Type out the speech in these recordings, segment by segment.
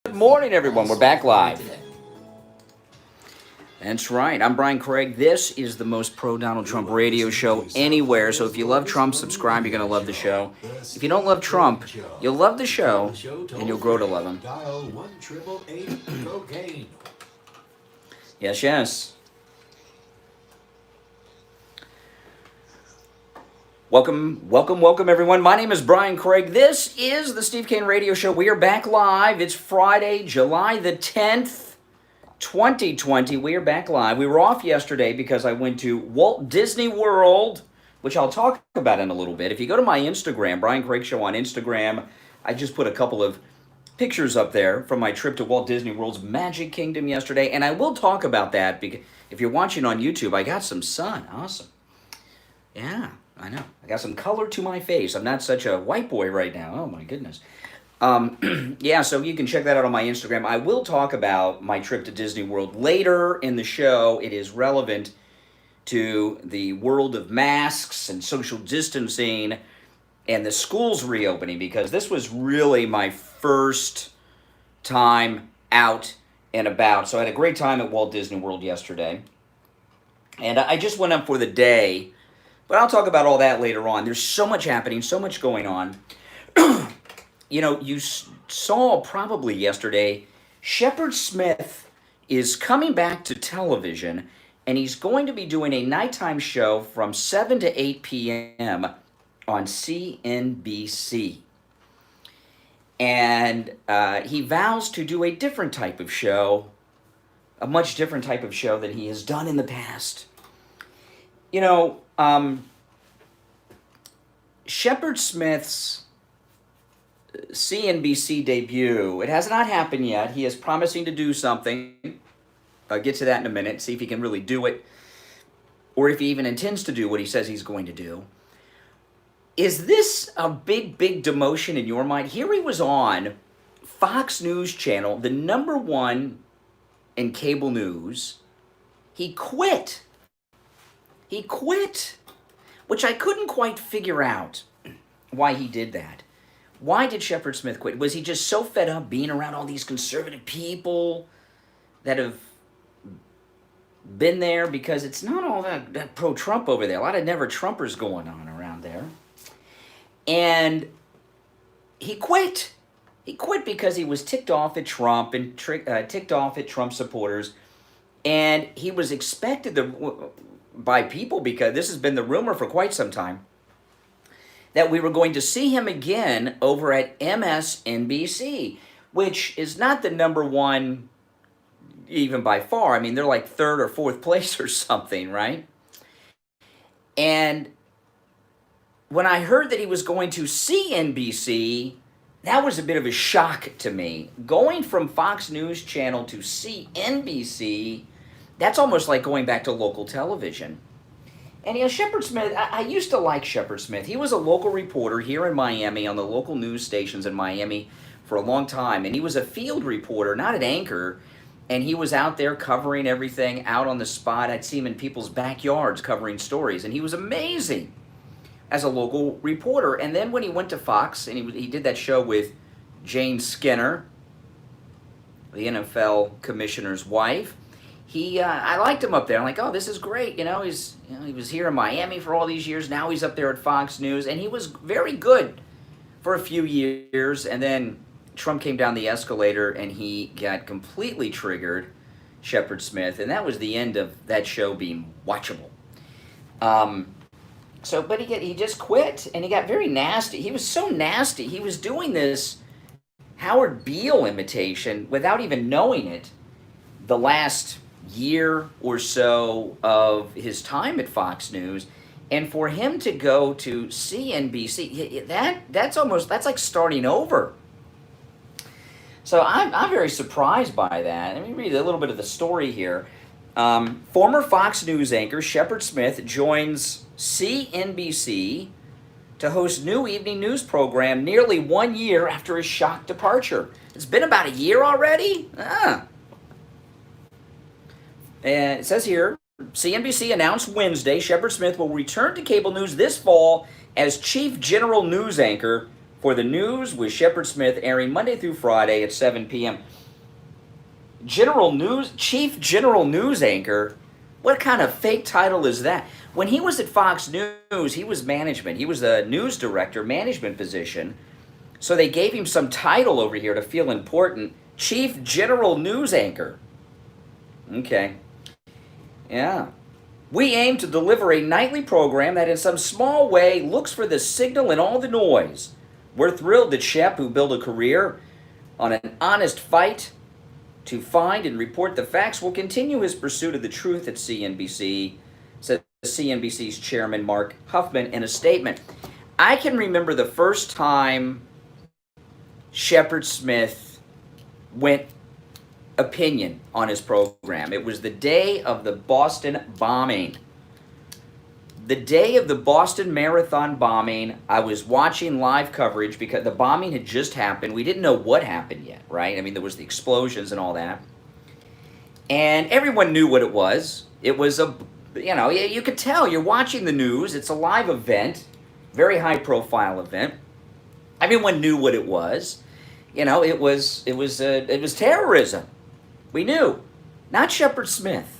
Good morning, everyone. We're back live. That's right. I'm Brian Craig. This is the most pro-Donald Trump radio show anywhere. So if you love Trump, subscribe. You're going to love the show. If you don't love Trump, you'll love the show, and you'll grow to love him. Dial 1-888-COCAINE. Yes, yes. Welcome, everyone. My name is Brian Craig. This is the Steve Kane Radio Show. We are back live. It's Friday, July the 10th, 2020. We are back live. We were off yesterday because I went to Walt Disney World, which I'll talk about in a little bit. If you go to my Instagram, Brian Craig Show on Instagram, I just put a couple of pictures up there from my trip to Walt Disney World's Magic Kingdom yesterday, and I will talk about that because if you're watching on YouTube, I got some sun. Awesome. Yeah. I know. I got some color to my face. I'm not such a white boy right now. Oh, my goodness. Yeah, so you can check that out on my Instagram. I will talk about my trip to Disney World later in the show. It is relevant to the world of masks and social distancing and the schools reopening because this was really my first time out and about. So I had a great time at Walt Disney World yesterday. And I just went up for the day. But I'll talk about all that later on. There's so much happening, so much going on. You know, you saw probably yesterday, Shepard Smith is coming back to television, and he's going to be doing a nighttime show from 7 to 8 p.m. on CNBC. And he vows to do a different type of show, a much different type of show than he has done in the past. You know, Shepard Smith's CNBC debut, it has not happened yet. He is promising to do something. I'll get to that in a minute, see if he can really do it, or if he even intends to do what he says he's going to do. Is this a big, big demotion in your mind? Here he was on Fox News Channel, the number one in cable news. He quit. He quit, which I couldn't quite figure out why he did that. Why did Shepard Smith quit? Was he just so fed up being around all these conservative people that have been there? Because it's not all that pro-Trump over there. A lot of never-Trumpers going on around there. And he quit. He quit because he was ticked off at Trump and ticked off at Trump supporters. And he was expected to... by people, because this has been the rumor for quite some time, that we were going to see him again over at MSNBC, which is not the number one even by far. I mean, they're like third or fourth place or something, right? And when I heard that he was going to CNBC, that was a bit of a shock to me. Going from Fox News Channel to CNBC, that's almost like going back to local television. And you know, Shepard Smith, I used to like Shepard Smith. He was a local reporter here in Miami on the local news stations in Miami for a long time. And he was a field reporter, not an anchor. And he was out there covering everything out on the spot. I'd see him in people's backyards covering stories. And he was amazing as a local reporter. And then when he went to Fox and he did that show with Jane Skinner, the NFL commissioner's wife, I liked him up there. I'm like, oh, this is great. He was here in Miami for all these years. Now he's up there at Fox News, and he was very good for a few years. And then Trump came down the escalator, and he got completely triggered, Shepard Smith, and that was the end of that show being watchable. But he just quit, and he got very nasty. He was so nasty. He was doing this Howard Beale imitation without even knowing it the last year or so of his time at Fox News, and for him to go to CNBC, that's like starting over. So I'm very surprised by that. Let me read a little bit of the story here. Former Fox News anchor Shepard Smith joins CNBC to host new evening news program nearly 1 year after his shock departure. It's been about a year already? And it says here, CNBC announced Wednesday Shepard Smith will return to cable news this fall as chief general news anchor for the news with Shepard Smith, airing Monday through Friday at 7 p.m. Chief General News Anchor. What kind of fake title is that? When he was at Fox News, he was management. He was a news director, management position. So they gave him some title over here to feel important. Chief General News Anchor. Okay. Yeah. We aim to deliver a nightly program that in some small way looks for the signal in all the noise. We're thrilled that Shep, who built a career on an honest fight to find and report the facts, will continue his pursuit of the truth at CNBC, said CNBC's chairman Mark Huffman in a statement. I can remember the first time Shepard Smith went opinion on his program. It was the day of the Boston bombing. The day of the Boston Marathon bombing, I was watching live coverage because the bombing had just happened. We didn't know what happened yet, right? I mean, there was the explosions and all that. And everyone knew what it was. It was you could tell you're watching the news. It's a live event, very high profile event. Everyone knew what it was. It was terrorism. We knew. Not Shepard Smith.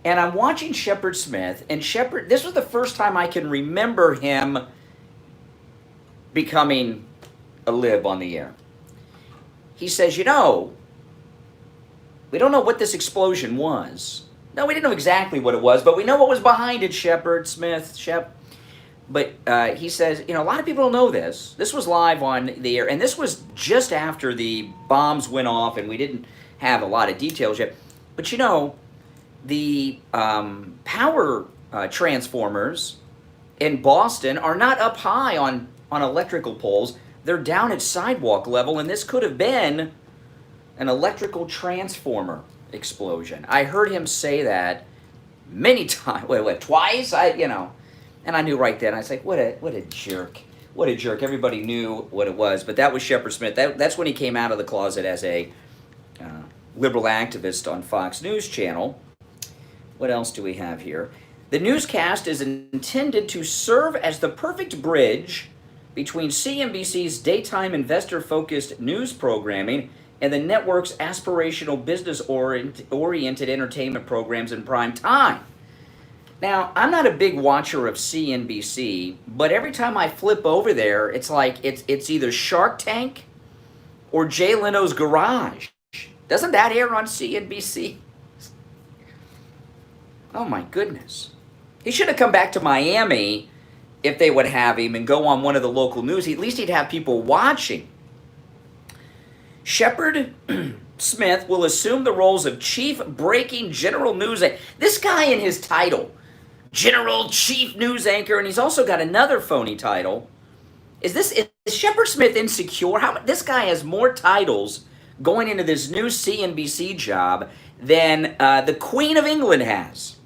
And I'm watching Shepard Smith, and this was the first time I can remember him becoming a lib on the air. He says, we don't know what this explosion was. No, we didn't know exactly what it was, but we know what was behind it, Shepard Smith, Shep. But he says, a lot of people don't know this. This was live on the air, and this was just after the bombs went off, and we didn't have a lot of details yet. But the power transformers in Boston are not up high on electrical poles. They're down at sidewalk level, and this could have been an electrical transformer explosion. I heard him say that many times. Twice? And I knew right then. I was like, what a jerk. What a jerk. Everybody knew what it was, but that was Shepard Smith. That's when he came out of the closet as a liberal activist on Fox News Channel. What else do we have here? The newscast is intended to serve as the perfect bridge between CNBC's daytime investor-focused news programming and the network's aspirational business-oriented entertainment programs in prime time. Now, I'm not a big watcher of CNBC, but every time I flip over there, it's like it's either Shark Tank or Jay Leno's Garage. Doesn't that air on CNBC? Oh my goodness. He should have come back to Miami if they would have him and go on one of the local news. At least he'd have people watching. Shepard Smith will assume the roles of Chief Breaking General News Anchor. This guy in his title, General Chief News Anchor, and he's also got another phony title. Is Shepard Smith insecure? This guy has more titles going into this new CNBC job than the Queen of England has.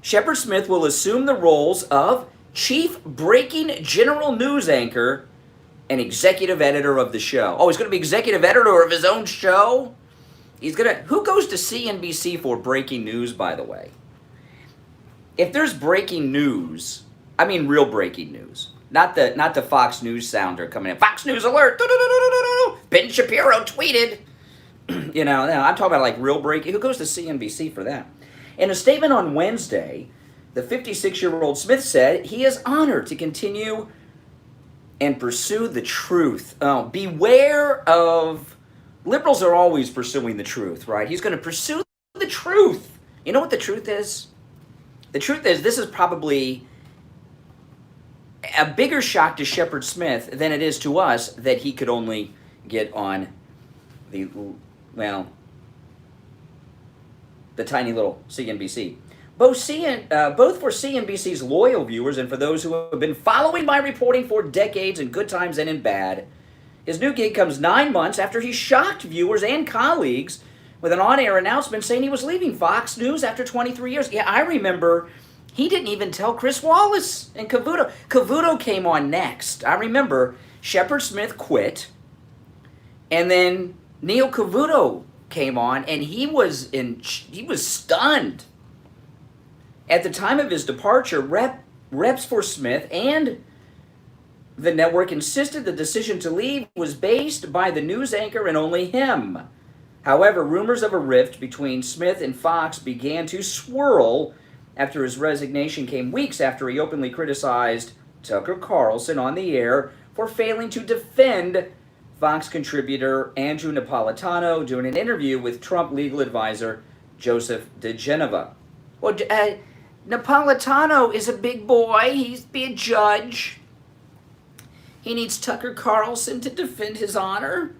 Shepard Smith will assume the roles of Chief Breaking General News Anchor and Executive Editor of the show. Oh, he's going to be Executive Editor of his own show? Who goes to CNBC for breaking news, by the way? If there's breaking news, I mean real breaking news. Not the Fox News sounder coming in. Fox News alert! Ben Shapiro tweeted. No, I'm talking about like real breaking. Who goes to CNBC for that? In a statement on Wednesday, the 56-year-old Smith said he is honored to continue and pursue the truth. Oh, beware of... Liberals are always pursuing the truth, right? He's going to pursue the truth. You know what the truth is? The truth is this is probably a bigger shock to Shepard Smith than it is to us that he could only get on the tiny little CNBC. Both for CNBC's loyal viewers and for those who have been following my reporting for decades in good times and in bad, his new gig comes 9 months after he shocked viewers and colleagues with an on-air announcement saying he was leaving Fox News after 23 years. Yeah, I remember he didn't even tell Chris Wallace and Cavuto. Cavuto came on next. I remember Shepard Smith quit, and then Neil Cavuto came on, and he was stunned. At the time of his departure, reps for Smith and The network insisted the decision to leave was based by the news anchor and only him. However, rumors of a rift between Smith and Fox began to swirl after his resignation came weeks after he openly criticized Tucker Carlson on the air for failing to defend Fox contributor Andrew Napolitano during an interview with Trump legal advisor Joseph DeGeneva. Well, Napolitano is a big boy. He's be a judge. He needs Tucker Carlson to defend his honor.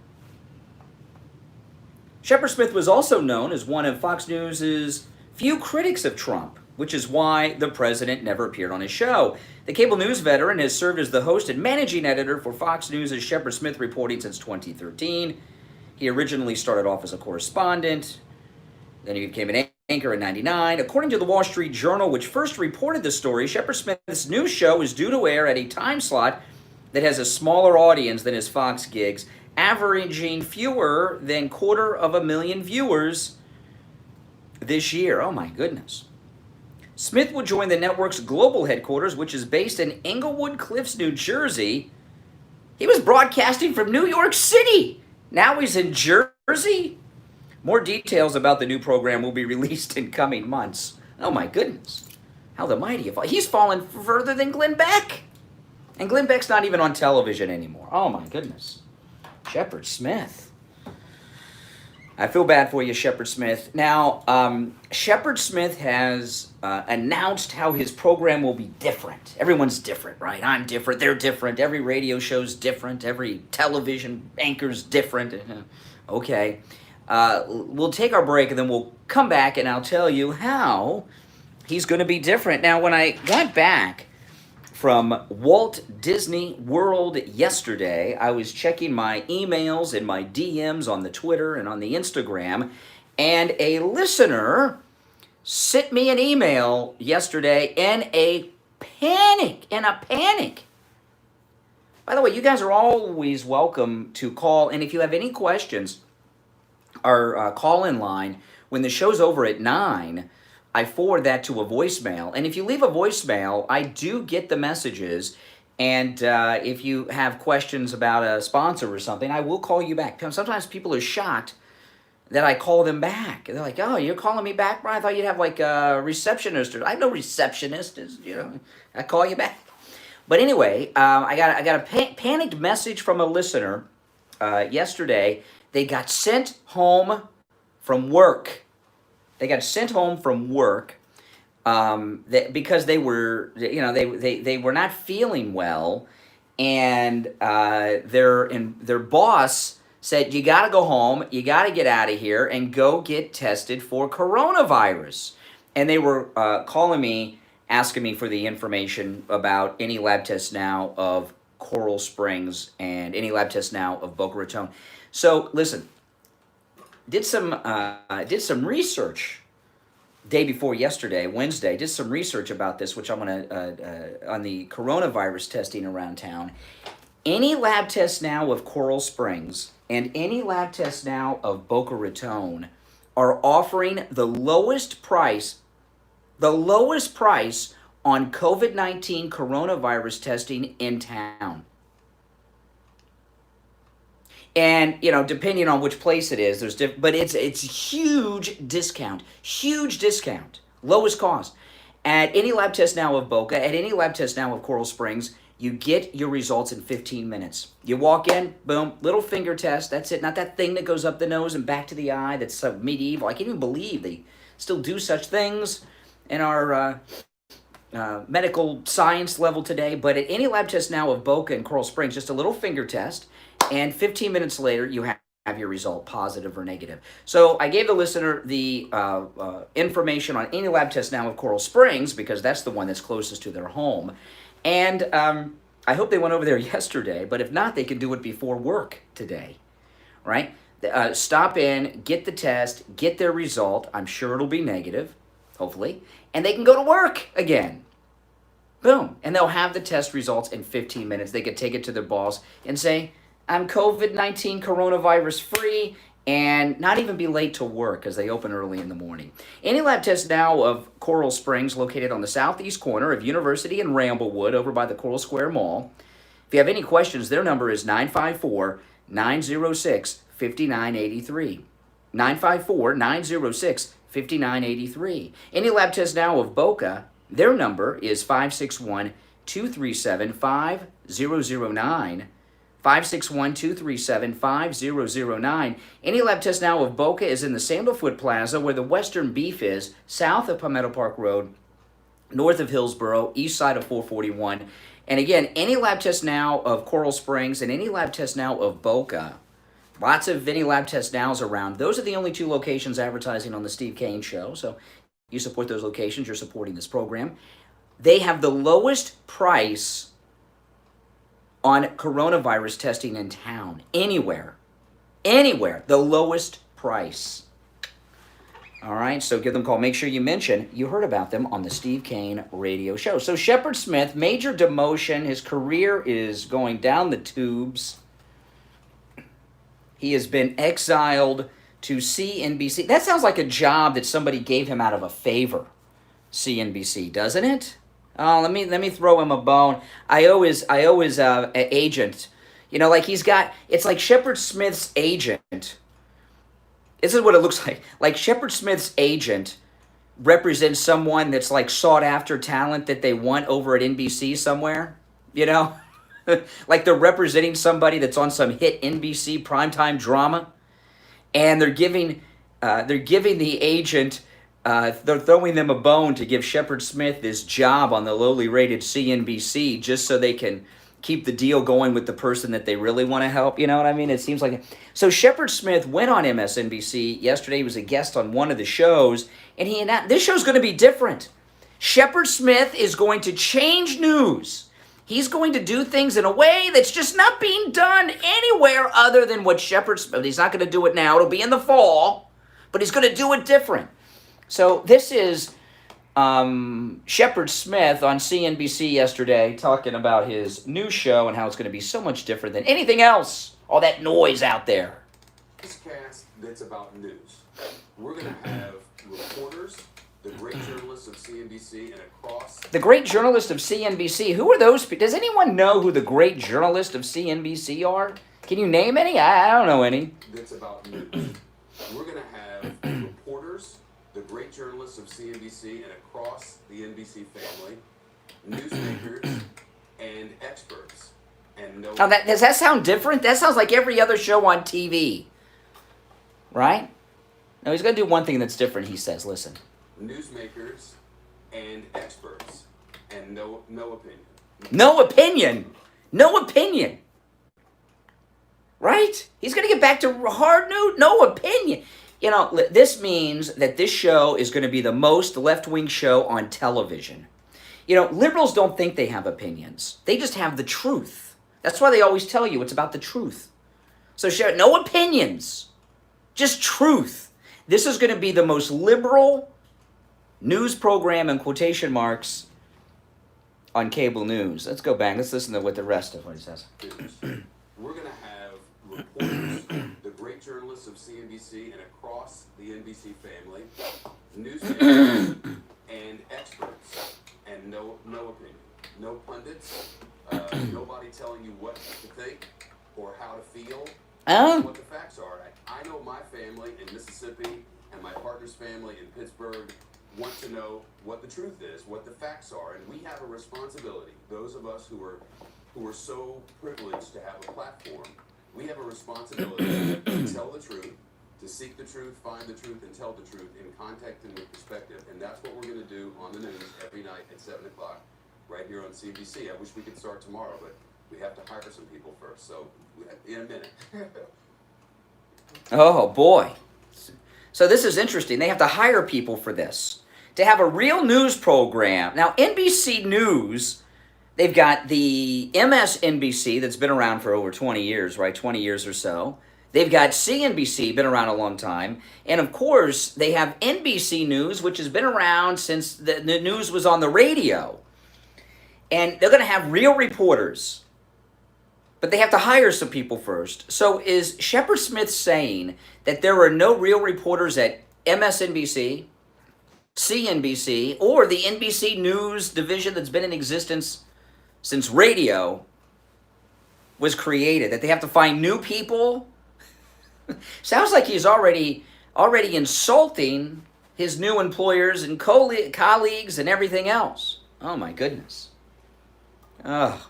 Shepard Smith was also known as one of Fox News' few critics of Trump, which is why the president never appeared on his show. The cable news veteran has served as the host and managing editor for Fox News' Shepard Smith reporting since 2013. He originally started off as a correspondent. Then he became an anchor in 99. According to the Wall Street Journal, which first reported the story, Shepard Smith's news show is due to air at a time slot that has a smaller audience than his Fox gigs, averaging fewer than 250,000 viewers this year. Oh my goodness. Smith will join the network's global headquarters, which is based in Englewood Cliffs, New Jersey. He was broadcasting from New York City. Now he's in Jersey. More details about the new program will be released in coming months. Oh my goodness. How the mighty have fallen. He's fallen further than Glenn Beck. And Glenn Beck's not even on television anymore. Oh my goodness. Shepard Smith. I feel bad for you, Shepard Smith. Now, Shepard Smith has announced how his program will be different. Everyone's different, right? I'm different. They're different. Every radio show's different. Every television anchor's different. Okay. We'll take our break and then we'll come back and I'll tell you how he's going to be different. Now, when I got back from Walt Disney World yesterday, I was checking my emails and my DMs on the Twitter and on the Instagram, and a listener sent me an email yesterday in a panic. By the way, you guys are always welcome to call, and if you have any questions, our call-in line, when the show's over at 9, I forward that to a voicemail. And if you leave a voicemail, I do get the messages. And if you have questions about a sponsor or something, I will call you back. Sometimes people are shocked that I call them back. They're like, oh, you're calling me back, Brian? I thought you'd have like a receptionist. I have no receptionist. I call you back. But anyway, I got a panicked message from a listener yesterday. They got sent home from work. Because they were, they were not feeling well, and their boss said, you got to go home, you got to get out of here and go get tested for coronavirus. And they were calling me, asking me for the information about any lab tests now of Coral Springs and any lab tests now of Boca Raton. So listen. Did some research day before yesterday, Wednesday. Did some research about this, which I'm gonna on the coronavirus testing around town. Any lab tests now of Coral Springs and any lab tests now of Boca Raton are offering the lowest price on COVID-19 coronavirus testing in town. And, depending on which place it is, but it's huge discount, lowest cost. At any lab test now of Boca, at any lab test now of Coral Springs, you get your results in 15 minutes. You walk in, boom, little finger test, that's it. Not that thing that goes up the nose and back to the eye that's so medieval. I can't even believe they still do such things in our medical science level today. But at any lab test now of Boca and Coral Springs, just a little finger test, and 15 minutes later, you have your result, positive or negative. So I gave the listener the information on any lab test now of Coral Springs, because that's the one that's closest to their home. And I hope they went over there yesterday, but if not, they can do it before work today, right? Stop in, get the test, get their result. I'm sure it'll be negative, hopefully, and they can go to work again. Boom. And they'll have the test results in 15 minutes. They could take it to their boss and say, I'm COVID-19 coronavirus free, and not even be late to work because they open early in the morning. Any lab test now of Coral Springs, located on the southeast corner of University and Ramblewood over by the Coral Square Mall, If you have any questions, their number is 954-906-5983. 954-906-5983. Any lab test now of Boca, their number is 561-237-5009. 561-237-5009. Any lab test now of Boca is in the Sandalfoot Plaza where the Western Beef is, south of Palmetto Park Road, north of Hillsboro, east side of 441. And again, any lab test now of Coral Springs and any lab test now of Boca. Lots of any lab test nows around. Those are the only two locations advertising on the Steve Kane Show. So you support those locations, you're supporting this program. They have the lowest price on coronavirus testing in town. Anywhere. Anywhere. The lowest price. All right, so give them a call. Make sure you mention you heard about them on the Steve Kane Radio Show. So Shepard Smith, major demotion. His career is going down the tubes. He has been exiled to CNBC. That sounds like a job that somebody gave him out of a favor. CNBC, doesn't it? Oh, let me throw him a bone. I owe his agent. You know, like he's got. It's like Shepard Smith's agent. This is what it looks like. Like Shepard Smith's agent represents someone that's like sought after talent that they want over at NBC somewhere. You know. Like they're representing somebody that's on some hit NBC primetime drama, and they're giving the agent, they're throwing them a bone to give Shepard Smith this job on the lowly rated CNBC just so they can keep the deal going with the person that they really want to help. You know what I mean? It seems like it. So Shepard Smith went on MSNBC yesterday. He was a guest on one of the shows, and he announced this show's going to be different. Shepard Smith is going to change news. He's going to do things in a way that's just not being done anywhere other than what Shepard Smith. He's not going to do it now. It'll be in the fall, but he's going to do it different. So this is Shepard Smith on CNBC yesterday talking about his new show and how it's going to be so much different than anything else. All that noise out there. This cast that's about news. We're going to have reporters, the great journalists of CNBC and across... The great journalists of CNBC. Who are those people? Does anyone know who the great journalists of CNBC are? Can you name any? I don't know any. That's about news. We're going to have reporters, the great journalists of CNBC and across the NBC family, newsmakers, and experts. And no... Now, does that sound different? That sounds like every other show on TV. Right? No, he's going to do one thing that's different, he says. Listen. Newsmakers and experts, and no opinion. No opinion. No opinion. Right? He's going to get back to hard news. No opinion. You know, this means that this show is going to be the most left-wing show on television. You know, liberals don't think they have opinions. They just have the truth. That's why they always tell you it's about the truth. So, no opinions. Just truth. This is going to be the most liberal news program in quotation marks on cable news. Let's go back. Let's listen to what the rest of what he says. We're going to have reporters, the great journalists of CNBC and across the NBC family, newsmakers and experts, and no opinion. No pundits, nobody telling you what to think or how to feel, what the facts are. I know my family in Mississippi and my partner's family in Pittsburgh want to know what the truth is, what the facts are, and we have a responsibility. Those of us who are so privileged to have a platform, we have a responsibility to tell the truth, to seek the truth, find the truth, and tell the truth in context and with perspective. And that's what we're going to do on the news every night at 7 o'clock, right here on CNBC. I wish we could start tomorrow, but we have to hire some people first. So in a minute. Oh, boy. So this is interesting. They have to hire people for this. To have a real news program. Now, NBC News, they've got the MSNBC that's been around for over 20 years, right? 20 years or so. They've got CNBC, been around a long time. And, of course, they have NBC News, which has been around since the news was on the radio. And they're going to have real reporters. But they have to hire some people first. So is Shepard Smith saying that there are no real reporters at MSNBC, CNBC, or the NBC News division that's been in existence since radio, was created, that they have to find new people. Sounds like he's already insulting his new employers and colleagues and everything else. Oh my goodness. Oh.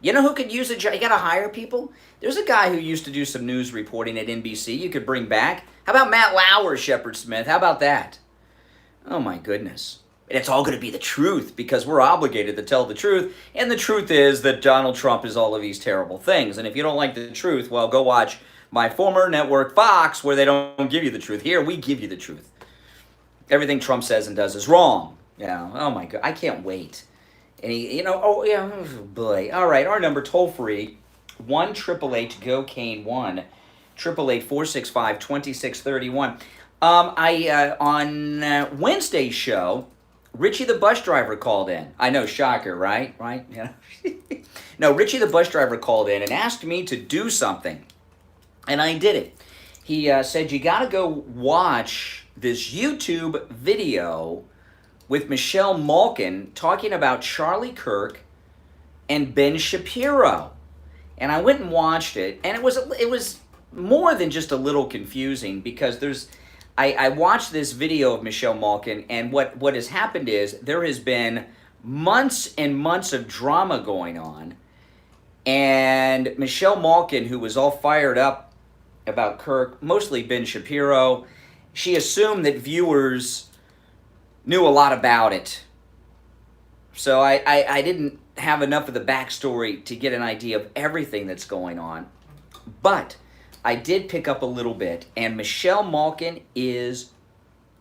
You know who could use a job? You got to hire people. There's a guy who used to do some news reporting at NBC you could bring back. How about Matt Lauer, Shepard Smith? How about that? Oh my goodness. And it's all going to be the truth because we're obligated to tell the truth. And the truth is that Donald Trump is all of these terrible things. And if you don't like the truth, well, go watch my former network, Fox, where they don't give you the truth. Here, we give you the truth. Everything Trump says and does is wrong. Yeah. Oh my God. I can't wait. And he, oh yeah, oh boy. All right, our number toll free, 1-888-GO-CANE, 1-888-465-2631. On Wednesday's show, Richie the bus driver called in. I know, shocker, right? Right? Yeah. No, Richie the bus driver called in and asked me to do something, and I did it. He said, you got to go watch this YouTube video with Michelle Malkin talking about Charlie Kirk and Ben Shapiro. And I went and watched it, and it was more than just a little confusing because I watched this video of Michelle Malkin, and what has happened is there has been months and months of drama going on, and Michelle Malkin, who was all fired up about Kirk, mostly Ben Shapiro, she assumed that viewers knew a lot about it. So I didn't have enough of the backstory to get an idea of everything that's going on. But I did pick up a little bit, and Michelle Malkin is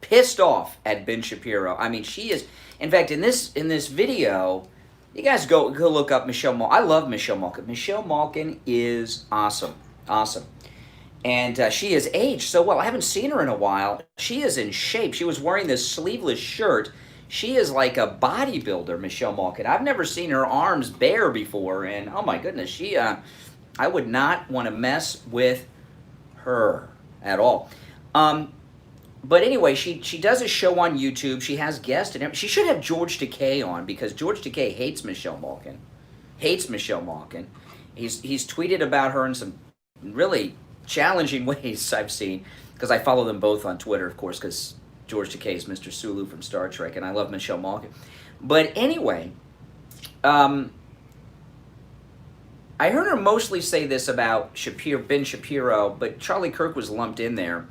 pissed off at Ben Shapiro. I mean, she is. In fact, in this video, you guys go look up Michelle Malkin. I love Michelle Malkin. Michelle Malkin is awesome. And she has aged so well. I haven't seen her in a while. She is in shape. She was wearing this sleeveless shirt. She is like a bodybuilder, Michelle Malkin. I've never seen her arms bare before, and oh my goodness, I would not want to mess with her at all. But anyway, she does a show on YouTube. She has guests, and she should have George Takei on because George Takei hates Michelle Malkin. He's tweeted about her in some really challenging ways I've seen, because I follow them both on Twitter, of course, because George Takei is Mr. Sulu from Star Trek, and I love Michelle Malkin. But anyway, I heard her mostly say this about Ben Shapiro, but Charlie Kirk was lumped in there.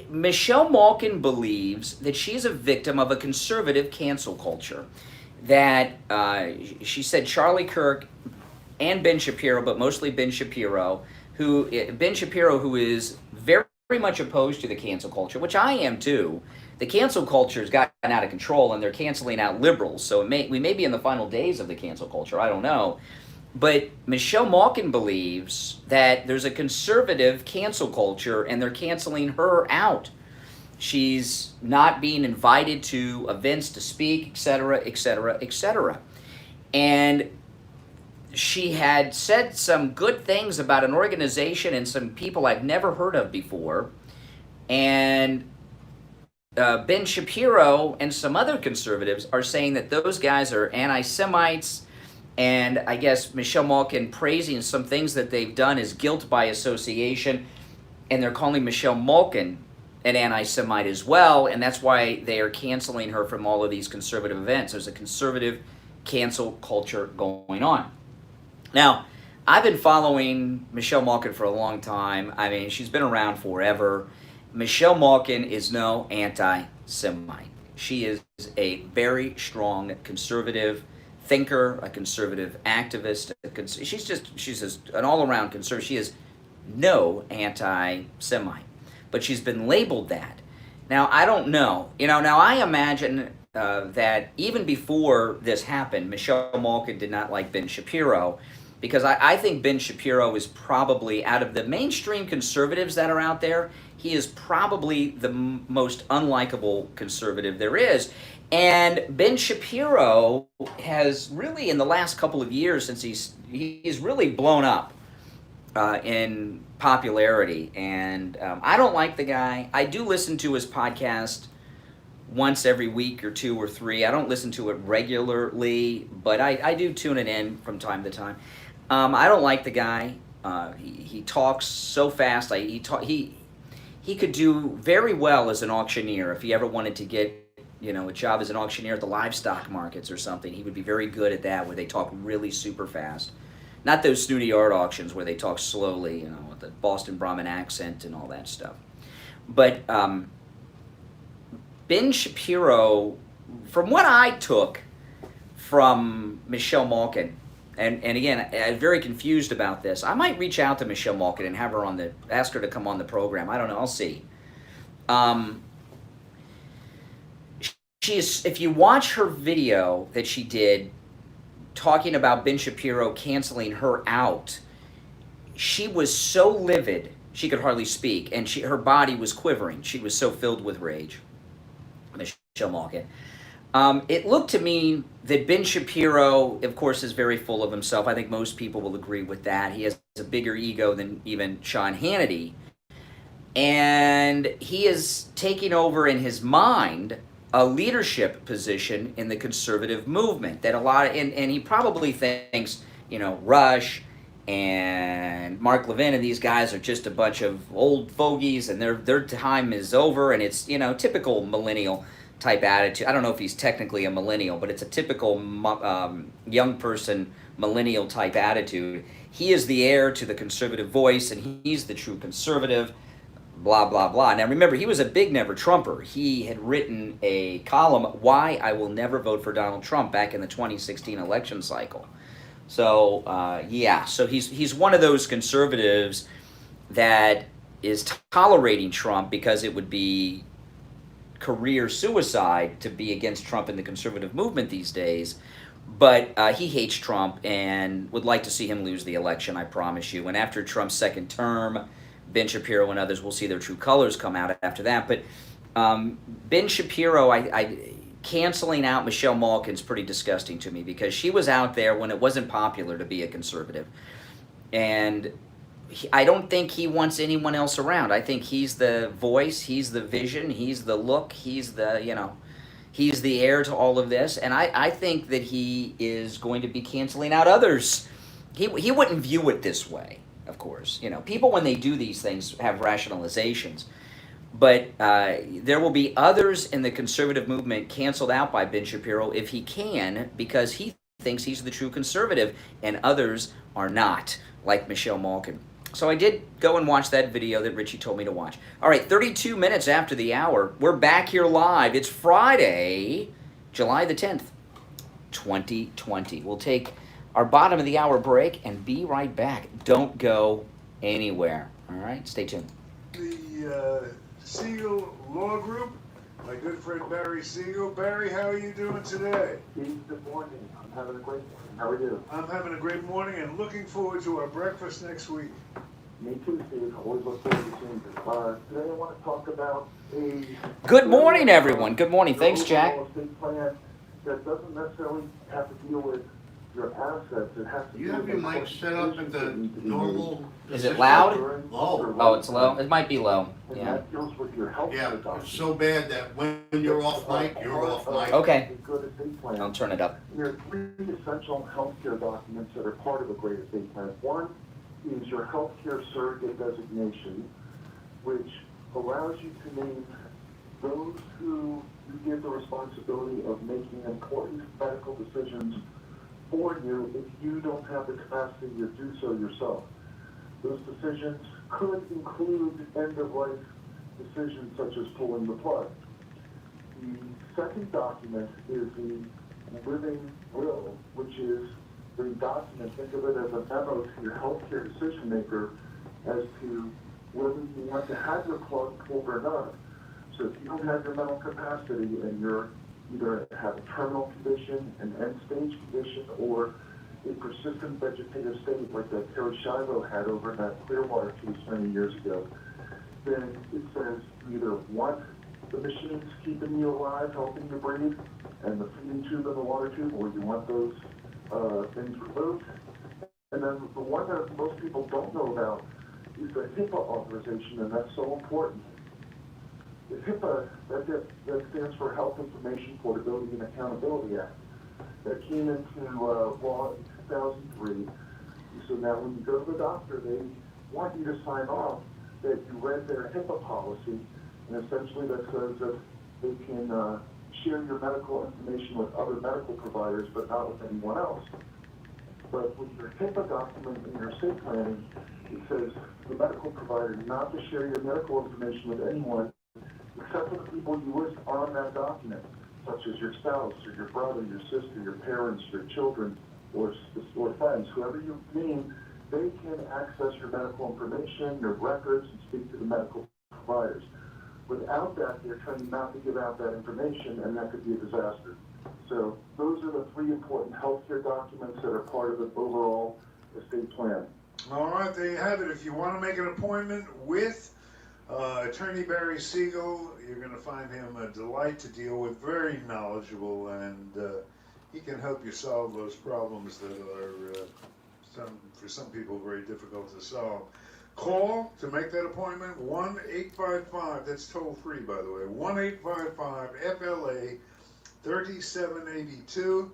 Michelle Malkin believes that she's a victim of a conservative cancel culture. That she said Charlie Kirk and Ben Shapiro, but mostly Ben Shapiro, who is very much opposed to the cancel culture, which I am too. The cancel culture has gotten out of control, and they're canceling out liberals. So we may be in the final days of the cancel culture. I don't know. But Michelle Malkin believes that there's a conservative cancel culture, and they're canceling her out. She's not being invited to events to speak, etc., etc., etc. And she had said some good things about an organization and some people I've never heard of before. And Ben Shapiro and some other conservatives are saying that those guys are anti-Semites. And I guess Michelle Malkin praising some things that they've done is guilt by association. And they're calling Michelle Malkin an anti-Semite as well. And that's why they are canceling her from all of these conservative events. There's a conservative cancel culture going on. Now, I've been following Michelle Malkin for a long time. I mean, she's been around forever. Michelle Malkin is no anti-Semite. She is a very strong conservative thinker, a conservative activist. She's just an all-around conservative. She is no anti-Semite, but she's been labeled that. Now, I don't know. Now I imagine that even before this happened, Michelle Malkin did not like Ben Shapiro, because I think Ben Shapiro is probably, out of the mainstream conservatives that are out there, he is probably the most unlikable conservative there is. And Ben Shapiro has really, in the last couple of years, since he's really blown up in popularity. And I don't like the guy. I do listen to his podcast once every week or two or three. I don't listen to it regularly, but I do tune it in from time to time. I don't like the guy. He talks so fast. He could do very well as an auctioneer if he ever wanted to get a job as an auctioneer at the livestock markets or something. He would be very good at that, where they talk really super fast. Not those snooty art auctions where they talk slowly, with the Boston Brahmin accent and all that stuff. But Ben Shapiro, from what I took from Michelle Malkin, and again, I'm very confused about this. I might reach out to Michelle Malkin and have her ask her to come on the program. I don't know. I'll see. If you watch her video that she did talking about Ben Shapiro canceling her out, she was so livid she could hardly speak, and her body was quivering. She was so filled with rage. Michelle Malkin. It looked to me that Ben Shapiro, of course, is very full of himself. I think most people will agree with that. He has a bigger ego than even Sean Hannity. And he is taking over in his mind a leadership position in the conservative movement that and he probably thinks, Rush and Mark Levin and these guys are just a bunch of old fogies and their time is over, and it's, typical millennial type attitude. I don't know if he's technically a millennial, but it's a typical young person millennial type attitude. He is the heir to the conservative voice, and he's the true conservative, blah, blah, blah. Now, remember, he was a big never Trumper. He had written a column, Why I Will Never Vote for Donald Trump, back in the 2016 election cycle. So, so he's one of those conservatives that is tolerating Trump because it would be career suicide to be against Trump in the conservative movement these days. But he hates Trump and would like to see him lose the election, I promise you. And after Trump's second term, Ben Shapiro and others will see their true colors come out after that. But Ben Shapiro, canceling out Michelle Malkin is pretty disgusting to me, because she was out there when it wasn't popular to be a conservative. And I don't think he wants anyone else around. I think he's the voice, he's the vision, he's the look, he's the, he's the heir to all of this. And I think that he is going to be canceling out others. He wouldn't view it this way, of course. People, when they do these things, have rationalizations. But there will be others in the conservative movement canceled out by Ben Shapiro if he can, because he thinks he's the true conservative, and others are not, like Michelle Malkin. So I did go and watch that video that Richie told me to watch. All right, 32 minutes after the hour, we're back here live. It's Friday, July the 10th, 2020. We'll take our bottom of the hour break and be right back. Don't go anywhere. All right, stay tuned. The Siegel Law Group, my good friend Barry Siegel. Barry, how are you doing today? Good morning. I'm having a great morning. How are you? I'm having a great morning and looking forward to our breakfast next week. Me too, Steve. Always look forward to seeing you. Today I want to talk about a... Good morning, everyone. Good morning. Thanks, Jack. ...estate plan that doesn't necessarily have to deal with your assets. It has to You do have with your mic set up at the normal... Is it loud? Low. Oh, it's low? It might be low. And Yeah. that deals with your health Yeah, care it's documents. so bad that when you're off mic, you're off mic. Okay. A good estate plan. I'll turn it up. There are three essential healthcare documents that are part of a great estate plan. One is your healthcare surrogate designation, which allows you to name those who you give the responsibility of making important medical decisions for you if you don't have the capacity to do so yourself. Those decisions could include end-of-life decisions such as pulling the plug. The second document is the living will, which is the document, think of it as a memo to your healthcare decision maker as to whether you want to have your plug pulled or not. So if you don't have your mental capacity and you're either have a terminal condition, an end-stage condition, or a persistent vegetative state like that Terry Schiavo had over in that Clearwater case many years ago, then it says you either want the machines keeping you alive, helping you breathe, and the feeding tube and the water tube, or you want those things removed. And then the one that most people don't know about is the HIPAA authorization, and that's so important. The HIPAA, that stands for Health Information Portability and Accountability Act, that came into law in 2003, So now when you go to the doctor, they want you to sign off that you read their HIPAA policy, and essentially that says that they can share your medical information with other medical providers, but not with anyone else. But with your HIPAA document in your estate planning, it says the medical provider not to share your medical information with anyone except for the people you list on that document, such as your spouse or your brother, your sister, your parents, your children, or friends. Whoever you name, they can access your medical information, your records, and speak to the medical providers. Without that, they're trying not to give out that information, and that could be a disaster. So those are the three important healthcare documents that are part of the overall estate plan. All right, there you have it. If you want to make an appointment with Attorney Barry Siegel, you're going to find him a delight to deal with, very knowledgeable, and he can help you solve those problems that are, for some people, very difficult to solve. Call to make that appointment, 1-855, that's toll free, by the way, 1-855-FLA 3782.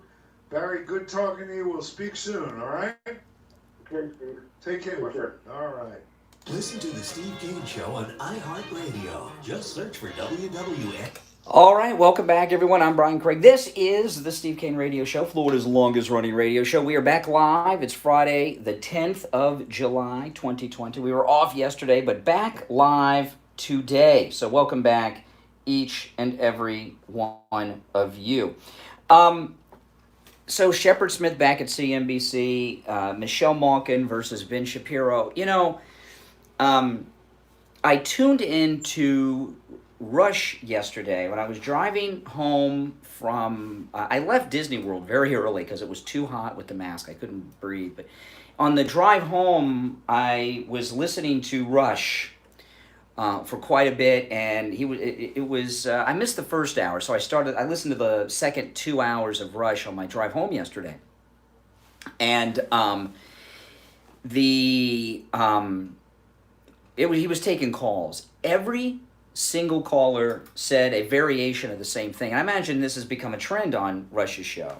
Barry, good talking to you. We'll speak soon, all right? Okay, Steve. Take care, my friend. All right. Listen to the Steve Kane Show on iHeartRadio. Just search for WWN. All right, welcome back, everyone. I'm Brian Craig. This is the Steve Kane Radio Show, Florida's longest-running radio show. We are back live. It's Friday, the 10th of July, 2020. We were off yesterday, but back live today. So welcome back, each and every one of you. So Shepard Smith back at CNBC, Michelle Malkin versus Ben Shapiro. You know, I tuned into Rush yesterday when I was driving home from, I left Disney World very early because it was too hot with the mask. I couldn't breathe. But on the drive home, I was listening to Rush for quite a bit, and I missed the first hour, so I listened to the second 2 hours of Rush on my drive home yesterday. And he was taking calls. Every single caller said a variation of the same thing. And I imagine this has become a trend on Rush's show.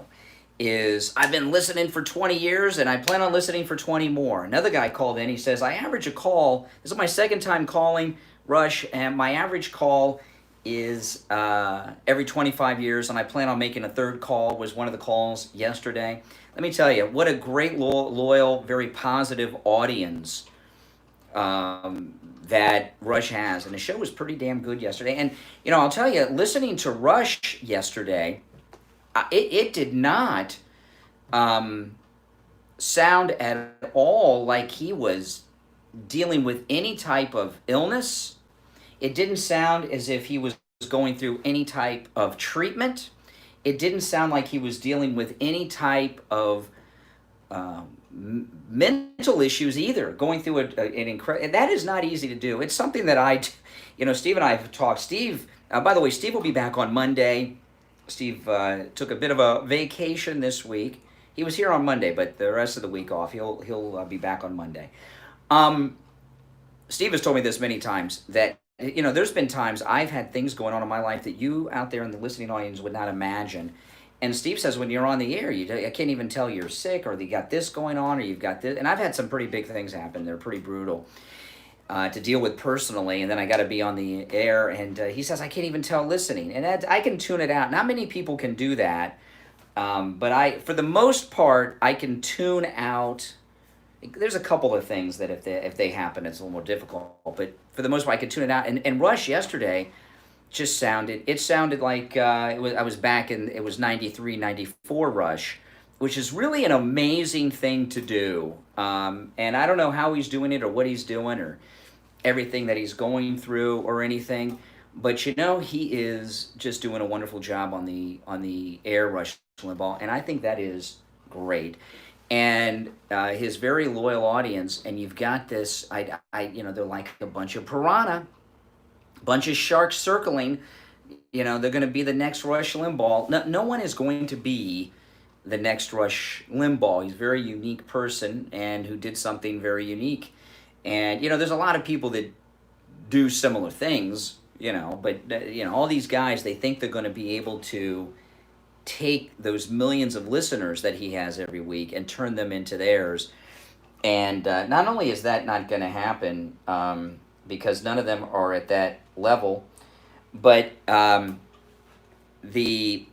I've been listening for 20 years and I plan on listening for 20 more. Another guy called in, he says, I average a call, this is my second time calling Rush, and my average call is every 25 years, and I plan on making a third call, was one of the calls yesterday. Let me tell you, what a great, loyal, very positive audience that Rush has. And the show was pretty damn good yesterday. And, you know, I'll tell you, listening to Rush yesterday, it did not sound at all like he was dealing with any type of illness. It didn't sound as if he was going through any type of treatment. It didn't sound like he was dealing with any type of mental issues either, going through an incredible, and that is not easy to do. It's something that Steve and I have talked. Steve, by the way, Steve will be back on Monday. Steve took a bit of a vacation this week. He was here on Monday, but the rest of the week off. He'll be back on Monday. Steve has told me this many times, that, you know, there's been times I've had things going on in my life that you out there in the listening audience would not imagine. And Steve says when you're on the air, I can't even tell you're sick, or you got this going on, or you've got this. And I've had some pretty big things happen. They're pretty brutal to deal with personally. And then I got to be on the air. And he says, I can't even tell listening. And I can tune it out. Not many people can do that. But for the most part, I can tune out. There's a couple of things that if they happen, it's a little more difficult. But for the most part, I can tune it out. And Rush yesterday just sounded like I was back in, it was 93, 94 Rush, which is really an amazing thing to do. And I don't know how he's doing it, or what he's doing, or everything that he's going through, or anything. But, you know, he is just doing a wonderful job on the air, Rush Limbaugh, and I think that is great. And his very loyal audience, and you've got this, they're like a bunch of piranha, bunch of sharks circling. You know, they're going to be the next Rush Limbaugh. No one is going to be the next Rush Limbaugh. He's a very unique person, and who did something very unique. And, you know, there's a lot of people that do similar things, you know, but, all these guys, they think they're going to be able to take those millions of listeners that he has every week and turn them into theirs. And not only is that not going to happen, because none of them are at that level, but the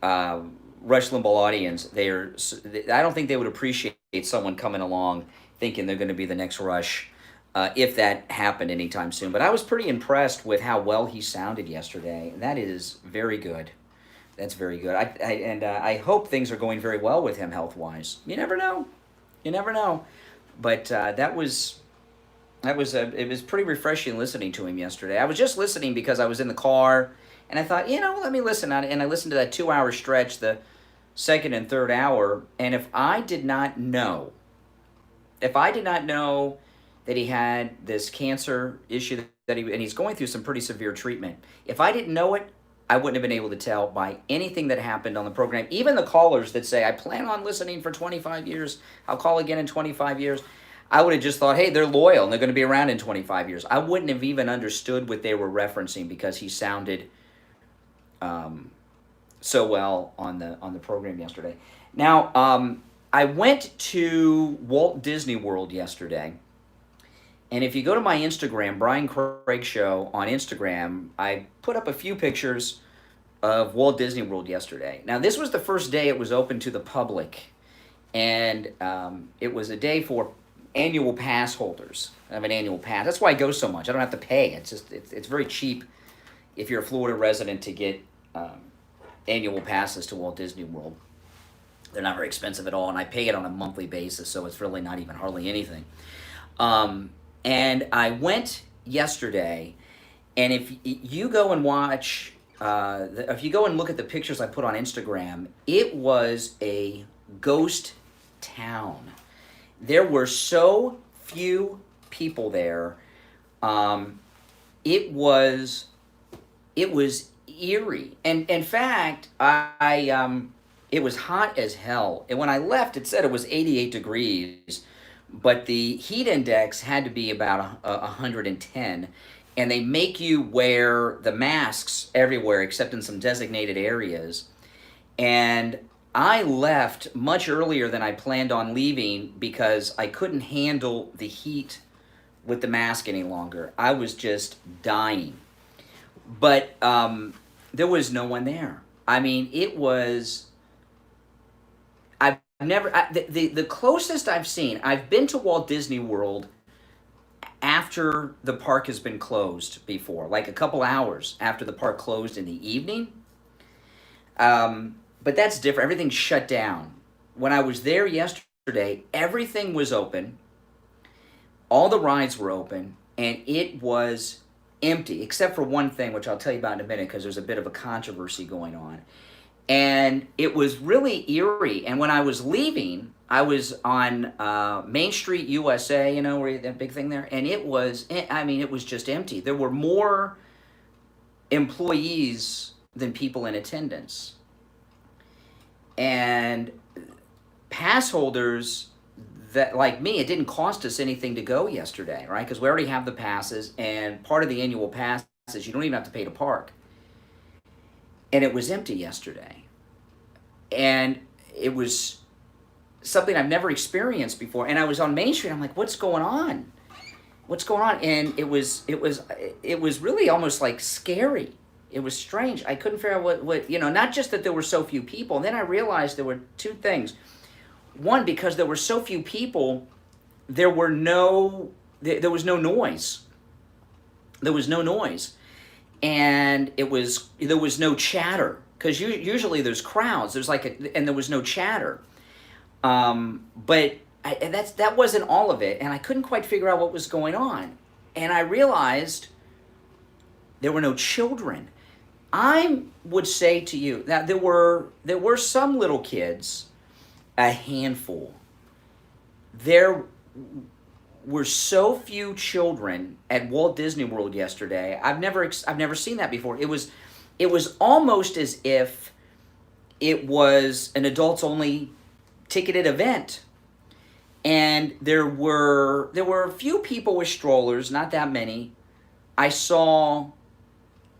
Rush Limbaugh audience, I don't think they would appreciate someone coming along thinking they're going to be the next Rush, if that happened anytime soon. But I was pretty impressed with how well he sounded yesterday, and that is very good. That's very good. I hope things are going very well with him health-wise. You never know. You never know. But it was pretty refreshing listening to him yesterday. I was just listening because I was in the car, and I thought, let me listen. And I listened to that 2-hour stretch, the second and third hour, and if I did not know that he had this cancer issue and he's going through some pretty severe treatment, if I didn't know it, I wouldn't have been able to tell by anything that happened on the program. Even the callers that say, I plan on listening for 25 years, I'll call again in 25 years. I would have just thought, hey, they're loyal and they're going to be around in 25 years. I wouldn't have even understood what they were referencing because he sounded so well on the program yesterday. Now, I went to Walt Disney World yesterday. And if you go to my Instagram, Brian Craig Show on Instagram, I put up a few pictures of Walt Disney World yesterday. Now, this was the first day it was open to the public. And it was a day for annual pass holders. I have an annual pass. That's why I go so much. I don't have to pay. It's very cheap if you're a Florida resident to get annual passes to Walt Disney World. They're not very expensive at all, and I pay it on a monthly basis, so it's really not even hardly anything. And I went yesterday, and if you go and watch, if you go and look at the pictures I put on Instagram, it was a ghost town. There were so few people there. It was eerie, and in fact, it was hot as hell. And when I left, it said it was 88 degrees. But the heat index had to be about 110, and they make you wear the masks everywhere except in some designated areas. And I left much earlier than I planned on leaving because I couldn't handle the heat with the mask any longer. I was just dying. But there was no one there. I mean, it was... the closest I've seen, I've been to Walt Disney World after the park has been closed before, like a couple hours after the park closed in the evening. But that's different. Everything's shut down. When I was there yesterday, everything was open. All the rides were open, and it was empty, except for one thing, which I'll tell you about in a minute because there's a bit of a controversy going on. And it was really eerie. And when I was leaving, I was on Main Street, USA, where that big thing there. And it was just empty. There were more employees than people in attendance. And pass holders that, like me, it didn't cost us anything to go yesterday, right? Because we already have the passes. And part of the annual pass is you don't even have to pay to park. And it was empty yesterday. And it was something I've never experienced before. And I was on Main Street. I'm like, what's going on? What's going on? And it was really almost like scary. It was strange. I couldn't figure out what not just that there were so few people. And then I realized there were two things. One, because there were so few people, there was no noise. There was no noise. And there was no chatter, because usually there's crowds. And there was no chatter. But that wasn't all of it, and I couldn't quite figure out what was going on. And I realized there were no children. I would say to you that there were some little kids, a handful. There were so few children at Walt Disney World yesterday. I've never seen that before. It was almost as if it was an adults only ticketed event. And there were a few people with strollers, not that many. I saw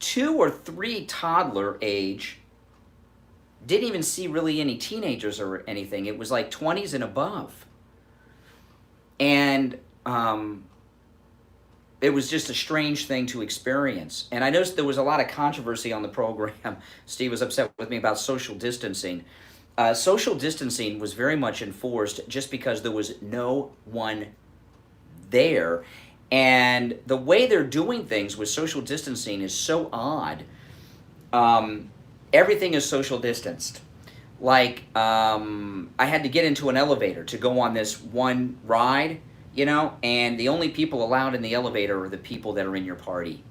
2 or 3 toddler age. Didn't even see really any teenagers or anything. It was like 20s and above. And it was just a strange thing to experience. And I noticed there was a lot of controversy on the program. Steve was upset with me about social distancing. Social distancing was very much enforced just because there was no one there. And the way they're doing things with social distancing is so odd. Everything is social distanced. Like, I had to get into an elevator to go on this one ride, you know, and the only people allowed in the elevator are the people that are in your party.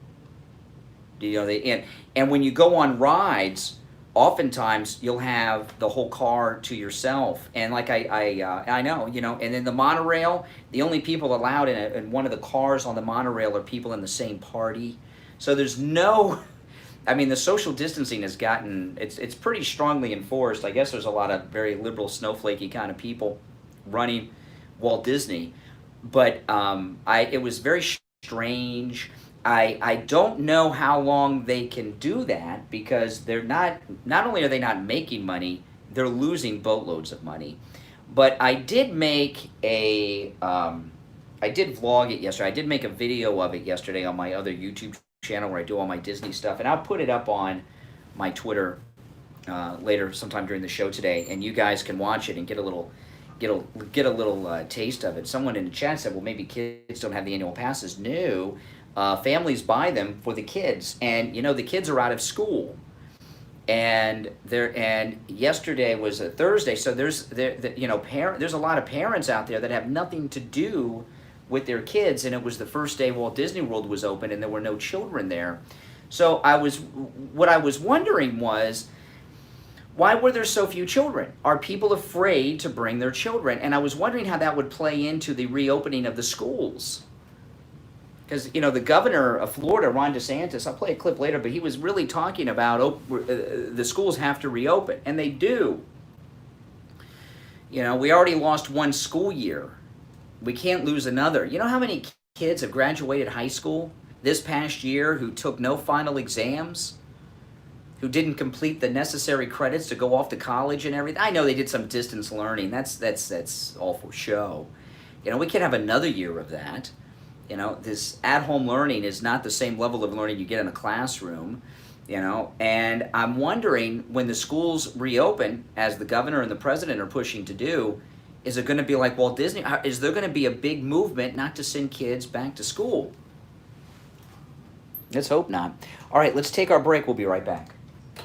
You know, and when you go on rides, oftentimes you'll have the whole car to yourself. And like I know, you know, and in the monorail, the only people allowed in one of the cars on the monorail are people in the same party. So there's no, I mean, the social distancing has gotten, it's pretty strongly enforced. I guess there's a lot of very liberal, snowflakey kind of people running Walt Disney. But it was very strange. I don't know how long they can do that, because they're not only are they not making money, they're losing boatloads of money. But I did make I did vlog it yesterday. I did make a video of it yesterday on my other YouTube channel where I do all my Disney stuff, and I'll put it up on my Twitter later sometime during the show today, and you guys can watch it and get a little taste of it. Someone in the chat said, well, maybe kids don't have the annual passes. No. Families buy them for the kids, and you know the kids are out of school, and yesterday was a Thursday, so there's a lot of parents out there that have nothing to do with their kids, and it was the first day Walt Disney World was open, and there were no children there. So what I was wondering was, why were there so few children? Are people afraid to bring their children? And I was wondering how that would play into the reopening of the schools. Because, you know, the governor of Florida, Ron DeSantis, I'll play a clip later, but he was really talking about the schools have to reopen, and they do. You know, we already lost one school year. We can't lose another. You know how many kids have graduated high school this past year who took no final exams, who didn't complete the necessary credits to go off to college and everything? I know they did some distance learning. That's all for show. You know, we can't have another year of that. You know, this at-home learning is not the same level of learning you get in a classroom, you know, and I'm wondering, when the schools reopen, as the governor and the president are pushing to do, is it going to be like Walt Disney? Is there going to be a big movement not to send kids back to school? Let's hope not. All right, let's take our break. We'll be right back.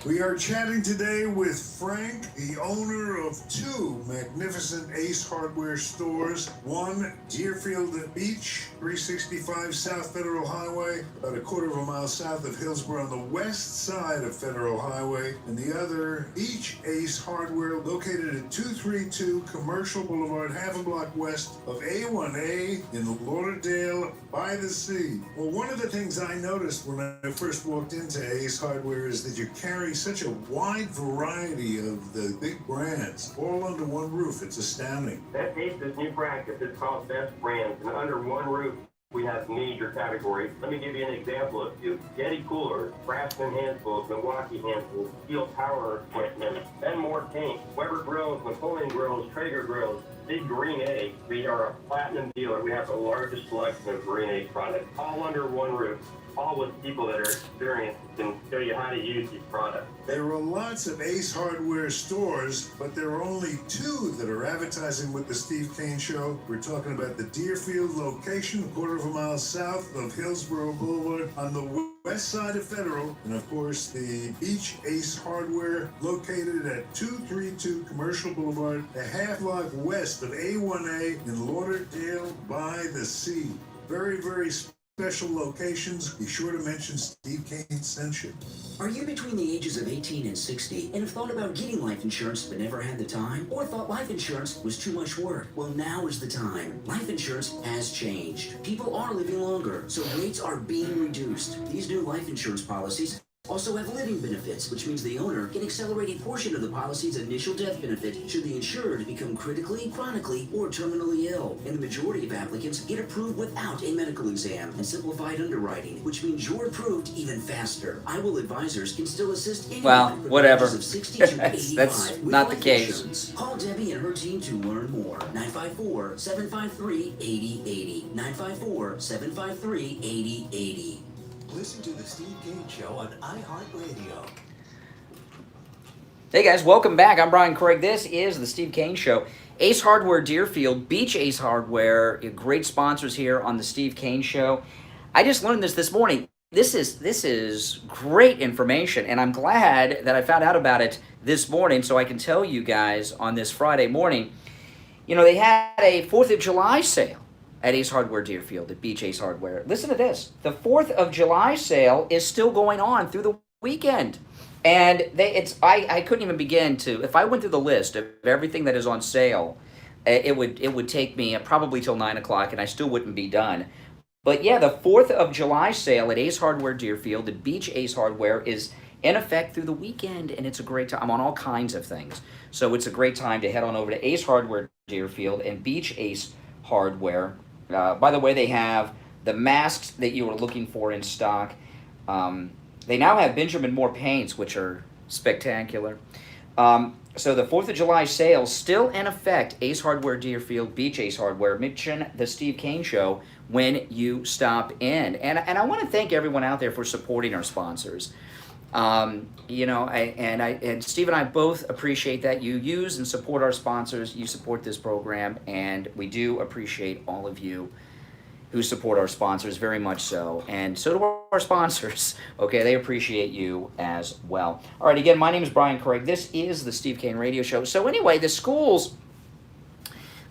We are chatting today with Frank, the owner of two magnificent Ace Hardware stores. One, Deerfield Beach, 365 South Federal Highway, about a quarter of a mile south of Hillsborough on the west side of Federal Highway. And the other, Beach Ace Hardware, located at 232 Commercial Boulevard, half a block west of A1A in Lauderdale by the Sea. Well, one of the things I noticed when I first walked into Ace Hardware is that you carry such a wide variety of the big brands all under one roof. It's astounding. That takes this new practice. It's called Best Brands, and under one roof we have major categories. Let me give you an example of two. Yeti coolers, Craftsman hand tools, Milwaukee hand tools, Steel Tower equipment, Benmore paint, Weber grills, Napoleon grills, Traeger grills, Big Green Egg. We are a platinum dealer. We have the largest selection of Green Egg products, all under one roof, all with people that are experienced and show you how to use these products. There are lots of Ace Hardware stores, but there are only two that are advertising with the Steve Kane Show. We're talking about the Deerfield location, a quarter of a mile south of Hillsborough Boulevard on the west side of Federal, and of course the Beach Ace Hardware, located at 232 Commercial Boulevard, a half block west of A1A in Lauderdale by the Sea. Very, very special locations. Be sure to mention Steve Kane sent you. Are you between the ages of 18 and 60 and have thought about getting life insurance but never had the time? Or thought life insurance was too much work? Well, now is the time. Life insurance has changed. People are living longer, so rates are being reduced. These new life insurance policies also have living benefits, which means the owner can accelerate a portion of the policy's initial death benefit should the insured become critically, chronically, or terminally ill. And the majority of applicants get approved without a medical exam and simplified underwriting, which means you're approved even faster. Iowa advisors can still assist anyone Well, from whatever. ages of 60 to 85 That's with not the life case. insurance. Call Debbie and her team to learn more. 954-753-8080. 954-753-8080. Listen to the Steve Kane Show on iHeartRadio. Hey guys, welcome back. I'm Brian Craig. This is the Steve Kane Show. Ace Hardware Deerfield, Beach Ace Hardware, great sponsors here on the Steve Kane Show. I just learned this morning. This is great information, and I'm glad that I found out about it this morning so I can tell you guys on this Friday morning. You know, they had a 4th of July sale at Ace Hardware Deerfield, at Beach Ace Hardware. Listen to this. The 4th of July sale is still going on through the weekend. And I couldn't even begin to, if I went through the list of everything that is on sale, it would take me probably till 9 o'clock, and I still wouldn't be done. But yeah, the 4th of July sale at Ace Hardware Deerfield, at Beach Ace Hardware, is in effect through the weekend, and it's a great time. I'm on all kinds of things. So it's a great time to head on over to Ace Hardware Deerfield and Beach Ace Hardware. By the way, they have the masks that you were looking for in stock. They now have Benjamin Moore paints, which are spectacular. So the 4th of July sale still in effect. Ace Hardware Deerfield, Beach Ace Hardware. Mention the Steve Kane Show when you stop in. And I want to thank everyone out there for supporting our sponsors. You know, and Steve and I both appreciate that you use and support our sponsors. You support this program, and we do appreciate all of you who support our sponsors very much so, and so do our sponsors. Okay, they appreciate you as well. All right, again, my name is Brian Craig. This is the Steve Kane Radio Show. So anyway, the schools.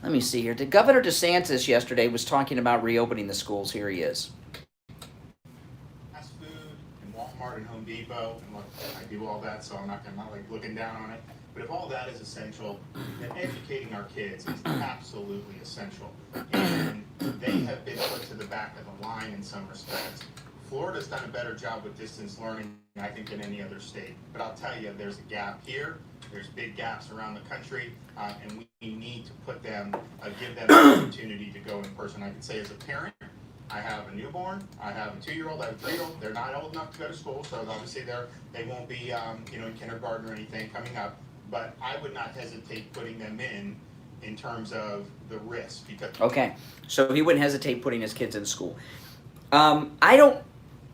Let me see here. Governor DeSantis yesterday was talking about reopening the schools. Here he is. And Walmart and Home Depot, and look, I do all that, so I'm not like looking down on it. But if all that is essential, then educating our kids is absolutely essential. And they have been put to the back of the line in some respects. Florida's done a better job with distance learning, I think, than any other state. But I'll tell you, there's a gap here. There's big gaps around the country, and we need to put them, give them the opportunity to go in person. I can say as a parent, I have a newborn, I have a 2-year-old, I have a 3-year-old. They're not old enough to go to school, so obviously they won't be in kindergarten or anything coming up. But I would not hesitate putting them in terms of the risk. Because okay, so he wouldn't hesitate putting his kids in school. I don't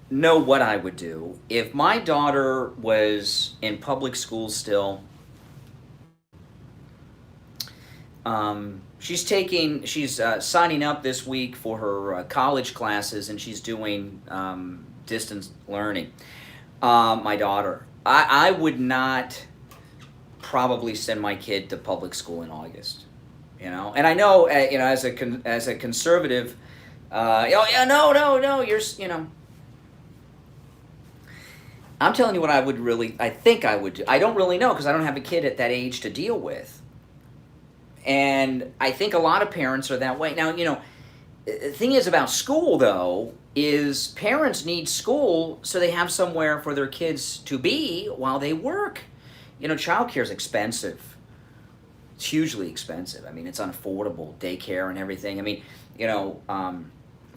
know what I would do if my daughter was in public school still. She's signing up this week for her college classes, and she's doing distance learning. My daughter, I would not probably send my kid to public school in August, and I know, as a conservative, I'm telling you what I think I would do. I don't really know because I don't have a kid at that age to deal with. And I think a lot of parents are that way. Now, the thing is about school, though, is parents need school so they have somewhere for their kids to be while they work. Childcare is expensive. It's hugely expensive. I mean, it's unaffordable, daycare and everything. I mean,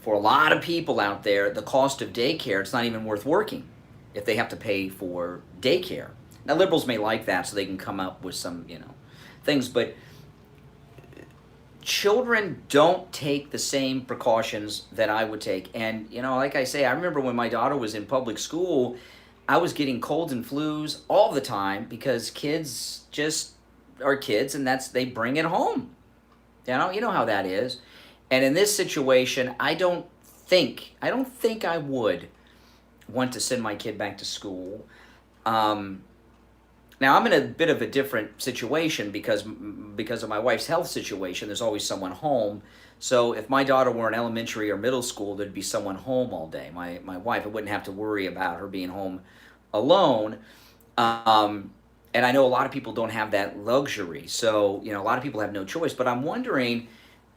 for a lot of people out there, the cost of daycare, it's not even worth working if they have to pay for daycare. Now, liberals may like that so they can come up with some, things, but children don't take the same precautions that I would take. And, like I say, I remember when my daughter was in public school, I was getting colds and flus all the time because kids just are kids, and they bring it home. You know how that is. And in this situation, I don't think I would want to send my kid back to school. Now, I'm in a bit of a different situation because of my wife's health situation. There's always someone home. So if my daughter were in elementary or middle school, there'd be someone home all day. My wife, I wouldn't have to worry about her being home alone. And I know a lot of people don't have that luxury. So, a lot of people have no choice. But I'm wondering,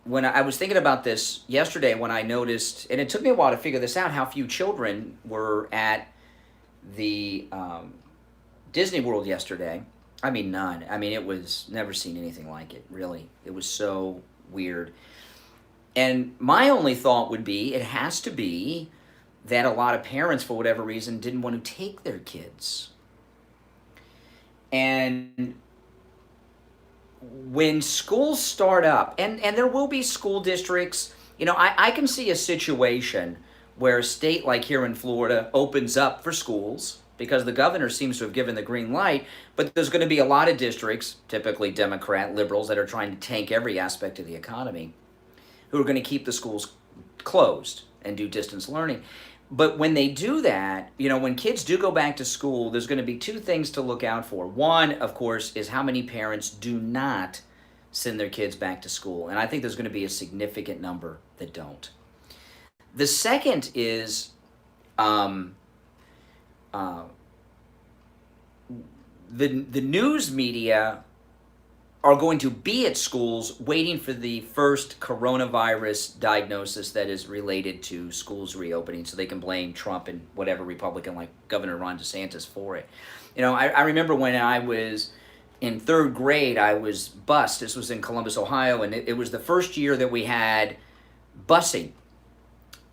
when I was thinking about this yesterday, when I noticed, and it took me a while to figure this out, how few children were at the Disney World yesterday. I mean, none. I mean, it was never seen anything like it, really. It was so weird. And my only thought would be it has to be that a lot of parents, for whatever reason, didn't want to take their kids. And when schools start up, and there will be school districts, you know, I can see a situation where a state like here in Florida opens up for schools because the governor seems to have given the green light, but there's going to be a lot of districts, typically Democrat liberals, that are trying to tank every aspect of the economy, who are going to keep the schools closed and do distance learning. But when they do that, you know, when kids do go back to school, there's going to be two things to look out for. One, of course, is how many parents do not send their kids back to school. And I think there's going to be a significant number that don't. The second is the news media are going to be at schools waiting for the first coronavirus diagnosis that is related to schools reopening so they can blame Trump and whatever Republican like Governor Ron DeSantis for it. You know, I remember when I was in third grade, I was bused. This was in Columbus, Ohio, and it was the first year that we had busing.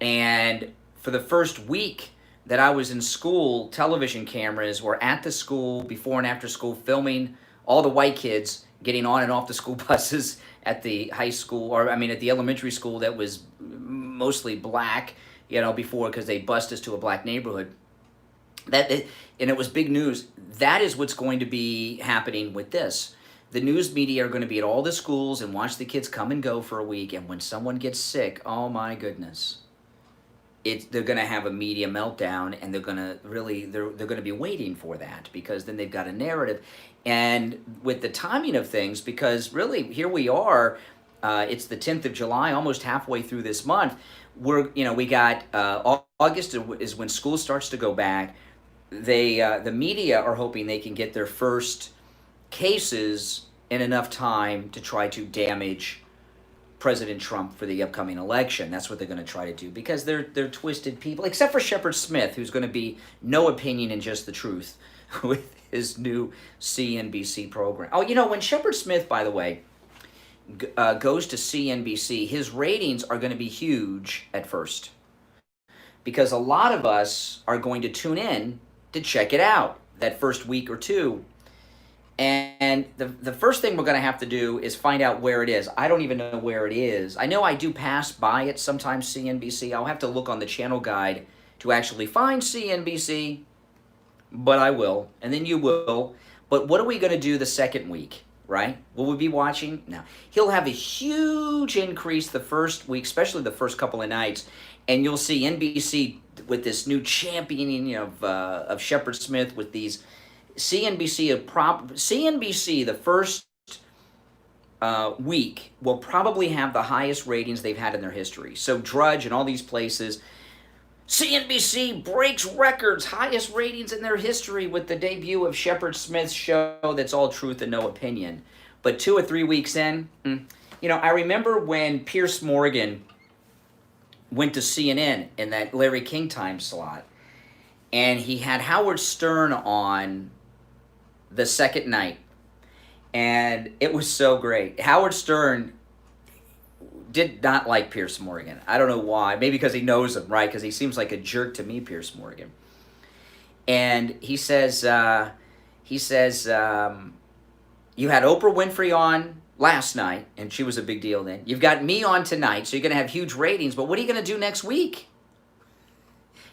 And for the first week that I was in school, television cameras were at the school before and after school filming all the white kids getting on and off the school buses at the high school, or I mean at the elementary school that was mostly black, you know, before, because they bused us to a black neighborhood. And it was big news. That is what's going to be happening with this. The news media are going to be at all the schools and watch the kids come and go for a week, and when someone gets sick, oh my goodness, they're going to have a media meltdown, and they're going to be waiting for that, because then they've got a narrative. And with the timing of things, because really here we are, it's the 10th of July, almost halfway through this month. We got August is when school starts to go back. The media are hoping they can get their first cases in enough time to try to damage President Trump for the upcoming election. That's what they're going to try to do, because they're twisted people, except for Shepard Smith, who's going to be no opinion and just the truth with his new CNBC program. Oh, you know, when Shepard Smith, by the way, goes to CNBC, his ratings are going to be huge at first, because a lot of us are going to tune in to check it out that first week or two. And the first thing we're going to have to do is find out where it is. I don't even know where it is. I know I do pass by it sometimes, CNBC. I'll have to look on the channel guide to actually find CNBC, but I will, and then you will. But what are we going to do the second week, right? Will we be watching? No. He'll have a huge increase the first week, especially the first couple of nights, and you'll see NBC with this new championing of Shepard Smith with these CNBC the first week will probably have the highest ratings they've had in their history. So Drudge and all these places, CNBC breaks records, highest ratings in their history with the debut of Shepard Smith's show that's all truth and no opinion. But 2 or 3 weeks in, you know, I remember when Piers Morgan went to CNN in that Larry King time slot, and he had Howard Stern on the second night, and it was so great. Howard Stern did not like Piers Morgan. I don't know why. Maybe because he knows him, right? Because he seems like a jerk to me, Piers Morgan. And he says, you had Oprah Winfrey on last night, and she was a big deal then. You've got me on tonight, so you're going to have huge ratings, but what are you going to do next week?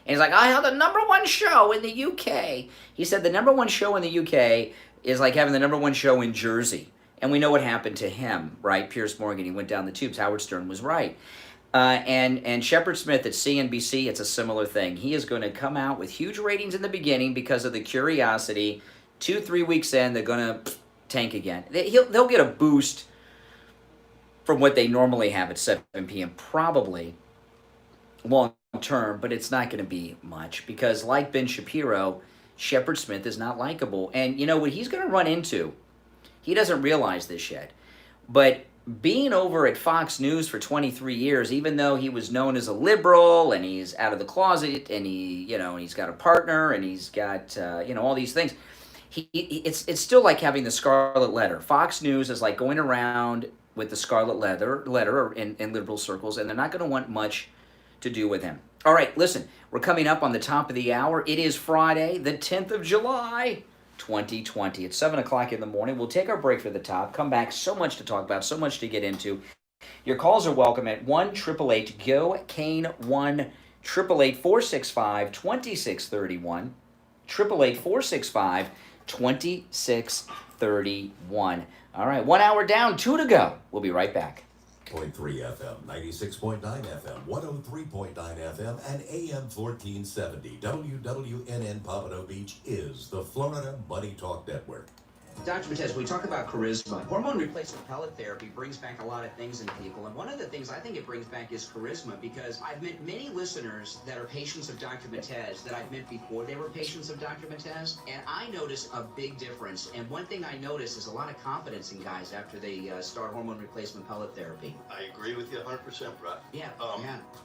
And he's like, I have the #1 show in the UK. He said the #1 show in the UK is like having the #1 show in Jersey. And we know what happened to him, right? Piers Morgan, he went down the tubes. Howard Stern was right. And Shepard Smith at CNBC, it's a similar thing. He is going to come out with huge ratings in the beginning because of the curiosity. 2-3 weeks in, they're going to tank again. They'll get a boost from what they normally have at 7 p.m. probably long term, but it's not going to be much, because like Ben Shapiro, Shepard Smith is not likable. And you know what he's going to run into? He doesn't realize this yet, but being over at Fox News for 23 years, even though he was known as a liberal and he's out of the closet and he's got a partner and he's got, all these things, it's still like having the scarlet letter. Fox News is like going around with the scarlet letter in liberal circles, and they're not going to want much to do with him. All right, listen, we're coming up on the top of the hour. It is Friday, the 10th of July, 2020. It's 7 o'clock in the morning. We'll take our break for the top, come back. So much to talk about, so much to get into. Your calls are welcome at 1-888-GO-CANE, 1-888-465-2631, 888-465-2631. All right, 1 hour down, 2 to go. We'll be right back. 0.3 FM, 96.9 FM, 103.9 FM, and AM 1470. WWNN Pompano Beach is the Florida Money Talk Network. Dr. Matez, we talk about charisma. Hormone replacement pellet therapy brings back a lot of things in people, and one of the things I think it brings back is charisma, because I've met many listeners that are patients of Dr. Matez that I've met before they were patients of Dr. Matez, and I notice a big difference. And one thing I notice is a lot of confidence in guys after they start hormone replacement pellet therapy. I agree with you 100%, Brett. Yeah,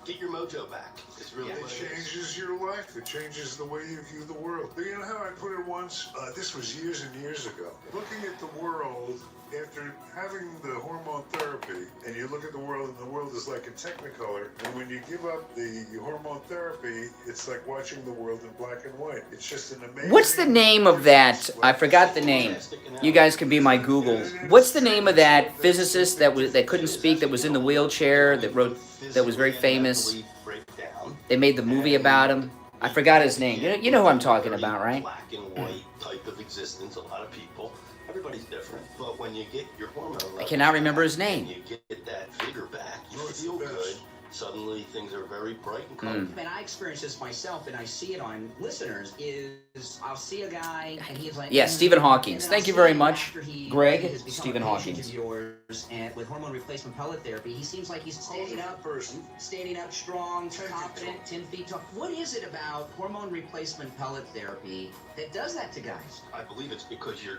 Get your mojo back. It's really It changes your life. It changes the way you view the world. But you know how I put it once? This was years and years ago. Looking at the world after having the hormone therapy, and you look at the world, and the world is like a technicolor, and when you give up the hormone therapy, it's like watching the world in black and white. It's just an amazing... What's the name of that? I forgot the name. You guys can be my Google. What's the name of that physicist that couldn't speak, that was in the wheelchair, that was very famous? They made the movie about him. I forgot his name. You know who I'm talking about, right? Black and white type of existence. A lot of people. Everybody's different. But when you get your hormone levels, I cannot remember his name. You get that vigor back. You feel good. Suddenly things are very bright and colorful. And I experience this myself, and I see it on listeners, is I'll see a guy, and he's like... Yeah, Stephen Hawking. Thank you very much, Greg. Stephen Hawking. And with hormone replacement pellet therapy, he seems like he's standing up strong, confident, 10 feet tall. What is it about hormone replacement pellet therapy that does that to guys? I believe it's because you're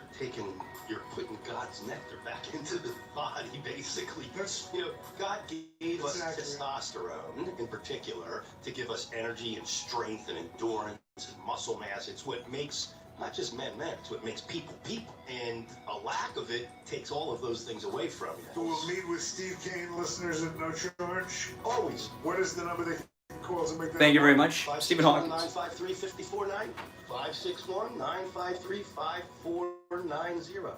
putting God's nectar back into the body, basically. God gave us testosterone in particular to give us energy and strength and endurance and muscle mass. It's what makes not just men, it's what makes people. And a lack of it takes all of those things away from you. So we'll meet with Steve Kane listeners at no charge? Always. What is the number they can call to make that? Thank you very much, Stephen Hawking. 561-953-5490. 561-953-5490.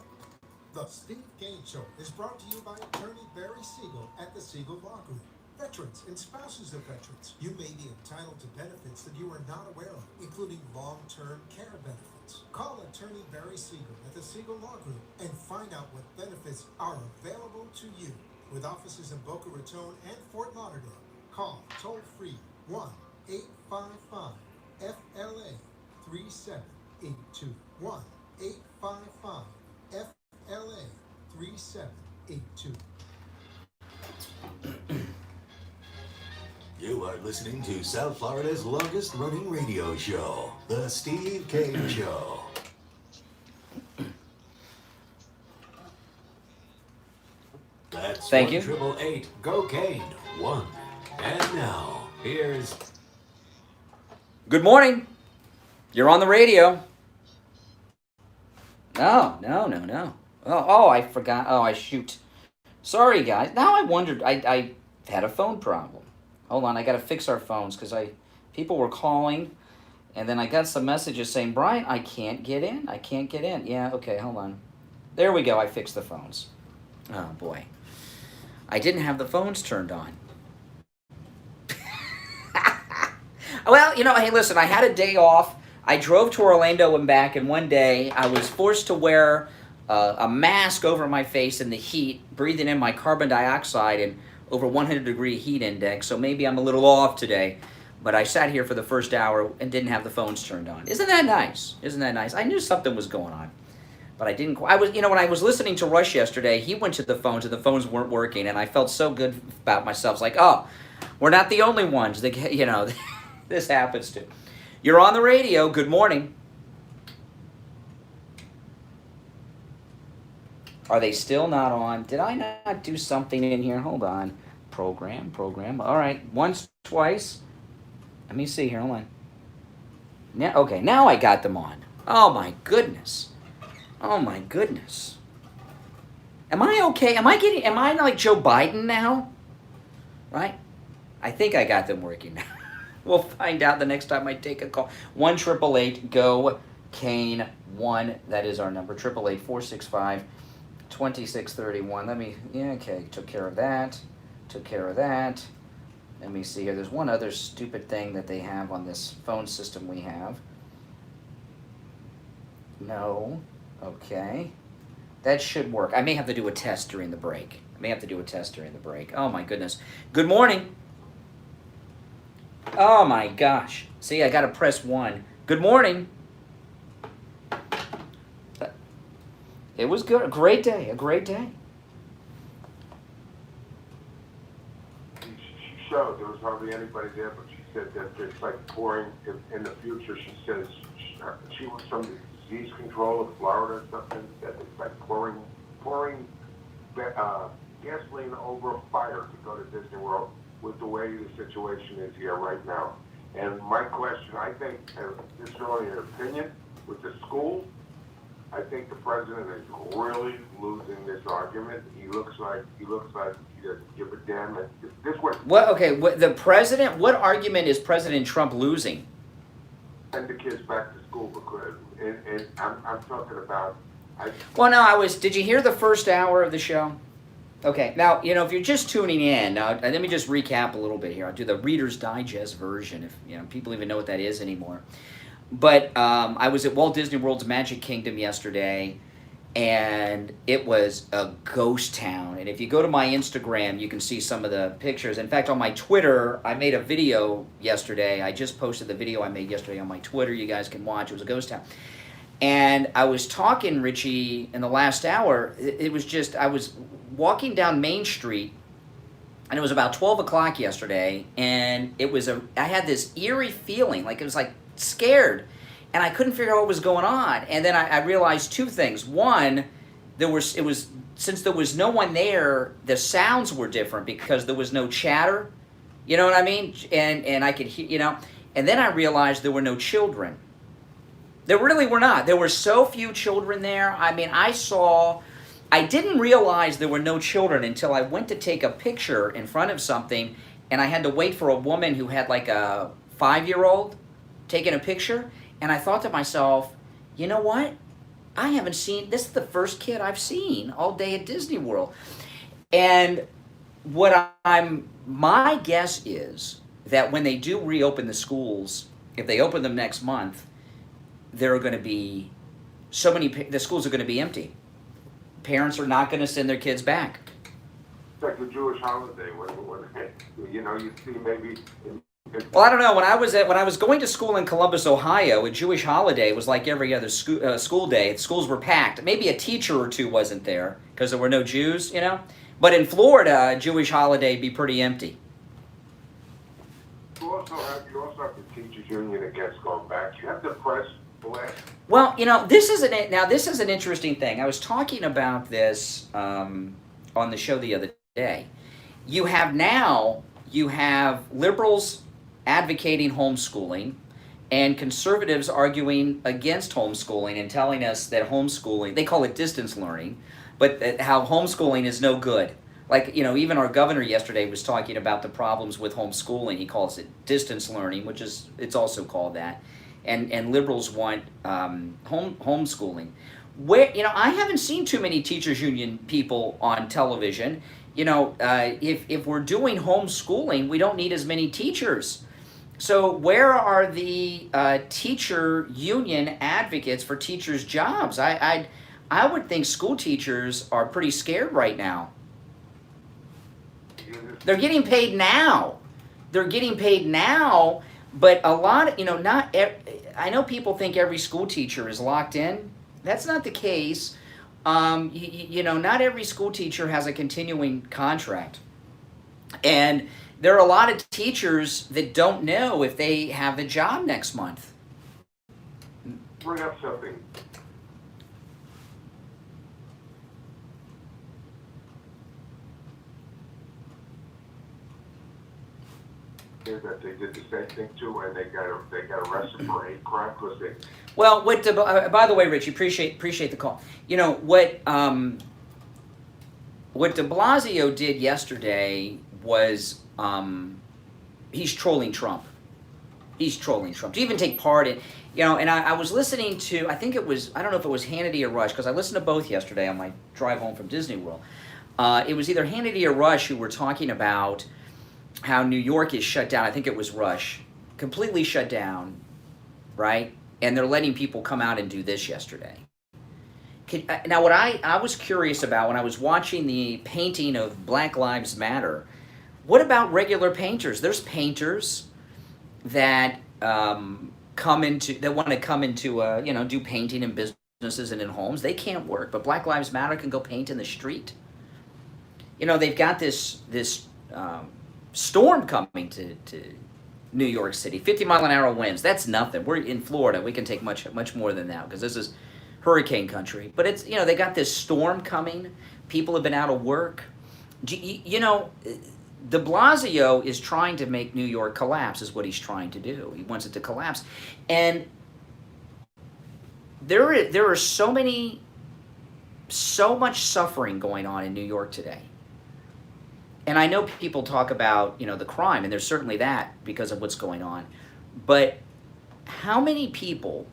The Steve Kane Show is brought to you by attorney Barry Siegel at the Siegel Law Group. Veterans and spouses of veterans, you may be entitled to benefits that you are not aware of, including long-term care benefits. Call attorney Barry Siegel at the Siegel Law Group and find out what benefits are available to you. With offices in Boca Raton and Fort Lauderdale, call toll-free 1-855-FLA-3782. 1-855-FLA-3782. You are listening to South Florida's longest running radio show, The Steve Kane Show. That's Thank you. 1-888-GO-CANE, 1. And now, here's... Good morning. You're on the radio. No. Oh, I forgot. Oh, shoot. Sorry, guys. Now I wondered. I had a phone problem. Hold on, I got to fix our phones because people were calling, and then I got some messages saying, Brian, I can't get in. Yeah, okay, hold on. There we go. I fixed the phones. Oh, boy. I didn't have the phones turned on. Well, hey, listen, I had a day off. I drove to Orlando and back, and one day I was forced to wear a mask over my face in the heat, breathing in my carbon dioxide and over 100-degree heat index, so maybe I'm a little off today. But I sat here for the first hour and didn't have the phones turned on. Isn't that nice? I knew something was going on, but I didn't. When I was listening to Rush yesterday, he went to the phones and the phones weren't working, and I felt so good about myself. It's like, oh, we're not the only ones that this happens to. You're on the radio. Good morning. Are they still not on? Did I not do something in here? Hold on. Program. All right. Once, twice. Let me see here. Hold on. Now, okay, now I got them on. Oh my goodness. Oh my goodness. Am I okay? Am I like Joe Biden now? Right? I think I got them working now. We'll find out the next time I take a call. 1-888-GO-CANE-1. That is our number. 888-465-2631. Okay, took care of that. Let me see here. There's one other stupid thing that they have on this phone system we have. No. Okay. That should work. I may have to do a test during the break. Oh my goodness. Good morning. Oh my gosh. See, I got to press 1. Good morning. It was good. A great day. She showed there was hardly anybody there, but she said that it's like pouring in the future. She says she was from the disease control of Florida or something. That it's like pouring gasoline over a fire to go to Disney World with the way the situation is here right now. And my question, I think, this is only an opinion, with the school, I think the president is really losing this argument. He looks like he doesn't give a damn. This way. What? Okay. The president. What argument is President Trump losing? Send the kids back to school because, and I'm talking about. Well, no, did you hear the first hour of the show? Okay. Now, if you're just tuning in, let me just recap a little bit here. I'll do the Reader's Digest version, if people even know what that is anymore. But I was at Walt Disney World's Magic Kingdom yesterday, and it was a ghost town. And if you go to my Instagram, you can see some of the pictures. In fact, on my Twitter, I made a video yesterday. I just posted the video I made yesterday on my Twitter. You guys can watch. It was a ghost town. And I was talking, Richie, in the last hour. It was just, I was walking down Main Street, and it was about 12 o'clock yesterday, and I had this eerie feeling, like it was like scared, and I couldn't figure out what was going on. And then I realized two things. One, since there was no one there, the sounds were different because there was no chatter. You know what I mean? And I could hear, and then I realized there were no children. There really were not. There were so few children there. I mean, I didn't realize there were no children until I went to take a picture in front of something, and I had to wait for a woman who had like a 5-year-old taking a picture, and I thought to myself, you know what? This is the first kid I've seen all day at Disney World. And my guess is that when they do reopen the schools, if they open them next month, there are going to be the schools are going to be empty. Parents are not going to send their kids back. It's like the Jewish holiday when you see maybe. Well, I don't know. When I was going to school in Columbus, Ohio, a Jewish holiday was like every other school day. The schools were packed. Maybe a teacher or two wasn't there because there were no Jews, But in Florida, a Jewish holiday would be pretty empty. You also have the teachers union that gets going back. You have the press. Well, this is an interesting thing. I was talking about this on the show the other day. You have liberals advocating homeschooling and conservatives arguing against homeschooling and telling us that homeschooling, they call it distance learning, but how homeschooling is no good. Like, even our governor yesterday was talking about the problems with homeschooling. He calls it distance learning, it's also called that. And liberals want homeschooling. Where I haven't seen too many teachers union people on television. If we're doing homeschooling, we don't need as many teachers. So where are the teacher union advocates for teachers' jobs? I would think school teachers are pretty scared right now. They're getting paid now. But a lot of, I know people think every school teacher is locked in. That's not the case. Not every school teacher has a continuing contract. And there are a lot of teachers that don't know if they have a job next month. Bring up something. kid that they did the same thing to, and they got arrested for hate crime because they. Well, by the way, Rich, appreciate the call. You know what de Blasio did yesterday was he's trolling Trump. He's trolling Trump. To even take part in, and I was listening to, I think it was, I don't know if it was Hannity or Rush, because I listened to both yesterday on my drive home from Disney World. It was either Hannity or Rush who were talking about how New York is shut down. I think it was Rush. Completely shut down, right? And they're letting people come out and do this yesterday. Now, what I was curious about when I was watching the painting of Black Lives Matter, what about regular painters? There's painters that want to come into do painting in businesses and in homes. They can't work, but Black Lives Matter can go paint in the street. They've got this storm coming to New York City, 50-mile-an-hour winds. That's nothing. We're in Florida. We can take much more than that because this is hurricane country. But it's they got this storm coming. People have been out of work. De Blasio is trying to make New York collapse, is what he's trying to do. He wants it to collapse. And there are so much suffering going on in New York today. And I know people talk about, the crime, and there's certainly that because of what's going on. But how many people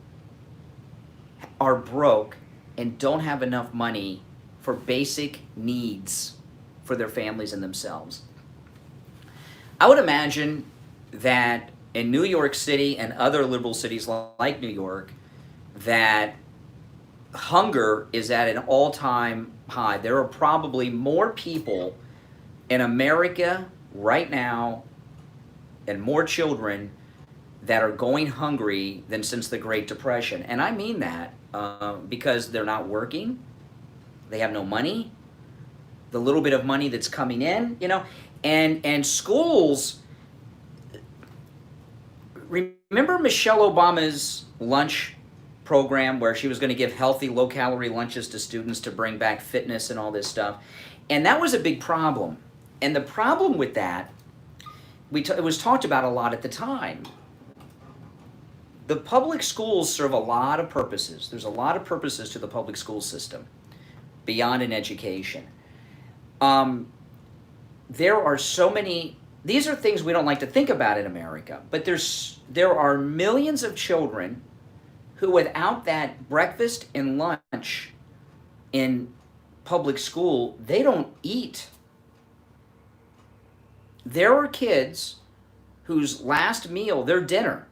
are broke and don't have enough money for basic needs for their families and themselves? I would imagine that in New York City and other liberal cities like New York, that hunger is at an all-time high. There are probably more people in America right now and more children that are going hungry than since the Great Depression. And I mean that because they're not working, they have no money, the little bit of money that's coming in, and schools. Remember Michelle Obama's lunch program where she was going to give healthy, low-calorie lunches to students to bring back fitness and all this stuff? And that was a big problem. And the problem with that, it was talked about a lot at the time. The public schools serve a lot of purposes. There's a lot of purposes to the public school system beyond an education. There are so many, these are things we don't like to think about in America, but there are millions of children who without that breakfast and lunch in public school, they don't eat. There are kids whose last meal, their dinner,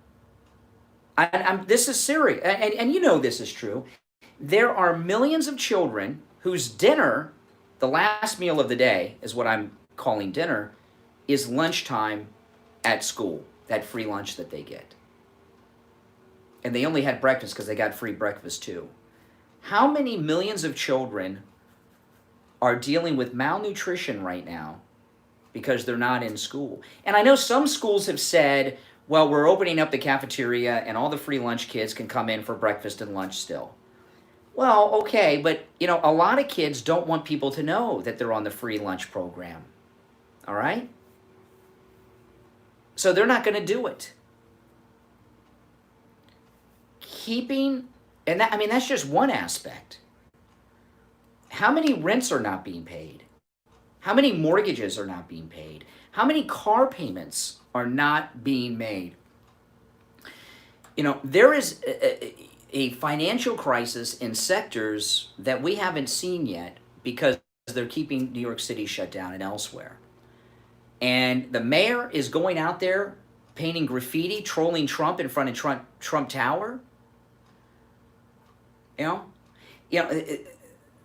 this is serious, and this is true. There are millions of children whose dinner, the last meal of the day, is what I'm calling dinner, is lunchtime at school, that free lunch that they get. And they only had breakfast because they got free breakfast too. How many millions of children are dealing with malnutrition right now because they're not in school? And I know some schools have said, well, we're opening up the cafeteria and all the free lunch kids can come in for breakfast and lunch still. Well, okay, but a lot of kids don't want people to know that they're on the free lunch program. All right? So they're not going to do it. That's just one aspect. How many rents are not being paid? How many mortgages are not being paid? How many car payments are not being made? There is a financial crisis in sectors that we haven't seen yet because they're keeping New York City shut down and elsewhere. And the mayor is going out there painting graffiti, trolling Trump in front of Trump Tower.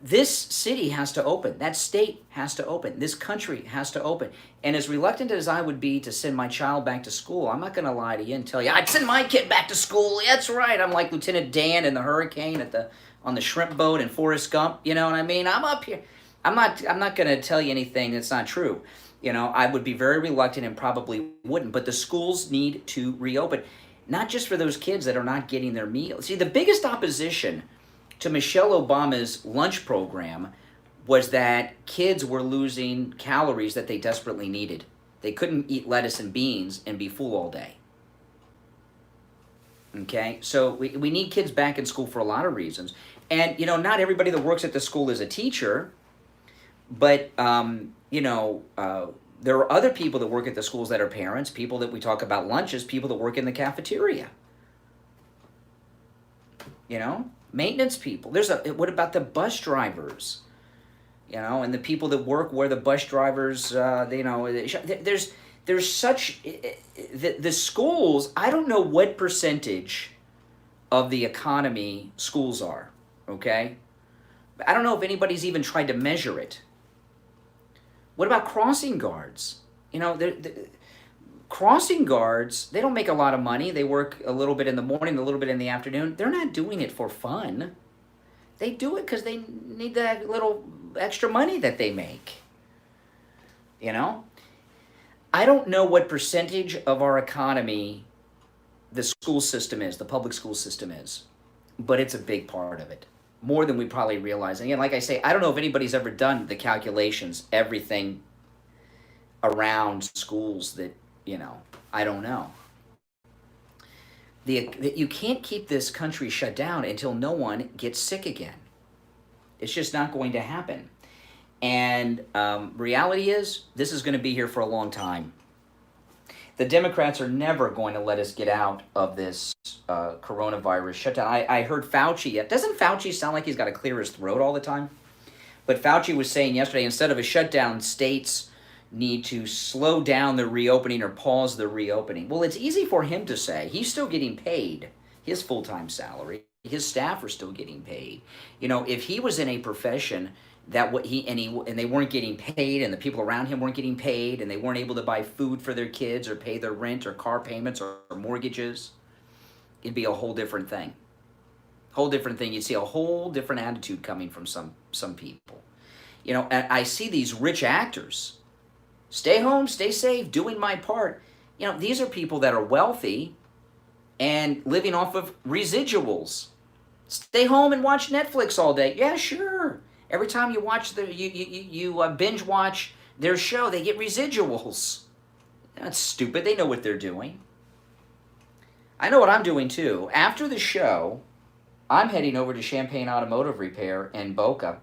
This city has to open. That state has to open. This country has to open. And as reluctant as I would be to send my child back to school, I'm not going to lie to you and tell you, I'd send my kid back to school. That's right. I'm like Lieutenant Dan in the hurricane on the shrimp boat in Forrest Gump. You know what I mean? I'm up here. I'm not going to tell you anything that's not true. I would be very reluctant and probably wouldn't. But the schools need to reopen. Not just for those kids that are not getting their meals. See, the biggest opposition to Michelle Obama's lunch program was that kids were losing calories that they desperately needed. They couldn't eat lettuce and beans and be full all day. Okay, so we need kids back in school for a lot of reasons. And, not everybody that works at the school is a teacher, but, there are other people that work at the schools that are parents, people that we talk about lunches, people that work in the cafeteria. Maintenance people. What about the bus drivers? And the people that work where the bus drivers, there's such, the schools, I don't know what percentage of the economy schools are, okay? I don't know if anybody's even tried to measure it. What about crossing guards? Crossing guards, they don't make a lot of money. They work a little bit in the morning, a little bit in the afternoon. They're not doing it for fun. They do it because they need that little extra money that they make. I don't know what percentage of our economy the school system is, the public school system is, but it's a big part of it. More than we probably realize. And like I say, I don't know if anybody's ever done the calculations, everything around schools that, I don't know. You can't keep this country shut down until no one gets sick again. It's just not going to happen. And reality is, this is going to be here for a long time. The Democrats are never going to let us get out of this coronavirus shutdown. I heard Fauci. Doesn't Fauci sound like he's got to clear his throat all the time? But Fauci was saying yesterday, instead of a shutdown, states need to slow down the reopening or pause the reopening. Well, it's easy for him to say. He's still getting paid his full-time salary. His staff are still getting paid. If he was in a profession that and they weren't getting paid, and the people around him weren't getting paid, and they weren't able to buy food for their kids or pay their rent or car payments or mortgages, it'd be a whole different thing. Whole different thing. You'd see a whole different attitude coming from some people. And I see these rich actors, stay home, stay safe, doing my part. These are people that are wealthy and living off of residuals. Stay home and watch Netflix all day. Yeah, sure. Every time you watch you binge watch their show, they get residuals. That's stupid. They know what they're doing. I know what I'm doing too. After the show, I'm heading over to Champagne Automotive Repair in Boca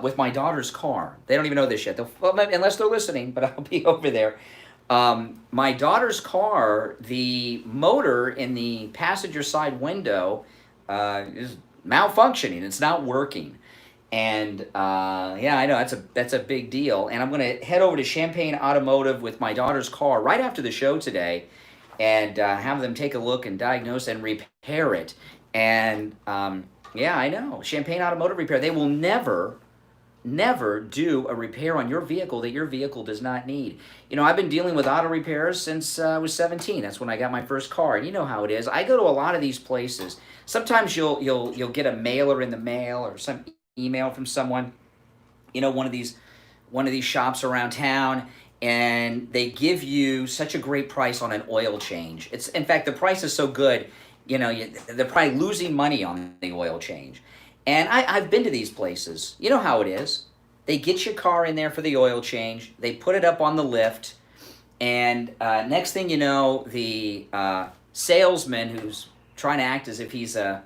with my daughter's car. They don't even know this yet, unless they're listening, but I'll be over there. My daughter's car, the motor in the passenger side window is malfunctioning. It's not working. And yeah, I know that's a big deal. And I'm going to head over to Champagne Automotive with my daughter's car right after the show today, and have them take a look and diagnose and repair it. And yeah, I know. Champagne Automotive Repair, they will never do a repair on your vehicle that your vehicle does not need. I've been dealing with auto repairs since I was 17. That's when I got my first car. And you know how it is. I go to a lot of these places. Sometimes you'll get a mailer in the mail or some email from someone, one of these shops around town, and they give you such a great price on an oil change. In fact, the price is so good, they're probably losing money on the oil change. And I've been to these places. You know how it is. They get your car in there for the oil change. They put it up on the lift. And next thing you know, the salesman who's trying to act as if he's a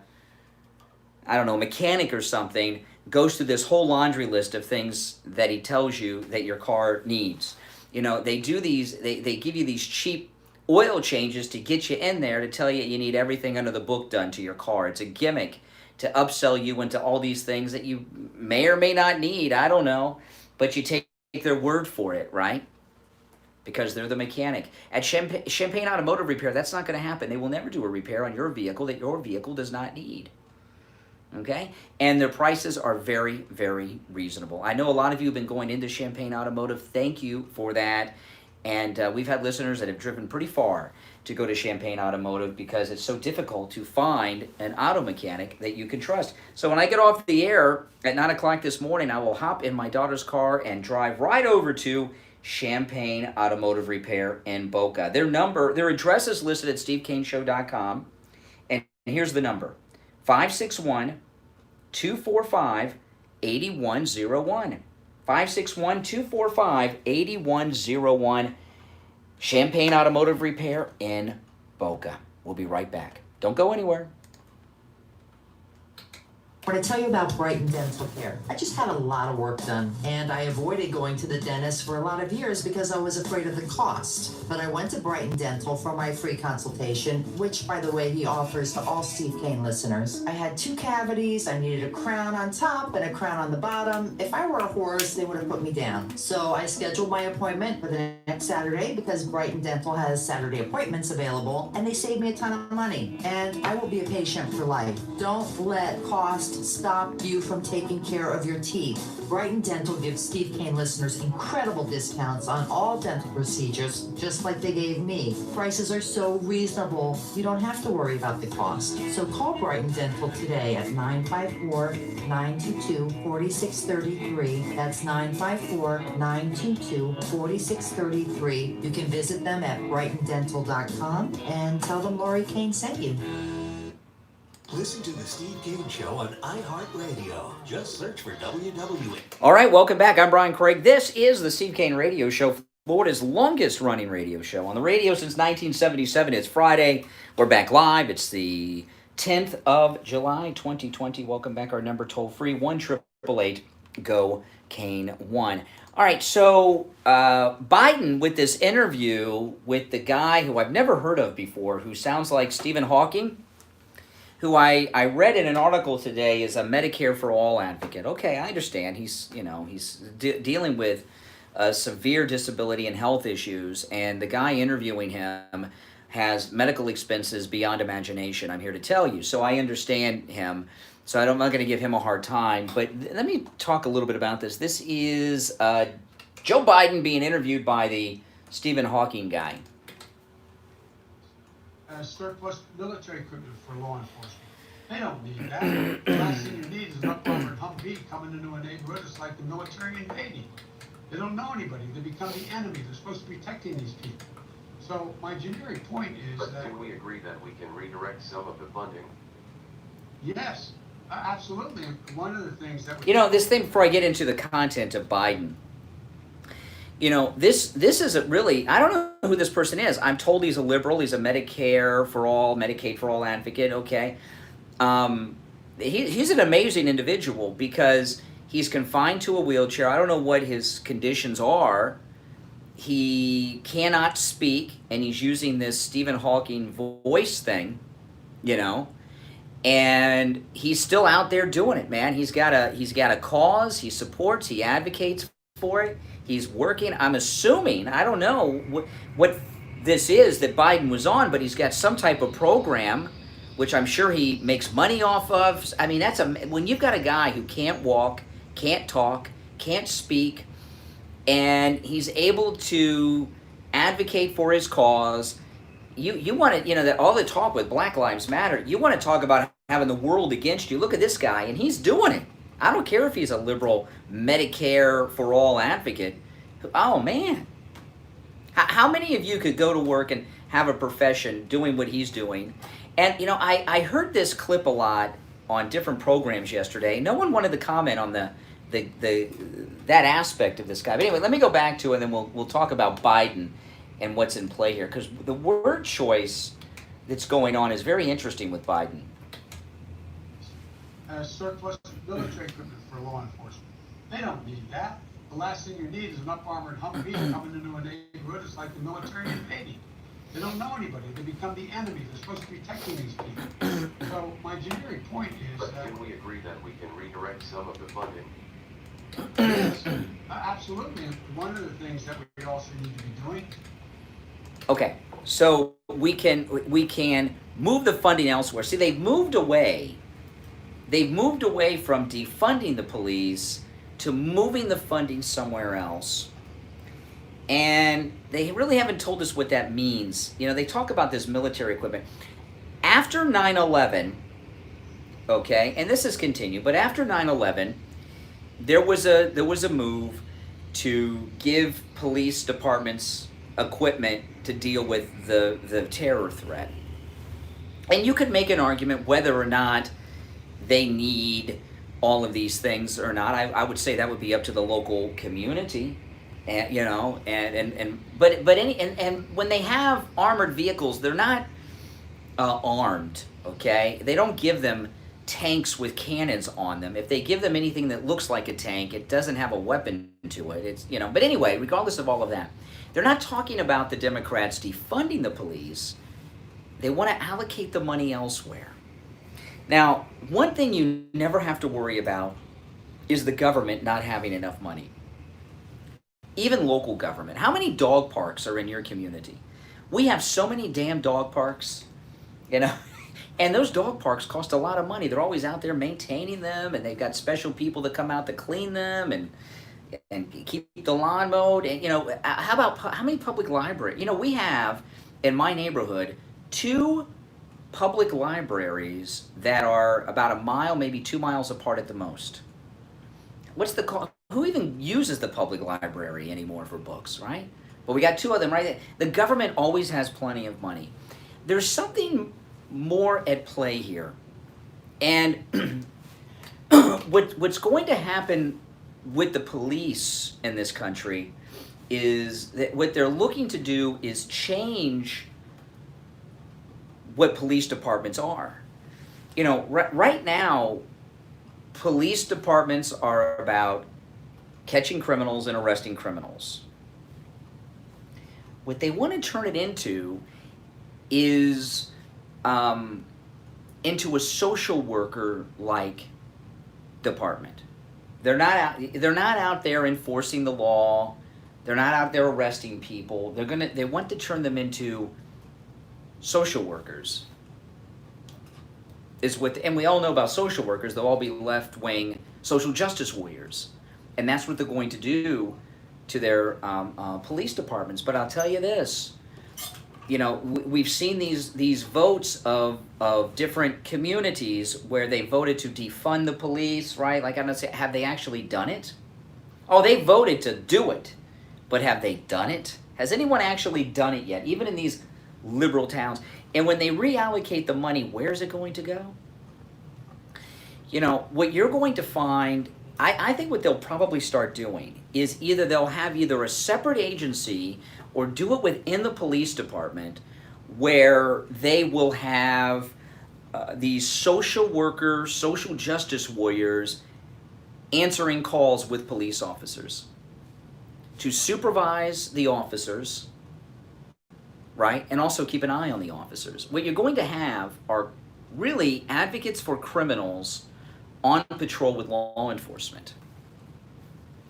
mechanic or something, goes through this whole laundry list of things that he tells you that your car needs. They do these, they give you these cheap oil changes to get you in there to tell you need everything under the book done to your car. It's a gimmick to upsell you into all these things that you may or may not need. I don't know. But you take their word for it, right? Because they're the mechanic. At Champagne Automotive Repair, that's not going to happen. They will never do a repair on your vehicle that your vehicle does not need. Okay? And their prices are very, very reasonable. I know a lot of you have been going into Champagne Automotive. Thank you for that. And we've had listeners that have driven pretty far to go to Champagne Automotive because it's so difficult to find an auto mechanic that you can trust. So when I get off the air at 9 o'clock this morning, I will hop in my daughter's car and drive right over to Champagne Automotive Repair in Boca. Their address is listed at stevecaneshow.com. And here's the number, 561-245-8101. 561-245-8101. Champagne Automotive Repair in Boca. We'll be right back. Don't go anywhere. When I tell you about Brighton Dental Care, I just had a lot of work done, and I avoided going to the dentist for a lot of years because I was afraid of the cost. But I went to Brighton Dental for my free consultation, which, by the way, he offers to all Steve Kane listeners. I had 2 cavities, I needed a crown on top and a crown on the bottom. If I were a horse, they would have put me down. So I scheduled my appointment for the next Saturday because Brighton Dental has Saturday appointments available, and they saved me a ton of money. And I will be a patient for life. Don't let cost stop you from taking care of your teeth. Brighton Dental gives Steve Kane listeners incredible discounts on all dental procedures, just like they gave me. Prices are so reasonable, you don't have to worry about the cost. So call Brighton Dental today at 954-922-4633. That's 954-922-4633. You can visit them at brightondental.com and tell them Lori Kane sent you. Listen to the Steve Kane Show on iHeartRadio. Just search for WWE. All right, welcome back. I'm Brian Craig. This is the Steve Kane Radio Show, Florida's longest-running radio show. On the radio since 1977. It's Friday. We're back live. It's the 10th of July, 2020. Welcome back. Our number toll-free, 1-888-GO-KANE-1. All right, so Biden with this interview with the guy who I've never heard of before, who sounds like Stephen Hawking, who I read in an article today is a Medicare for All advocate. Okay, I understand. He's dealing with severe disability and health issues, and the guy interviewing him has medical expenses beyond imagination, I'm here to tell you. So I understand him, so I'm not going to give him a hard time. But let me talk a little bit about this. This is Joe Biden being interviewed by the Stephen Hawking guy. Surplus military equipment for law enforcement. They don't need that. The last thing you need is an up-armored Humvee coming into a neighborhood. It's like the military invading. They don't know anybody. They become the enemy. They're supposed to be protecting these people. So my generic point is that... Can we agree that we can redirect some of the funding? Yes, absolutely. One of the things that... This thing, before I get into the content of Biden, this isn't really, I don't know who this person is. I'm told he's a liberal. He's a Medicare for all, Medicaid for all advocate. Okay. He's an amazing individual because he's confined to a wheelchair. I don't know what his conditions are. He cannot speak, and he's using this Stephen Hawking voice thing, and he's still out there doing it, man. He's got a cause. He supports. He advocates for it. He's working. I'm assuming, I don't know what this is that Biden was on, but he's got some type of program, which I'm sure he makes money off of. I mean, when you've got a guy who can't walk, can't talk, can't speak, and he's able to advocate for his cause. You want to, that all the talk with Black Lives Matter, you want to talk about having the world against you. Look at this guy, and he's doing it. I don't care if he's a liberal Medicare for all advocate. Oh, man. How many of you could go to work and have a profession doing what he's doing? And, I heard this clip a lot on different programs yesterday. No one wanted to comment on that aspect of this guy. But anyway, let me go back to it, and then we'll talk about Biden and what's in play here. Because the word choice that's going on is very interesting with Biden. Surplus military equipment for law enforcement. They don't need that. The last thing you need is an up-armored Humvee coming into a neighborhood. It's like the military invading. They don't know anybody. They become the enemy. They're supposed to be protecting these people. So my generic point is that... Can we agree that we can redirect some of the funding? Yes, absolutely. One of the things that we also need to be doing... Okay, so we can move the funding elsewhere. See, they've moved away from defunding the police to moving the funding somewhere else. And they really haven't told us what that means. They talk about this military equipment. After 9/11, okay, and this has continued, but after 9/11, there was a move to give police departments equipment to deal with the terror threat. And you could make an argument whether or not they need all of these things or not. I would say that would be up to the local community, and and when they have armored vehicles, they're not armed. Okay, they don't give them tanks with cannons on them. If they give them anything that looks like a tank, it doesn't have a weapon to it. It's But anyway, regardless of all of that, they're not talking about the Democrats defunding the police. They want to allocate the money elsewhere. Now, one thing you never have to worry about is the government not having enough money. Even local government. How many dog parks are in your community? We have so many damn dog parks, and those dog parks cost a lot of money. They're always out there maintaining them, and they've got special people that come out to clean them and keep the lawn mowed. And how many public libraries? We have in my neighborhood 2 public libraries that are about a mile, maybe 2 miles apart at the most. What's the cost? Who even uses the public library anymore for books, right? But we got 2 of them right there. The government always has plenty of money. There's something more at play here. And what's going to happen with the police in this country is that what they're looking to do is change what police departments are. Right now, police departments are about catching criminals and arresting criminals. What they want to turn it into is into a social worker-like department. They're not out there enforcing the law. They're not out there arresting people. They want to turn them into social workers. And we all know about social workers. They'll all be left-wing social justice warriors, and that's what they're going to do to their police departments. But I'll tell you this: we've seen these votes of different communities where they voted to defund the police, right? Like, I'm not saying, have they actually done it? Oh, they voted to do it, but have they done it? Has anyone actually done it yet? Even in these liberal towns. And when they reallocate the money, where's it going to go? What you're going to find, I think what they'll probably start doing is they'll have a separate agency or do it within the police department where they will have these social workers, social justice warriors answering calls with police officers to supervise the officers, right? And also keep an eye on the officers. What you're going to have are really advocates for criminals on patrol with law enforcement.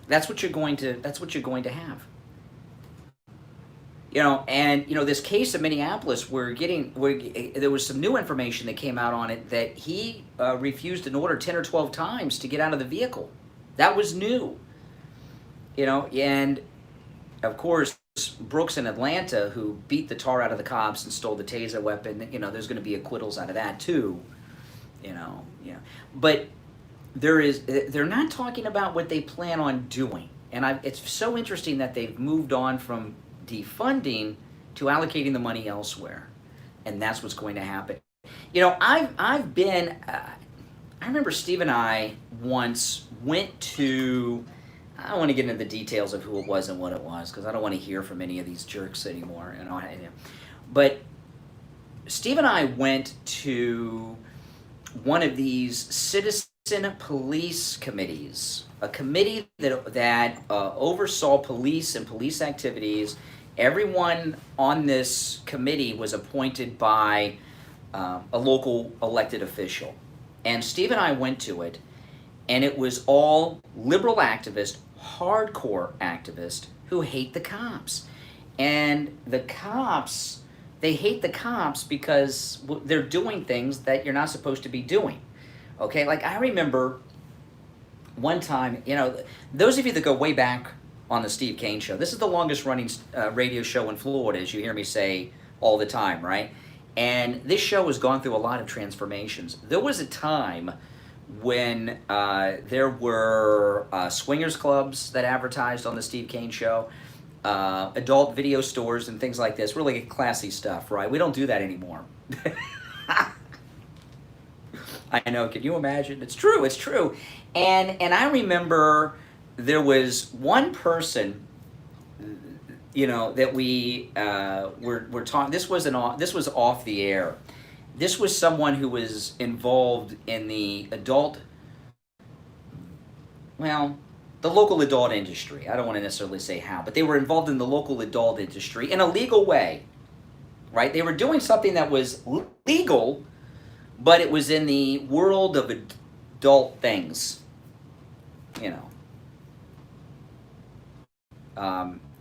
That's what you're going to have. This case of Minneapolis, there was some new information that came out on it that he refused an order 10 or 12 times to get out of the vehicle. That was new. And of course, Brooks in Atlanta, who beat the tar out of the cops and stole the taser weapon, there's going to be acquittals out of that too. But they're not talking about what they plan on doing. And it's so interesting that they've moved on from defunding to allocating the money elsewhere. And that's what's going to happen. I've been, I remember Steve and I once went to, I don't want to get into the details of who it was and what it was, because I don't want to hear from any of these jerks anymore. But Steve and I went to one of these citizen police committees, a committee that oversaw police and police activities. Everyone on this committee was appointed by a local elected official. And Steve and I went to it, and it was all liberal activists, hardcore activists, who hate the cops. And the cops, they hate the cops because they're doing things that you're not supposed to be doing. Okay, like I remember one time, those of you that go way back on the Steve Kane Show, this is the longest running radio show in Florida, as you hear me say all the time, right? And this show has gone through a lot of transformations. There was a time when there were swingers clubs that advertised on the Steve Kane Show, adult video stores and things like this, really classy stuff, right? We don't do that anymore. I know. Can you imagine? It's true. It's true. And I remember there was one person, that we were talking. This was off the air. This was someone who was involved in the local adult industry. I don't want to necessarily say how, but they were involved in the local adult industry in a legal way, right? They were doing something that was legal, but it was in the world of adult things,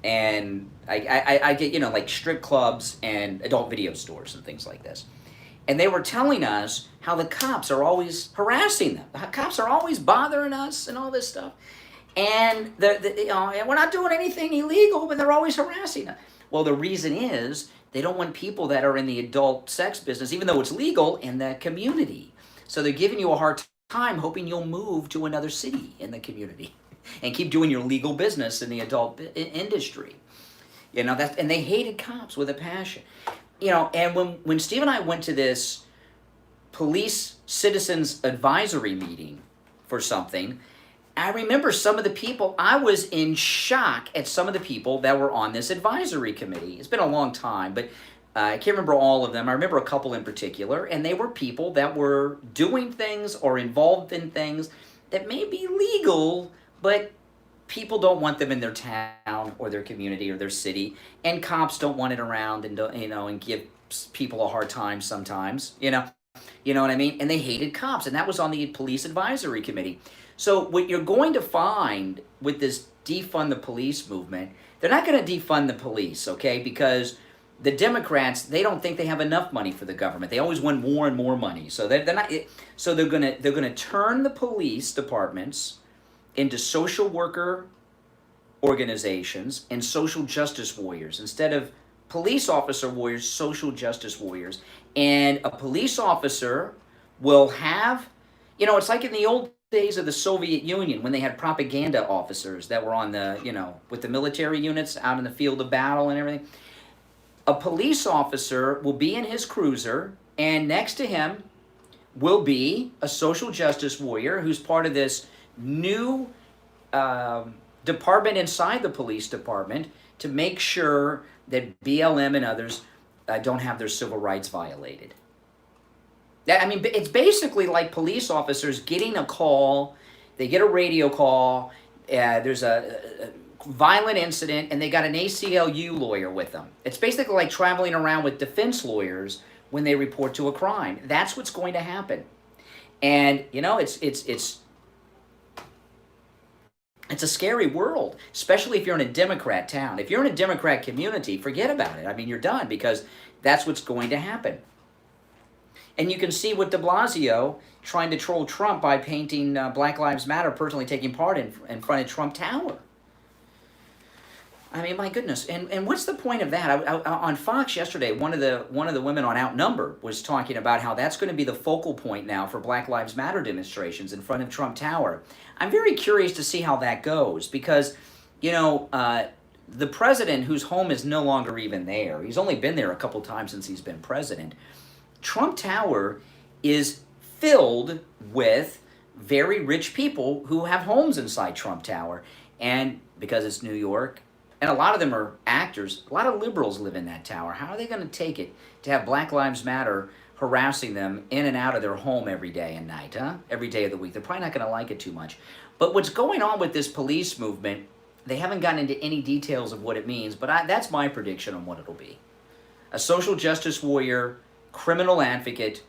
and I get, like strip clubs and adult video stores and things like this. And they were telling us how the cops are always harassing them. The cops are always bothering us and all this stuff. And we're not doing anything illegal, but they're always harassing us. Well, the reason is they don't want people that are in the adult sex business, even though it's legal, in the community. So they're giving you a hard time, hoping you'll move to another city in the community and keep doing your legal business in the adult industry. And they hated cops with a passion. And when Steve and I went to this police citizens advisory meeting for something, I remember some of the people, I was in shock at some of the people that were on this advisory committee. It's been a long time, but I can't remember all of them. I remember a couple in particular, and they were people that were doing things or involved in things that may be legal, but people don't want them in their town or their community or their city, and cops don't want it around and and give people a hard time sometimes. You know what I mean? And they hated cops, and that was on the police advisory committee. So what you're going to find with this defund the police movement, they're not going to defund the police, okay? Because the Democrats, they don't think they have enough money for the government. They always want more and more money. So they're not. So they're gonna turn the police departments into social worker organizations and social justice warriors instead of police officer warriors, social justice warriors. And a police officer will have, it's like in the old days of the Soviet Union when they had propaganda officers that were on the, with the military units out in the field of battle and everything. A police officer will be in his cruiser, and next to him will be a social justice warrior who's part of this new department inside the police department to make sure that BLM and others don't have their civil rights violated. It's basically like police officers getting a call. They get a radio call. There's a violent incident, and they got an ACLU lawyer with them. It's basically like traveling around with defense lawyers when they report to a crime. That's what's going to happen. And, it's a scary world, especially if you're in a Democrat town. If you're in a Democrat community, forget about it. You're done, because that's what's going to happen. And you can see with de Blasio trying to troll Trump by painting Black Lives Matter personally taking part in front of Trump Tower. My goodness. And what's the point of that? On Fox yesterday, one of the women on Outnumbered was talking about how that's going to be the focal point now for Black Lives Matter demonstrations in front of Trump Tower. I'm very curious to see how that goes because, the president whose home is no longer even there, he's only been there a couple times since he's been president. Trump Tower is filled with very rich people who have homes inside Trump Tower. And because it's New York, and a lot of them are actors, a lot of liberals live in that tower. How are they going to take it to have Black Lives Matter harassing them in and out of their home every day and night, huh? Every day of the week. They're probably not going to like it too much. But what's going on with this police movement, they haven't gotten into any details of what it means, but that's my prediction on what it'll be. A social justice warrior, criminal advocate,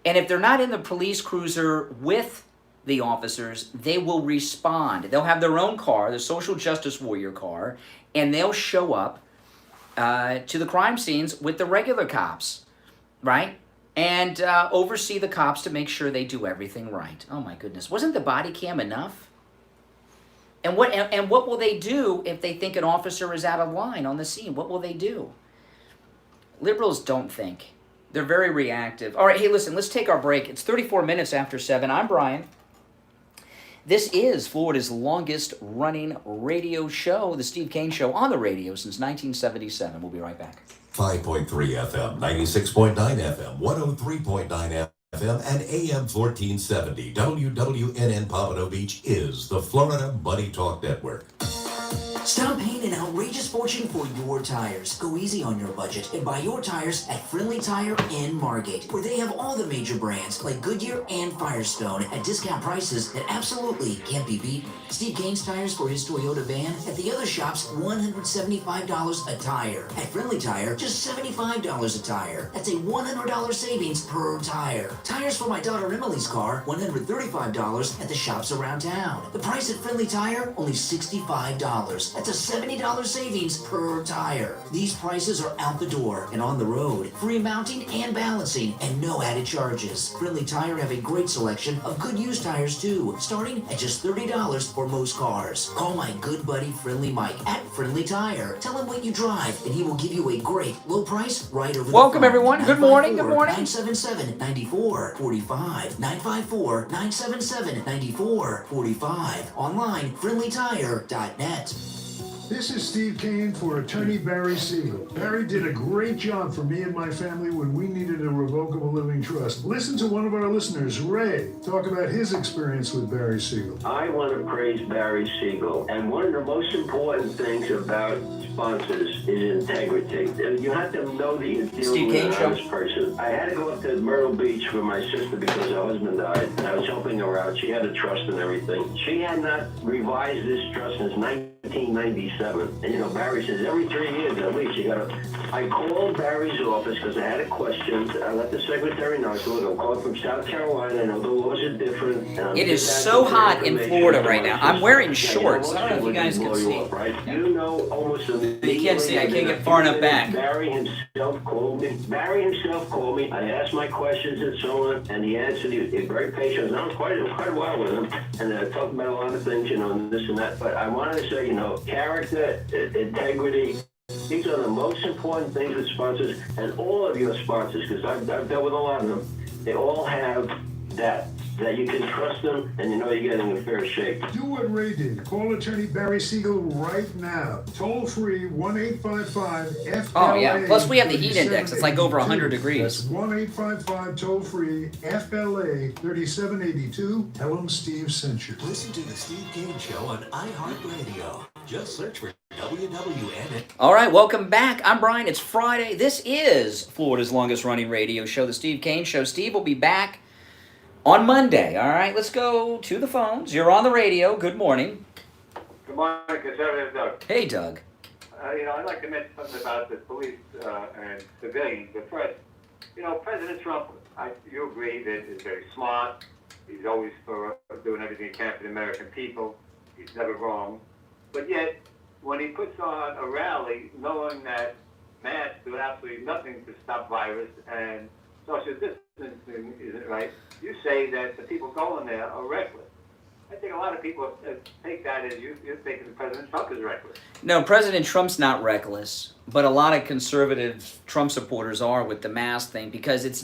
and if they're not in the police cruiser with the officers, they will respond. They'll have their own car, the social justice warrior car, and they'll show up to the crime scenes with the regular cops, right? And oversee the cops to make sure they do everything right. Oh my goodness, wasn't the body cam enough? And what will they do if they think an officer is out of line on the scene? What will they do? Liberals don't think. They're very reactive. All right, hey, listen, let's take our break. It's 34 minutes after 7. I'm Brian. This is Florida's longest running radio show, The Steve Kane Show, on the radio since 1977. We'll be right back. 5.3 FM, 96.9 FM, 103.9 FM. FM and AM 1470. WWNN Pompano Beach is the Florida Money Talk Network. Stop paying an outrageous fortune for your tires. Go easy on your budget and buy your tires at Friendly Tire in Margate, where they have all the major brands like Goodyear and Firestone at discount prices that absolutely can't be beaten. Steve Gaines tires for his Toyota van. At the other shops, $175 a tire. At Friendly Tire, just $75 a tire. That's a $100 savings per tire. Tires for my daughter Emily's car, $135 at the shops around town. The price at Friendly Tire, only $65. That's a $70 savings per tire. These prices are out the door and on the road. Free mounting and balancing and no added charges. Friendly Tire have a great selection of good used tires too, starting at just $30 for most cars. Call my good buddy Friendly Mike at Friendly Tire. Tell him what you drive and he will give you a great low price right over the Welcome, phone. everyone. Good morning. Good morning. 977-9445. 954-977-9445. Online, friendlytire.net. This is Steve Kane for attorney Barry Siegel. Barry did a great job for me and my family when we needed a revocable living trust. Listen to one of our listeners, Ray, talk about his experience with Barry Siegel. I want to praise Barry Siegel. And one of the most important things about sponsors is integrity. You have to know that you're dealing with an honest person. I had to go up to Myrtle Beach for my sister because her husband died, and I was helping her out. She had a trust and everything. She had not revised this trust since 1997. And you know, Barry says every 3 years at least you gotta. I called Barry's office because I had a question. I let the secretary know. I said, look, I'm calling from South Carolina. I know the laws are different. It is so hot in Florida right now. I'm wearing shorts. I don't know if you guys can see. You know, almost immediately. You can't see. I can't get far enough back. Barry himself called me. I asked my questions and so on, and he answered. He was very patient. And I was quite a while with him, and I talked about a lot of things, you know, and this and that. But I wanted to say, you know, character, integrity. These are the most important things with sponsors, and all of your sponsors, because I've dealt with a lot of them. They all have that you can trust them, and you know you're getting a fair shake. Do what Ray did. Call attorney Barry Siegel right now. Toll free 1-855-FLA. Oh, yeah. Plus, we have the heat index. It's like over 100 degrees. 1-855 toll free FLA 3782. Tell them Steve sent you. Listen to the Steve Kane Show on iHeartRadio. Just search for WWNN. All right, welcome back. I'm Brian. It's Friday. This is Florida's longest running radio show, The Steve Kane Show. Steve will be back on Monday. All right, let's go to the phones. You're on the radio. Good morning. Good morning, Conservative Doug. Hey, Doug. You know, I'd like to mention something about the police and civilians. But first, you know, President Trump, you agree that he's very smart. He's always for doing everything he can for the American people. He's never wrong. But yet, when he puts on a rally, knowing that masks do absolutely nothing to stop virus and social distancing isn't right, you say that the people going there are reckless. I think a lot of people take that as you're thinking that President Trump is reckless. No, President Trump's not reckless, but a lot of conservative Trump supporters are with the mask thing, because it's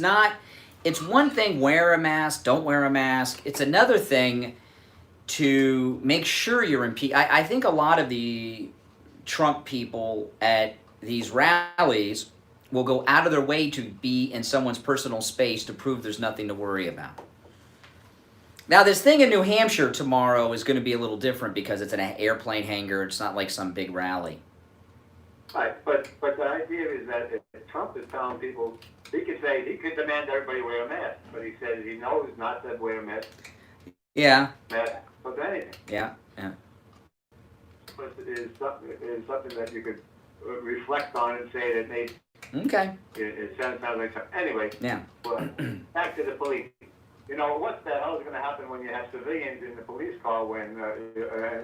one thing, wear a mask, don't wear a mask. It's another thing to make sure you're in peace. I think a lot of the Trump people at these rallies will go out of their way to be in someone's personal space to prove there's nothing to worry about. Now, this thing in New Hampshire tomorrow is going to be a little different because it's an airplane hangar. It's not like some big rally. Right, but the idea is that if Trump is telling people, he could demand everybody wear a mask, but he says he knows not to wear a mask. Yeah. Mask for anything. Yeah. But is something that you could reflect on and say that made. Okay. It sounds like something. Anyway. Yeah. Well, back to the police. You know, what the hell is going to happen when you have civilians in the police car when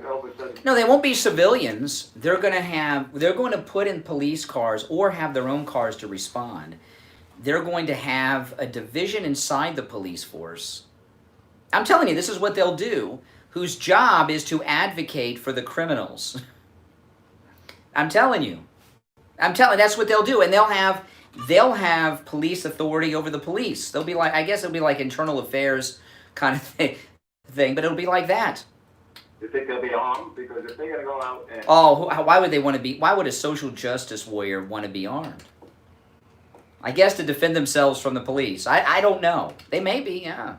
all of a sudden... No, they won't be civilians. They're going to put in police cars or have their own cars to respond. They're going to have a division inside the police force. I'm telling you, this is what they'll do, whose job is to advocate for the criminals. I'm telling you, that's what they'll do. And they'll have police authority over the police. They'll be like, I guess it'll be like internal affairs kind of thing, but it'll be like that. You think they'll be armed? Because if they're going to go out and... Oh, why would they want to be? Why would a social justice warrior want to be armed? I guess to defend themselves from the police. I don't know. They may be, yeah.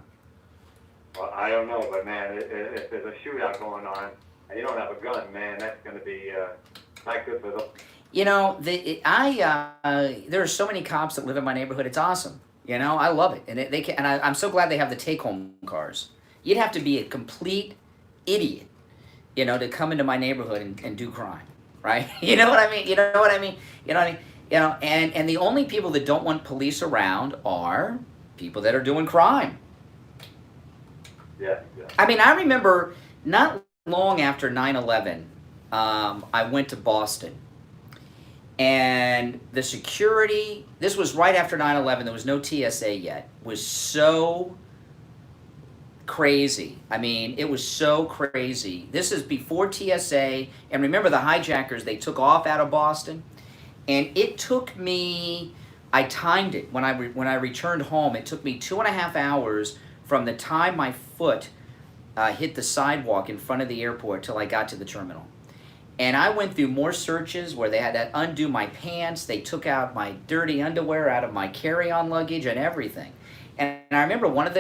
Well, I don't know, but man, if there's a shootout going on and you don't have a gun, man, that's going to be not good for them. You know, there are so many cops that live in my neighborhood. It's awesome. You know, I love it, and I'm so glad they have the take-home cars. You'd have to be a complete idiot, you know, to come into my neighborhood and do crime, right? You know what I mean? You know what I mean? You know what I mean? You know, and the only people that don't want police around are people that are doing crime. Yeah. I mean, I remember not long after 9/11, I went to Boston. And the security, this was right after 9/11, there was no TSA yet, was so crazy. I mean, it was so crazy. This is before TSA, and remember the hijackers, they took off out of Boston, and it took me, I timed it, when I returned home, it took me 2.5 hours from the time my foot hit the sidewalk in front of the airport till I got to the terminal. And I went through more searches where they had to undo my pants. They took out my dirty underwear out of my carry-on luggage and everything. And I remember one of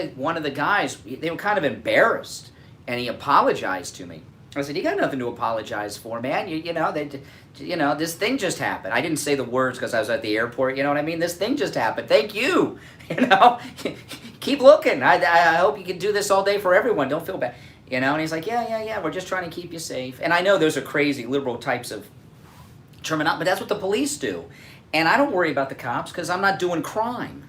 the guys, they were kind of embarrassed, and he apologized to me. I said, "You got nothing to apologize for, man. You know, this thing just happened." I didn't say the words because I was at the airport. You know what I mean? This thing just happened. Thank you. You know, keep looking. I hope you can do this all day for everyone. Don't feel bad. You know, and he's like, yeah, we're just trying to keep you safe. And I know those are crazy liberal types of terminology, but that's what the police do. And I don't worry about the cops because I'm not doing crime.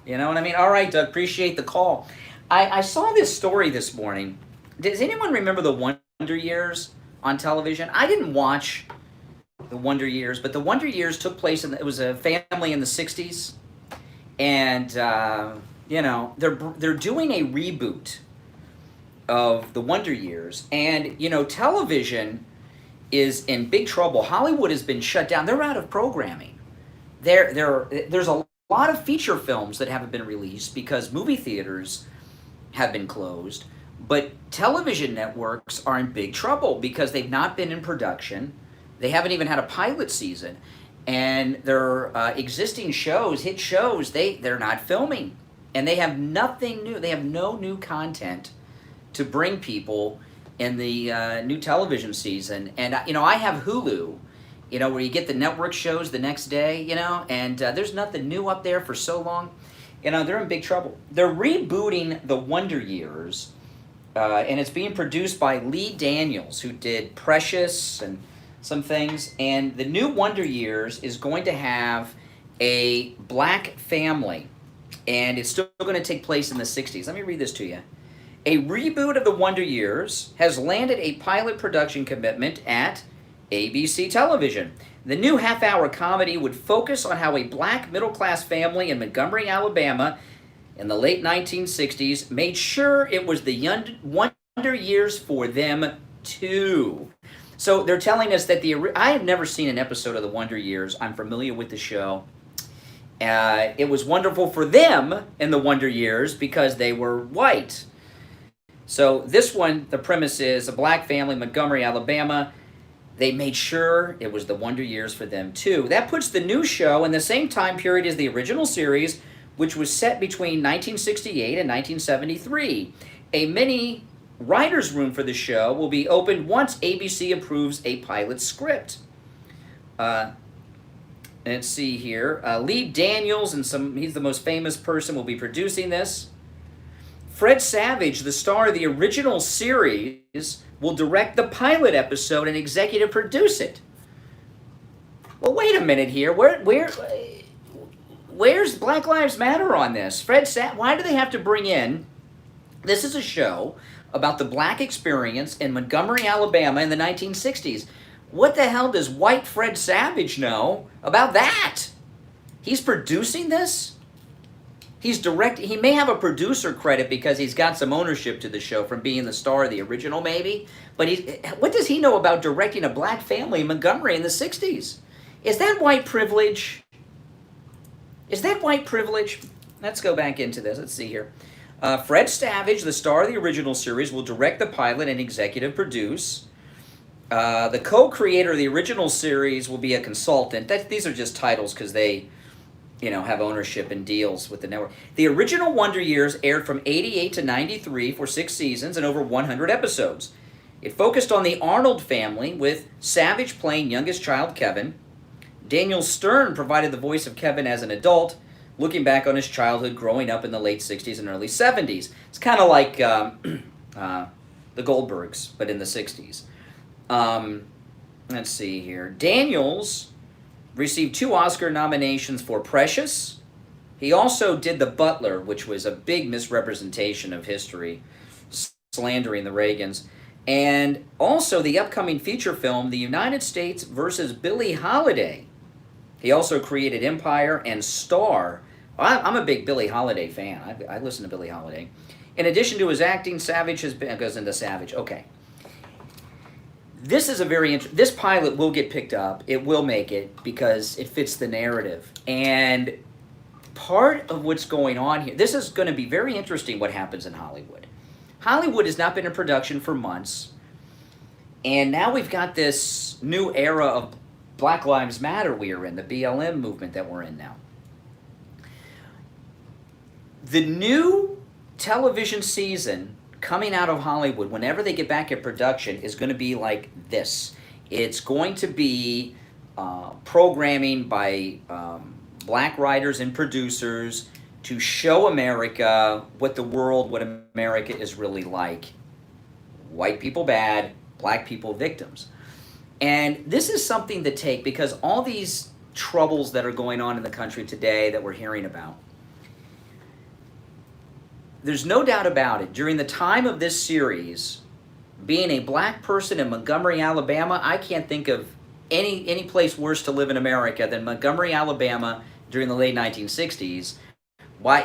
You know what I mean? All right, Doug, appreciate the call. I saw this story this morning. Does anyone remember the Wonder Years on television? I didn't watch the Wonder Years, but the Wonder Years took place, it was a family in the 60s. And, you know, they're doing a reboot of the Wonder Years, and you know, television is in big trouble. Hollywood has been shut down. They're out of programming. There's a lot of feature films that haven't been released because movie theaters have been closed, but television networks are in big trouble because they've not been in production. They haven't even had a pilot season, and their existing shows, hit shows, they're not filming, and they have nothing new. They have no new content to bring people in the new television season. And, you know, I have Hulu, you know, where you get the network shows the next day, you know, and there's nothing new up there for so long. You know, they're in big trouble. They're rebooting the Wonder Years, and it's being produced by Lee Daniels, who did Precious and some things. And the new Wonder Years is going to have a black family, and it's still going to take place in the 60s. Let me read this to you. A reboot of the Wonder Years has landed a pilot production commitment at ABC Television. The new half-hour comedy would focus on how a black middle-class family in Montgomery, Alabama, in the late 1960s made sure it was the Wonder Years for them, too. So they're telling us that I have never seen an episode of the Wonder Years. I'm familiar with the show. It was wonderful for them in the Wonder Years because they were white. So this one, the premise is a black family, Montgomery, Alabama. They made sure it was the Wonder Years for them, too. That puts the new show in the same time period as the original series, which was set between 1968 and 1973. A mini writer's room for the show will be opened once ABC approves a pilot script. Let's see here. Lee Daniels, he's the most famous person, will be producing this. Fred Savage, the star of the original series, will direct the pilot episode and executive produce it. Well, wait a minute here. Where's Black Lives Matter on this? Why do they have to bring in... This is a show about the black experience in Montgomery, Alabama in the 1960s. What the hell does white Fred Savage know about that? He's producing this? He's directing. He may have a producer credit because he's got some ownership to the show from being the star of the original, maybe. But what does he know about directing a black family in Montgomery in the 60s? Is that white privilege? Is that white privilege? Let's go back into this. Let's see here. Fred Savage, the star of the original series, will direct the pilot and executive produce. The co-creator of the original series will be a consultant. These are just titles because they, have ownership and deals with the network. The original Wonder Years aired from 88 to 93 for 6 seasons and over 100 episodes. It focused on the Arnold family, with Savage playing youngest child Kevin. Daniel Stern provided the voice of Kevin as an adult, looking back on his childhood growing up in the late 60s and early 70s. It's kind of like the Goldbergs, but in the 60s. Let's see here. Daniels received 2 Oscar nominations for Precious. He also did The Butler, which was a big misrepresentation of history, slandering the Reagans. And also the upcoming feature film, The United States versus Billie Holiday. He also created Empire and Star. I'm a big Billie Holiday fan. I listen to Billie Holiday. In addition to his acting, Savage has been... goes into Savage. Okay. This is a very this pilot will get picked up. It will make it because it fits the narrative. And part of what's going on here, this is going to be very interesting what happens in Hollywood. Hollywood has not been in production for months. And now we've got this new era of Black Lives Matter we are in, the BLM movement that we're in now. The new television season coming out of Hollywood, whenever they get back in production, is going to be like this. It's going to be programming by black writers and producers to show America what America is really like. White people bad, black people victims. And this is something to take, because all these troubles that are going on in the country today that we're hearing about, there's no doubt about it. During the time of this series, being a black person in Montgomery, Alabama, I can't think of any place worse to live in America than Montgomery, Alabama during the late 1960s. Why,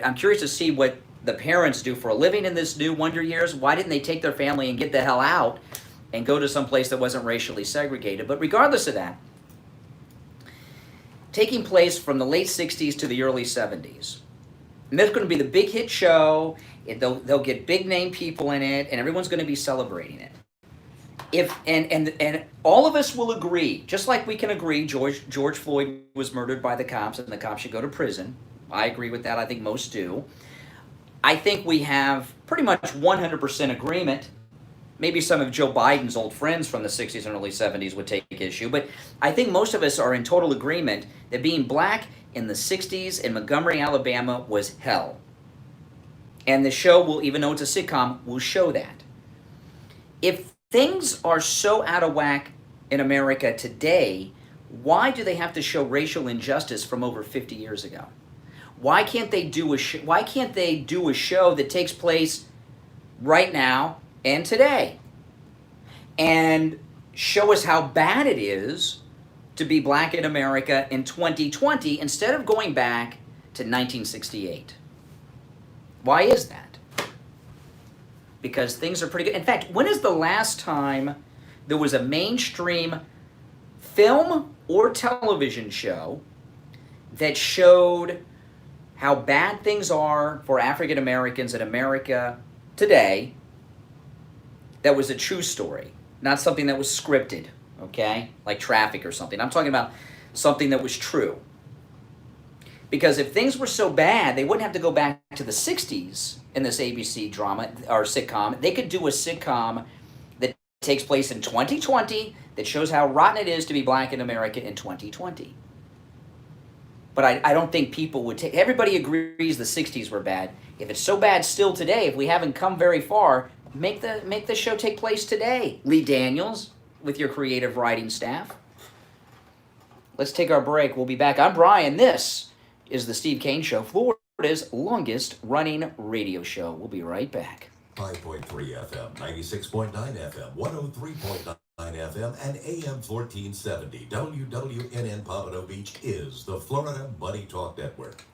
I'm curious to see what the parents do for a living in this new Wonder Years. Why didn't they take their family and get the hell out and go to some place that wasn't racially segregated? But regardless of that, taking place from the late 60s to the early 70s. And that's going to be the big hit show. They'll get big name people in it, and everyone's going to be celebrating it. And all of us will agree, just like we can agree George Floyd was murdered by the cops and the cops should go to prison. I agree with that. I think most do. I think we have pretty much 100% agreement. Maybe some of Joe Biden's old friends from the 60s and early 70s would take issue, but I think most of us are in total agreement that being black in the 60s in Montgomery, Alabama was hell. And the show will, even though it's a sitcom, will show that. If things are so out of whack in America today, why do they have to show racial injustice from over 50 years ago? Why can't they do a show that takes place right now and today and show us how bad it is to be black in America in 2020 instead of going back to 1968? Why is that? Because things are pretty good. In fact, when is the last time there was a mainstream film or television show that showed how bad things are for African Americans in America today that was a true story, not something that was scripted? Okay, like Traffic or something. I'm talking about something that was true. Because if things were so bad, they wouldn't have to go back to the 60s in this ABC drama or sitcom. They could do a sitcom that takes place in 2020 that shows how rotten it is to be black in America in 2020. But I don't think people would take... Everybody agrees the 60s were bad. If it's so bad still today, if we haven't come very far, make the show take place today. Lee Daniels, with your creative writing staff. Let's take our break. We'll be back. I'm Brian. This is the Steve Kane Show, Florida's longest running radio show. We'll be right back. 5.3 FM, 96.9 FM, 103.9 FM, and AM 1470. WWNN Pompano Beach is the Florida Money Talk Network.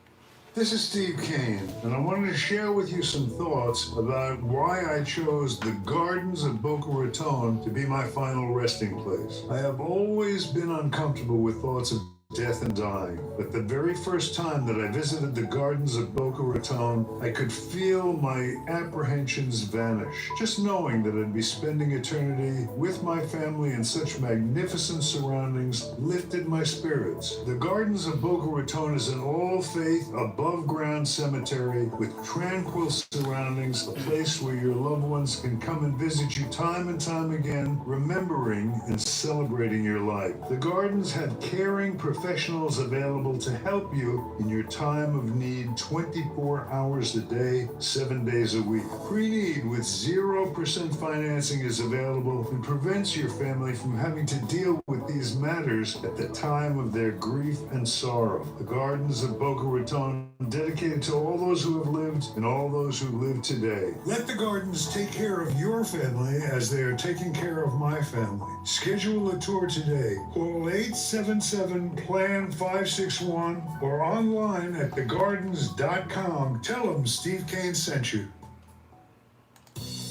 This is Steve Kane, and I wanted to share with you some thoughts about why I chose the gardens of Boca Raton to be my final resting place. I have always been uncomfortable with thoughts of death and dying. But the very first time that I visited the gardens of Boca Raton, I could feel my apprehensions vanish. Just knowing that I'd be spending eternity with my family in such magnificent surroundings lifted my spirits. The gardens of Boca Raton is an all-faith, above-ground cemetery with tranquil surroundings, a place where your loved ones can come and visit you time and time again, remembering and celebrating your life. The gardens have caring professionals available to help you in your time of need 24 hours a day, 7 days a week. Pre-need with 0% financing is available and prevents your family from having to deal with these matters at the time of their grief and sorrow. The Gardens of Boca Raton, dedicated to all those who have lived and all those who live today. Let the Gardens take care of your family as they are taking care of my family. Schedule a tour today. Call 877-PLAN-561 or online at thegardens.com. Tell them Steve Kane sent you.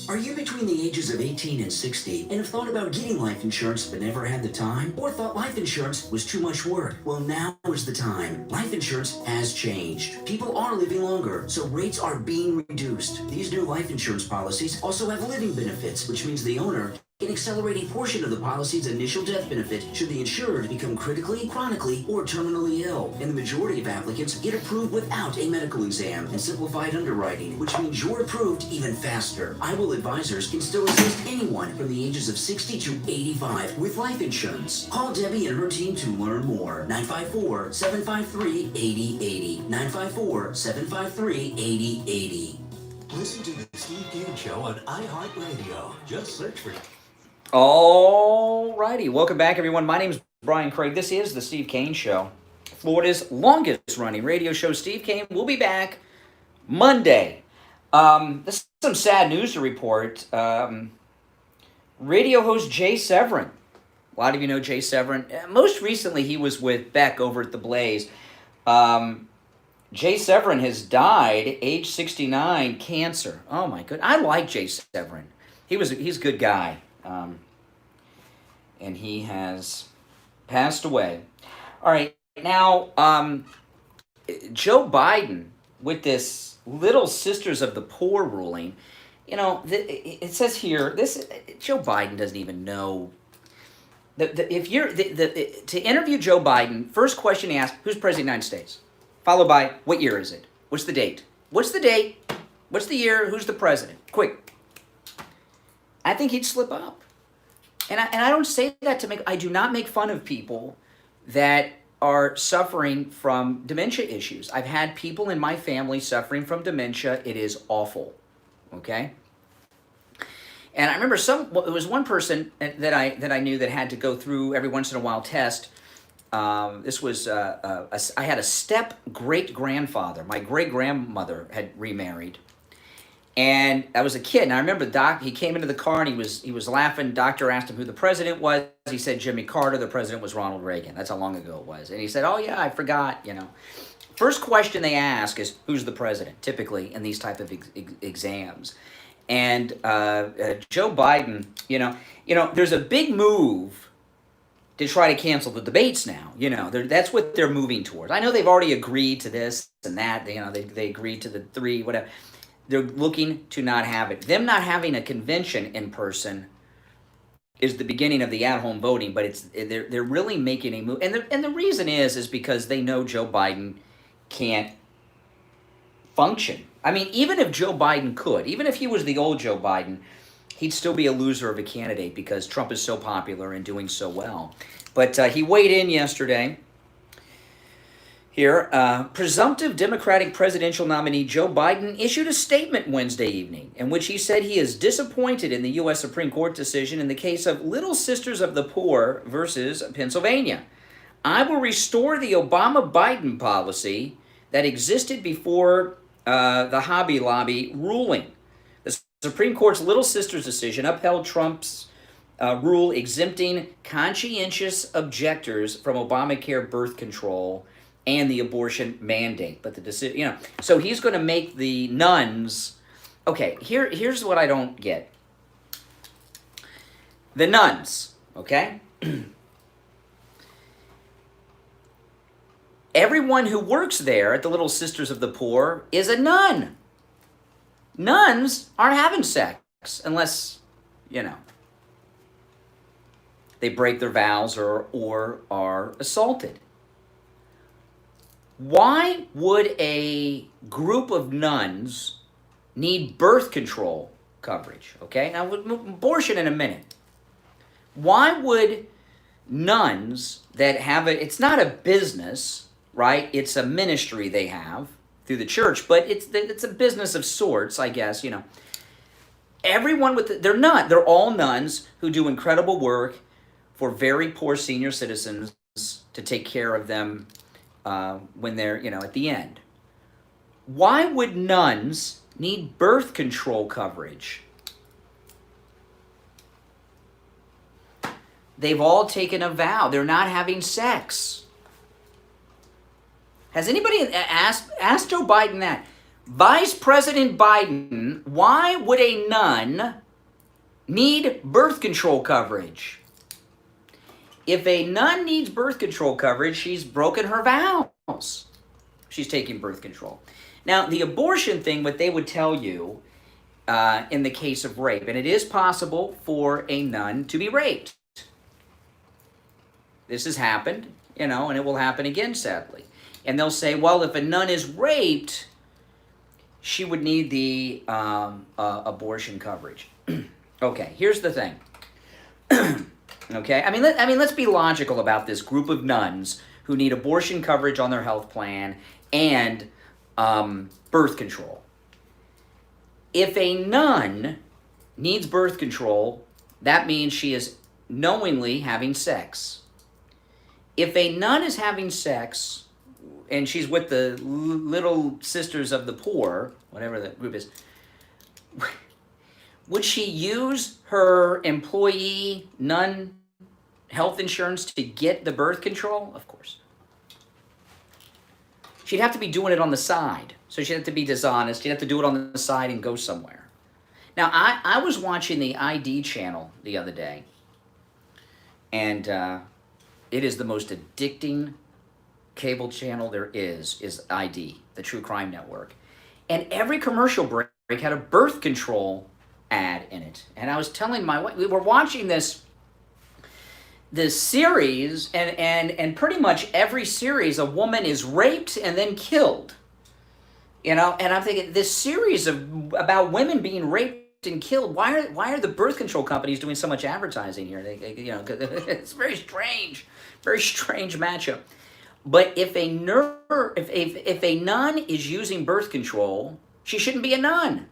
Are you between the ages of 18 and 60 and have thought about getting life insurance but never had the time? Or thought life insurance was too much work? Well, now is the time. Life insurance has changed. People are living longer, so rates are being reduced. These new life insurance policies also have living benefits, which means the owner can accelerate a portion of the policy's initial death benefit should the insured become critically, chronically, or terminally ill. And the majority of applicants get approved without a medical exam and simplified underwriting, which means you're approved even faster. IWIL advisors can still assist anyone from the ages of 60 to 85 with life insurance. Call Debbie and her team to learn more. 954-753-8080. 954-753-8080. Listen to the Steve Kane Show on iHeartRadio. Just search for... All righty. Welcome back, everyone. My name is Brian Craig. This is the Steve Kane Show, Florida's longest-running radio show. Steve Kane will be back Monday. This is some sad news to report. Radio host Jay Severin. A lot of you know Jay Severin. Most recently, he was with Beck over at The Blaze. Jay Severin has died, age 69, cancer. Oh, my goodness. I like Jay Severin. He's a good guy. And he has passed away. All right, now, Joe Biden, with this Little Sisters of the Poor ruling, you know, it says here, Joe Biden doesn't even know. To interview Joe Biden, first question he asks, who's president of the United States? Followed by, what year is it? What's the date? What's the date? What's the year? Who's the president? Quick. I think he'd slip up. And I don't say that to make... I do not make fun of people that are suffering from dementia issues. I've had people in my family suffering from dementia. It is awful. Okay? And I remember it was one person that I knew that had to go through every once in a while test. This was, I had a step-great-grandfather. My great-grandmother had remarried. And I was a kid, and I remember he came into the car, and he was laughing. Doctor asked him who the president was. He said Jimmy Carter. The president was Ronald Reagan. That's how long ago it was. And he said, oh, yeah, I forgot, you know. First question they ask is, who's the president, typically, in these type of exams. And Joe Biden, you know, there's a big move to try to cancel the debates now. You know, that's what they're moving towards. I know they've already agreed to this and that. You know, they agreed to the 3, whatever. They're looking to not have it. Them not having a convention in person is the beginning of the at-home voting, but they're really making a move. And the reason is because they know Joe Biden can't function. I mean, even if Joe Biden could, even if he was the old Joe Biden, he'd still be a loser of a candidate because Trump is so popular and doing so well. But he weighed in yesterday. Here, presumptive Democratic presidential nominee Joe Biden issued a statement Wednesday evening in which he said he is disappointed in the U.S. Supreme Court decision in the case of Little Sisters of the Poor versus Pennsylvania. I will restore the Obama-Biden policy that existed before the Hobby Lobby ruling. The Supreme Court's Little Sisters decision upheld Trump's rule exempting conscientious objectors from Obamacare birth control and the abortion mandate. But the decision, you know, so he's going to make the nuns. Okay, here's what I don't get. The nuns, okay? everyone who works there at the Little Sisters of the Poor is a nun. Nuns aren't having sex unless, they break their vows or are assaulted. Why would a group of nuns need birth control coverage? Okay, now abortion in a minute. Why would nuns that have it's not a business, right? It's a ministry they have through the church, but it's a business of sorts, I guess, Everyone they're all nuns who do incredible work for very poor senior citizens to take care of them when they're, at the end. Why would nuns need birth control coverage? They've all taken a vow. They're not having sex. Has anybody asked Joe Biden that? Vice President Biden, why would a nun need birth control coverage? If a nun needs birth control coverage, she's broken her vows. She's taking birth control. Now, the abortion thing, what they would tell you in the case of rape, and it is possible for a nun to be raped. This has happened, and it will happen again, sadly. And they'll say, well, if a nun is raped, she would need the abortion coverage. Okay, here's the thing. Okay, let's be logical about this group of nuns who need abortion coverage on their health plan and birth control. If a nun needs birth control, that means she is knowingly having sex. If a nun is having sex and she's with the Little Sisters of the Poor, whatever the group is, would she use her employee nun health insurance to get the birth control? Of course. She'd have to be doing it on the side. So she'd have to be dishonest. She'd have to do it on the side and go somewhere. Now, I was watching the ID channel the other day, and it is the most addicting cable channel there is ID, the True Crime Network. And every commercial break had a birth control ad in it. And I was telling my wife, we were watching this series, and pretty much every series, a woman is raped and then killed. And I'm thinking, this series about women being raped and killed, why are the birth control companies doing so much advertising here? It's very strange matchup. But if a nun is using birth control, she shouldn't be a nun.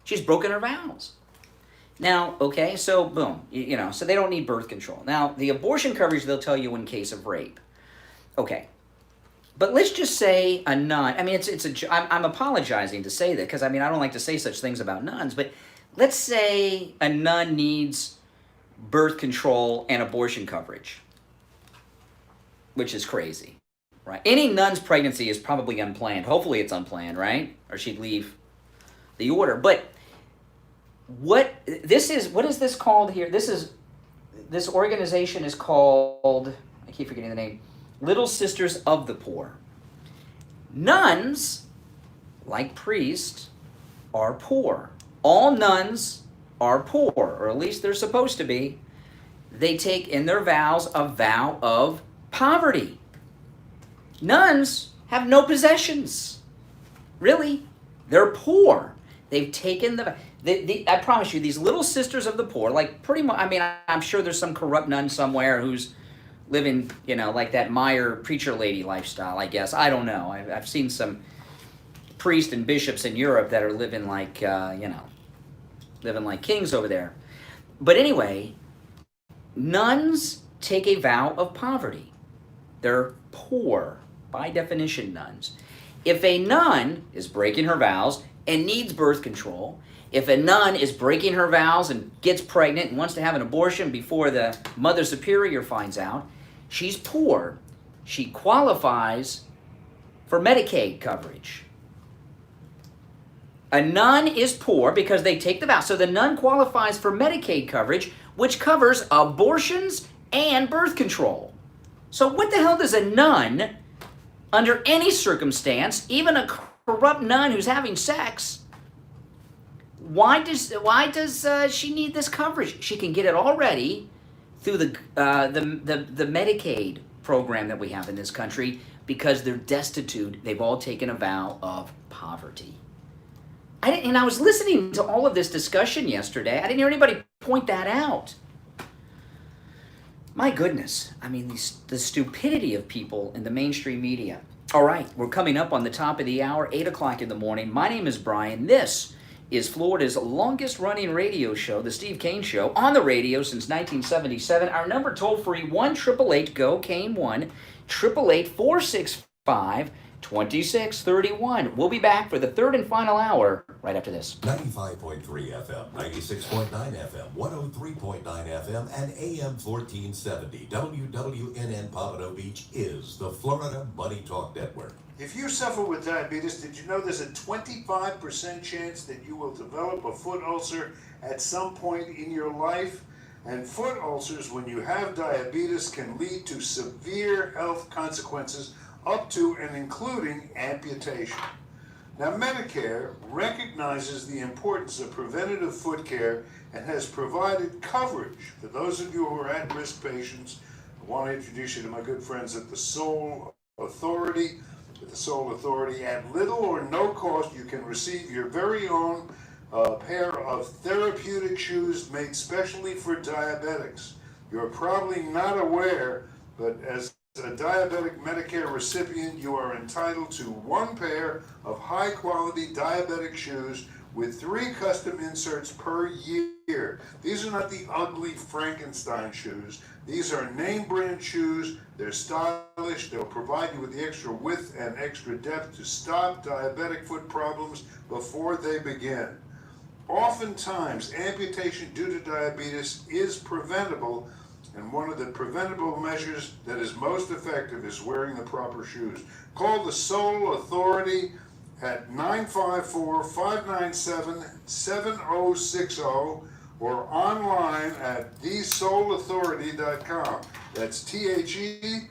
She's broken her vows. Now, okay, so boom, so they don't need birth control. Now, the abortion coverage they'll tell you in case of rape. Okay, but let's just say a nun. I'm apologizing to say that because I don't like to say such things about nuns. But let's say a nun needs birth control and abortion coverage, which is crazy, right? Any nun's pregnancy is probably unplanned. Hopefully, it's unplanned, right? Or she'd leave the order, but. What is this called here? This organization is called, I keep forgetting the name, Little Sisters of the Poor. Nuns, like priests, are poor. All nuns are poor, or at least they're supposed to be. They take in their vows a vow of poverty. Nuns have no possessions. Really, they're poor. They've taken I promise you, these Little Sisters of the Poor, like pretty much, I'm sure there's some corrupt nun somewhere who's living, like that Meyer preacher lady lifestyle, I guess. I don't know. I've seen some priests and bishops in Europe that are living like, living like kings over there. But anyway, nuns take a vow of poverty. They're poor, by definition, nuns. If a nun is breaking her vows and needs birth control, if a nun is breaking her vows and gets pregnant and wants to have an abortion before the Mother Superior finds out, she's poor. She qualifies for Medicaid coverage. A nun is poor because they take the vow. So the nun qualifies for Medicaid coverage, which covers abortions and birth control. So what the hell does a nun under any circumstance, even a corrupt nun who's having sex. Why does she need this coverage? She can get it already through the Medicaid program that we have in this country because they're destitute. They've all taken a vow of poverty. I was listening to all of this discussion yesterday. I didn't hear anybody point that out. My goodness. I mean, the stupidity of people in the mainstream media. All right, we're coming up on the top of the hour, 8 o'clock in the morning. My name is Brian. This is Florida's longest-running radio show, The Steve Kane Show, on the radio since 1977. Our number toll-free, 1-888-GO-KANE, 1-888-465-2631. We'll be back for the third and final hour right after this. 95.3 FM, 96.9 FM, 103.9 FM, and AM 1470. WWNN Pompano Beach is the Florida Money Talk Network. If you suffer with diabetes, did you know there's a 25% chance that you will develop a foot ulcer at some point in your life? And foot ulcers, when you have diabetes, can lead to severe health consequences up to and including amputation. Now, Medicare recognizes the importance of preventative foot care and has provided coverage for those of you who are at-risk patients. I want to introduce you to my good friends at the Soul Authority. With the Soul Authority, at little or no cost, you can receive your very own pair of therapeutic shoes made specially for diabetics. You're probably not aware, but as a diabetic Medicare recipient, you are entitled to one pair of high-quality diabetic shoes with 3 custom inserts per year. These are not the ugly Frankenstein shoes. These are name brand shoes. They're stylish. They'll provide you with the extra width and extra depth to stop diabetic foot problems before they begin. Oftentimes, amputation due to diabetes is preventable, and one of the preventable measures that is most effective is wearing the proper shoes. Call the Soul Authority at 954-597-7060 or online at thesoulauthority.com. That's THESOLE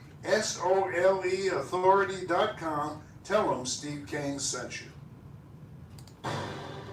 authority.com. Tell them Steve Kane sent you.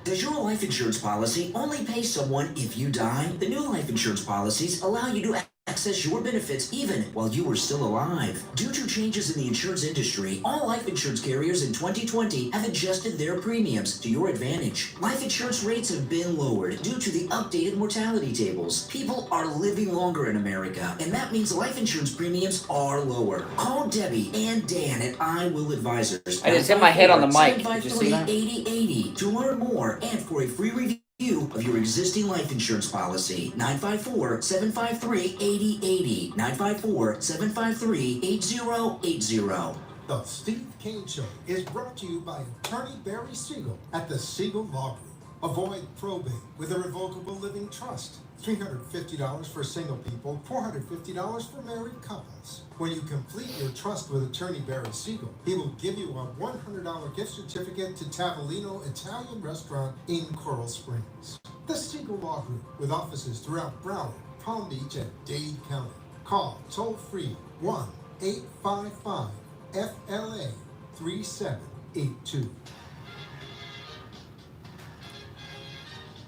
Does your life insurance policy only pay someone if you die? The new life insurance policies allow you to access your benefits even while you are still alive. Due to changes in the insurance industry, all life insurance carriers in 2020 have adjusted their premiums to your advantage. Life insurance rates have been lowered due to the updated mortality tables. People are living longer in America, and that means life insurance premiums are lower. Call Debbie and Dan at I Will Advisors. I just hit my head on the mic. Did you see that? 8080 to learn more and for a free review of your existing life insurance policy. 954-753-8080. 954-753-8080. The Steve Kane Show is brought to you by attorney Barry Siegel at the Siegel Law Group. Avoid probate with a revocable living trust. $350 for single people, $450 for married couples. When you complete your trust with attorney Barry Siegel, he will give you a $100 gift certificate to Tavolino Italian Restaurant in Coral Springs. The Siegel Law Group, with offices throughout Broward, Palm Beach, and Dade County. Call toll-free 1-855-FLA-3782.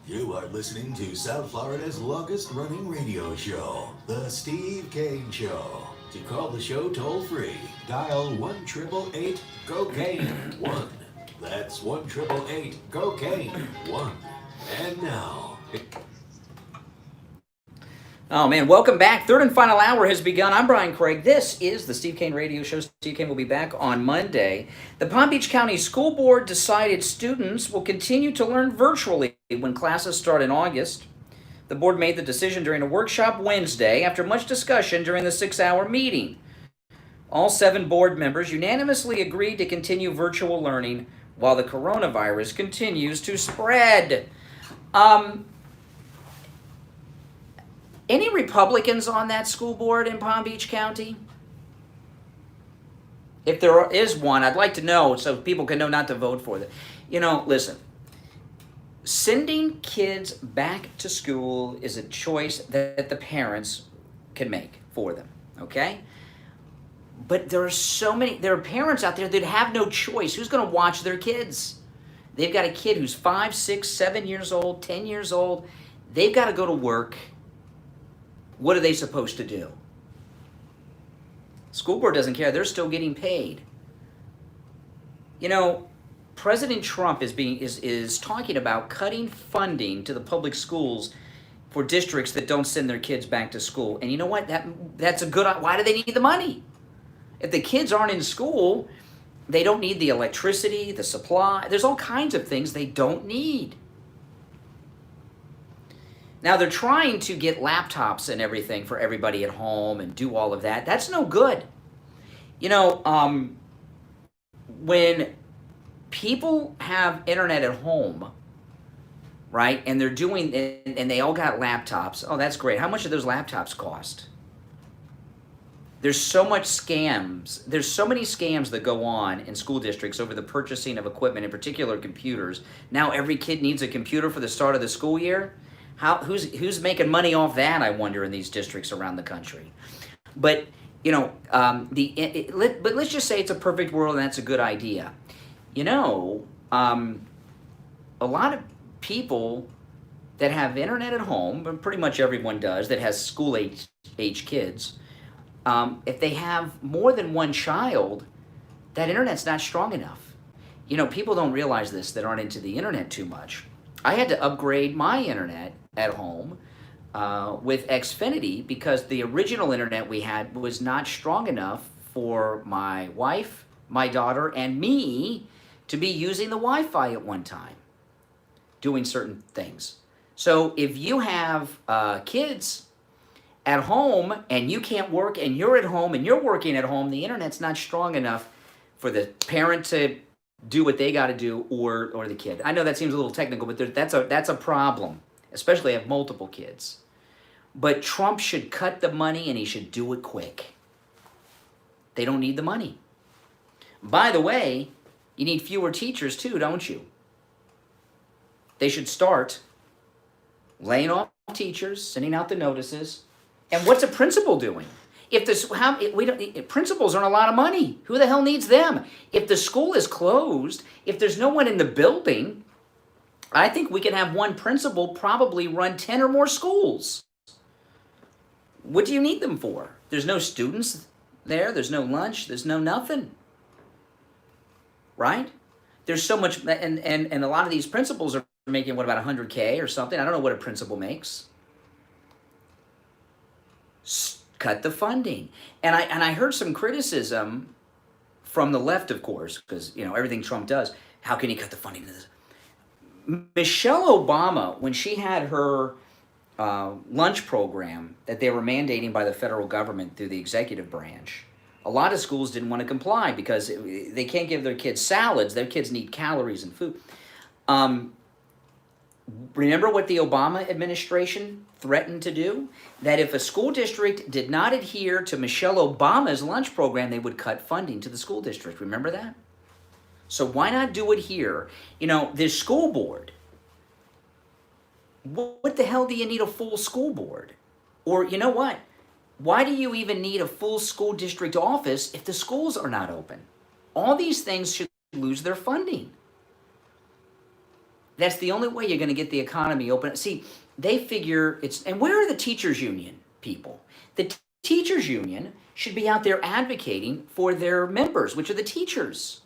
You are listening to South Florida's longest-running radio show, The Steve Kane Show. To call the show toll-free, dial 1-888-GO-KANE 1. That's 1-888-GO-KANE 1. And now... Oh, man, welcome back. Third and final hour has begun. I'm Brian Craig. This is the Steve Kane Radio Show. Steve Kane will be back on Monday. The Palm Beach County School Board decided students will continue to learn virtually when classes start in August. The board made the decision during a workshop Wednesday after much discussion during the 6-hour meeting. All 7 board members unanimously agreed to continue virtual learning while the coronavirus continues to spread. Any Republicans on that school board in Palm Beach County? If there is one, I'd like to know so people can know not to vote for them. You know, listen, sending kids back to school is a choice that the parents can make for them, okay? But there are parents out there that have no choice. Who's going to watch their kids? They've got a kid who's 5, 6, 7 years old, 10 years old. They've got to go to work. What are they supposed to do? School board doesn't care. They're still getting paid. You know, President Trump is talking about cutting funding to the public schools for districts that don't send their kids back to school. And you know what? That's a good. Why do they need the money? If the kids aren't in school, they don't need the electricity, the supply. There's all kinds of things they don't need. Now they're trying to get laptops and everything for everybody at home and do all of that. That's no good. You know, when people have internet at home, right, and they're doing, and they all got laptops, oh, that's great. How much do those laptops cost? There's so much scams. There's so many scams that go on in school districts over the purchasing of equipment, in particular computers. Now every kid needs a computer for the start of the school year. Who's making money off that, I wonder, in these districts around the country? But, you know, but let's just say it's a perfect world and that's a good idea. You know, a lot of people that have internet at home, and pretty much everyone does, that has school-age kids, if they have more than one child, that internet's not strong enough. You know, people don't realize this that aren't into the internet too much. I had to upgrade my internet at home with Xfinity because the original internet we had was not strong enough for my wife, my daughter, and me to be using the Wi-Fi at one time, doing certain things. So if you have kids at home and you can't work and you're at home and you're working at home, the internet's not strong enough for the parent to do what they got to do or the kid. I know that seems a little technical, but that's a problem, especially if you have multiple kids. But Trump should cut the money and he should do it quick. They don't need the money. By the way, you need fewer teachers too, don't you? They should start laying off teachers, sending out the notices. And what's a principal doing? Principals earn a lot of money. Who the hell needs them? If the school is closed, if there's no one in the building, I think we can have one principal probably run 10 or more schools. What do you need them for? There's no students there. There's no lunch. There's no nothing. Right? There's so much, and a lot of these principals are making, what, about $100K or something? I don't know what a principal makes. Cut the funding. And I heard some criticism from the left, of course, because, you know, everything Trump does, how can he cut the funding to this? Michelle Obama, when she had her lunch program that they were mandating by the federal government through the executive branch, a lot of schools didn't want to comply because they can't give their kids salads. Their kids need calories and food. Remember what the Obama administration threatened to do? That if a school district did not adhere to Michelle Obama's lunch program, they would cut funding to the school district. Remember that? So why not do it here? You know, this school board. What the hell do you need a full school board? Or you know what? Why do you even need a full school district office if the schools are not open? All these things should lose their funding. That's the only way you're going to get the economy open. See, they figure it's... And where are the teachers' union people? The teachers' union should be out there advocating for their members, which are the teachers.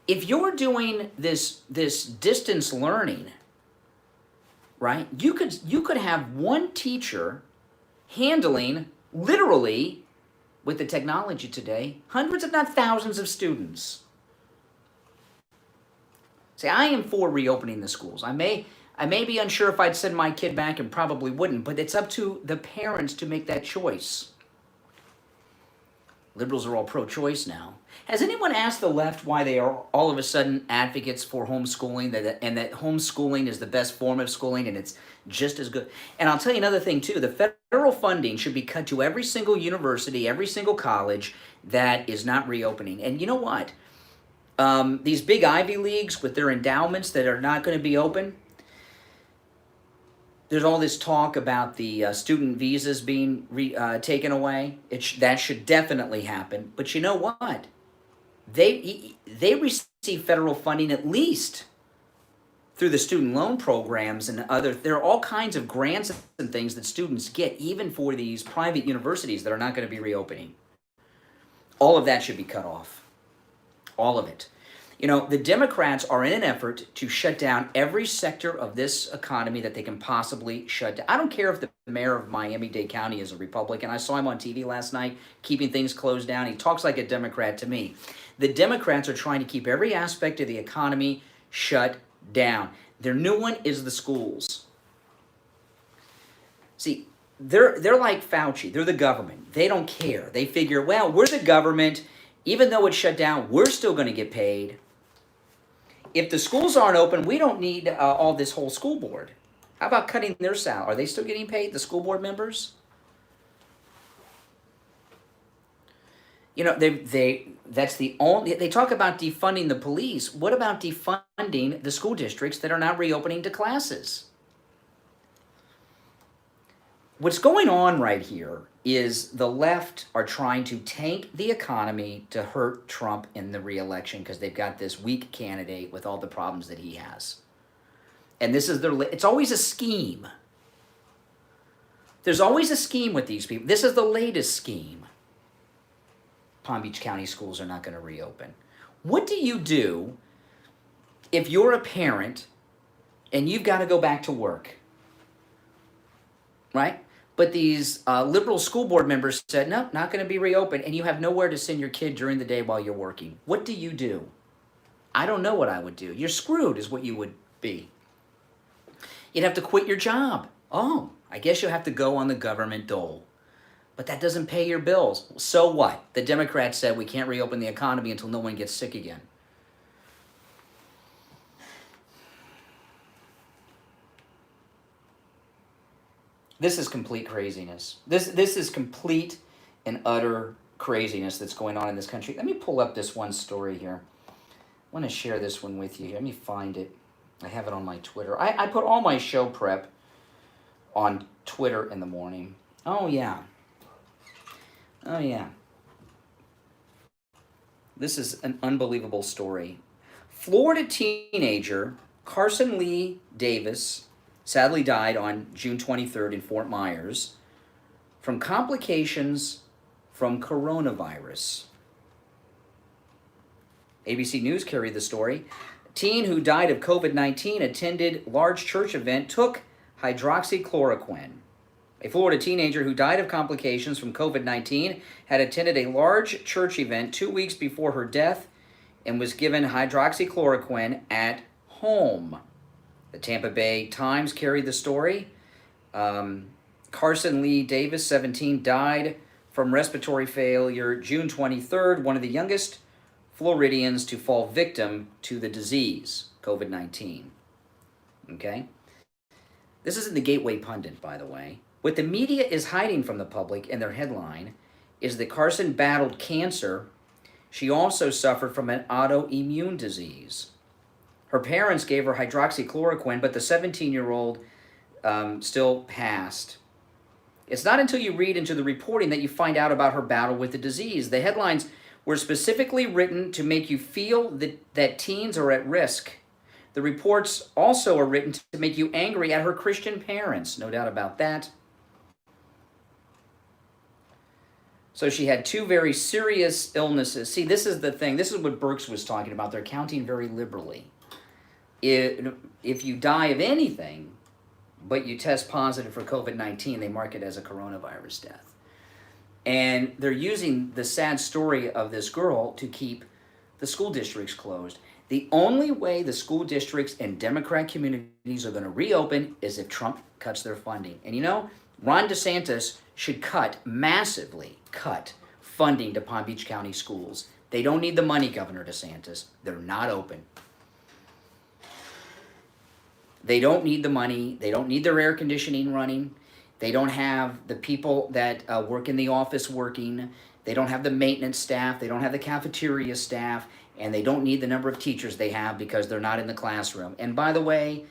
If you're doing this distance learning, right, you could have one teacher handling, literally, with the technology today, hundreds if not thousands of students. See, I am for reopening the schools. I may be unsure if I'd send my kid back and probably wouldn't, but it's up to the parents to make that choice. Liberals are all pro-choice now. Has anyone asked the left why they are all of a sudden advocates for homeschooling, and that homeschooling is the best form of schooling and it's just as good? And I'll tell you another thing too. The federal funding should be cut to every single university, every single college that is not reopening. And you know what? These big Ivy Leagues with their endowments that are not going to be open, There's all this talk about the student visas being taken away. That should definitely happen. But you know what? They receive federal funding at least through the student loan programs and other. There are all kinds of grants and things that students get, even for these private universities that are not going to be reopening. All of that should be cut off. All of it. You know, the Democrats are in an effort to shut down every sector of this economy that they can possibly shut down. I don't care if the mayor of Miami-Dade County is a Republican. I saw him on TV last night keeping things closed down. He talks like a Democrat to me. The Democrats are trying to keep every aspect of the economy shut down. Their new one is the schools. See, they're like Fauci. They're the government. They don't care. They figure, well, we're the government. Even though it's shut down, we're still going to get paid. If the schools aren't open, we don't need all this whole school board. How about cutting their salary? Are they still getting paid, the school board members? You know, that's the only. They talk about defunding the police. What about defunding the school districts that are not reopening to classes? What's going on right here is the left are trying to tank the economy to hurt Trump in the re-election because they've got this weak candidate with all the problems that he has. And this is it's always a scheme. There's always a scheme with these people. This is the latest scheme. Palm Beach County schools are not going to reopen. What do you do if you're a parent and you've got to go back to work? Right? But these liberal school board members said, no, not going to be reopened, and you have nowhere to send your kid during the day while you're working. What do you do? I don't know what I would do. You're screwed is what you would be. You'd have to quit your job. Oh, I guess you'll have to go on the government dole. But that doesn't pay your bills. So what? The Democrats said we can't reopen the economy until no one gets sick again. This is complete craziness. This is complete and utter craziness that's going on in this country. Let me pull up this one story here. I want to share this one with you. Let me find it. I have it on my Twitter. I put all my show prep on Twitter in the morning. Oh, yeah. Oh, yeah. This is an unbelievable story. Florida teenager Carson Lee Davis sadly died on June 23rd in Fort Myers from complications from coronavirus. ABC News carried the story. Teen who died of COVID-19 attended large church event, took hydroxychloroquine. A Florida teenager who died of complications from COVID-19 had attended a large church event 2 weeks before her death and was given hydroxychloroquine at home. The Tampa Bay Times carried the story. Carson Lee Davis, 17, died from respiratory failure June 23rd, one of the youngest Floridians to fall victim to the disease, COVID-19. Okay? This isn't the Gateway Pundit, by the way. What the media is hiding from the public in their headline is that Carson battled cancer. She also suffered from an autoimmune disease. Her parents gave her hydroxychloroquine, but the 17-year-old still passed. It's not until you read into the reporting that you find out about her battle with the disease. The headlines were specifically written to make you feel that teens are at risk. The reports also are written to make you angry at her Christian parents. No doubt about that. So she had two very serious illnesses. See, this is the thing. This is what Birx was talking about. They're counting very liberally. If you die of anything, but you test positive for COVID-19, they mark it as a coronavirus death. And they're using the sad story of this girl to keep the school districts closed. The only way the school districts and Democrat communities are going to reopen is if Trump cuts their funding. And you know, Ron DeSantis should massively cut funding to Palm Beach County schools. They don't need the money, Governor DeSantis. They're not open. They don't need the money. They don't need their air conditioning running. They don't have the people that work in the office working. They don't have the maintenance staff. They don't have the cafeteria staff. And they don't need the number of teachers they have because they're not in the classroom. And by the way,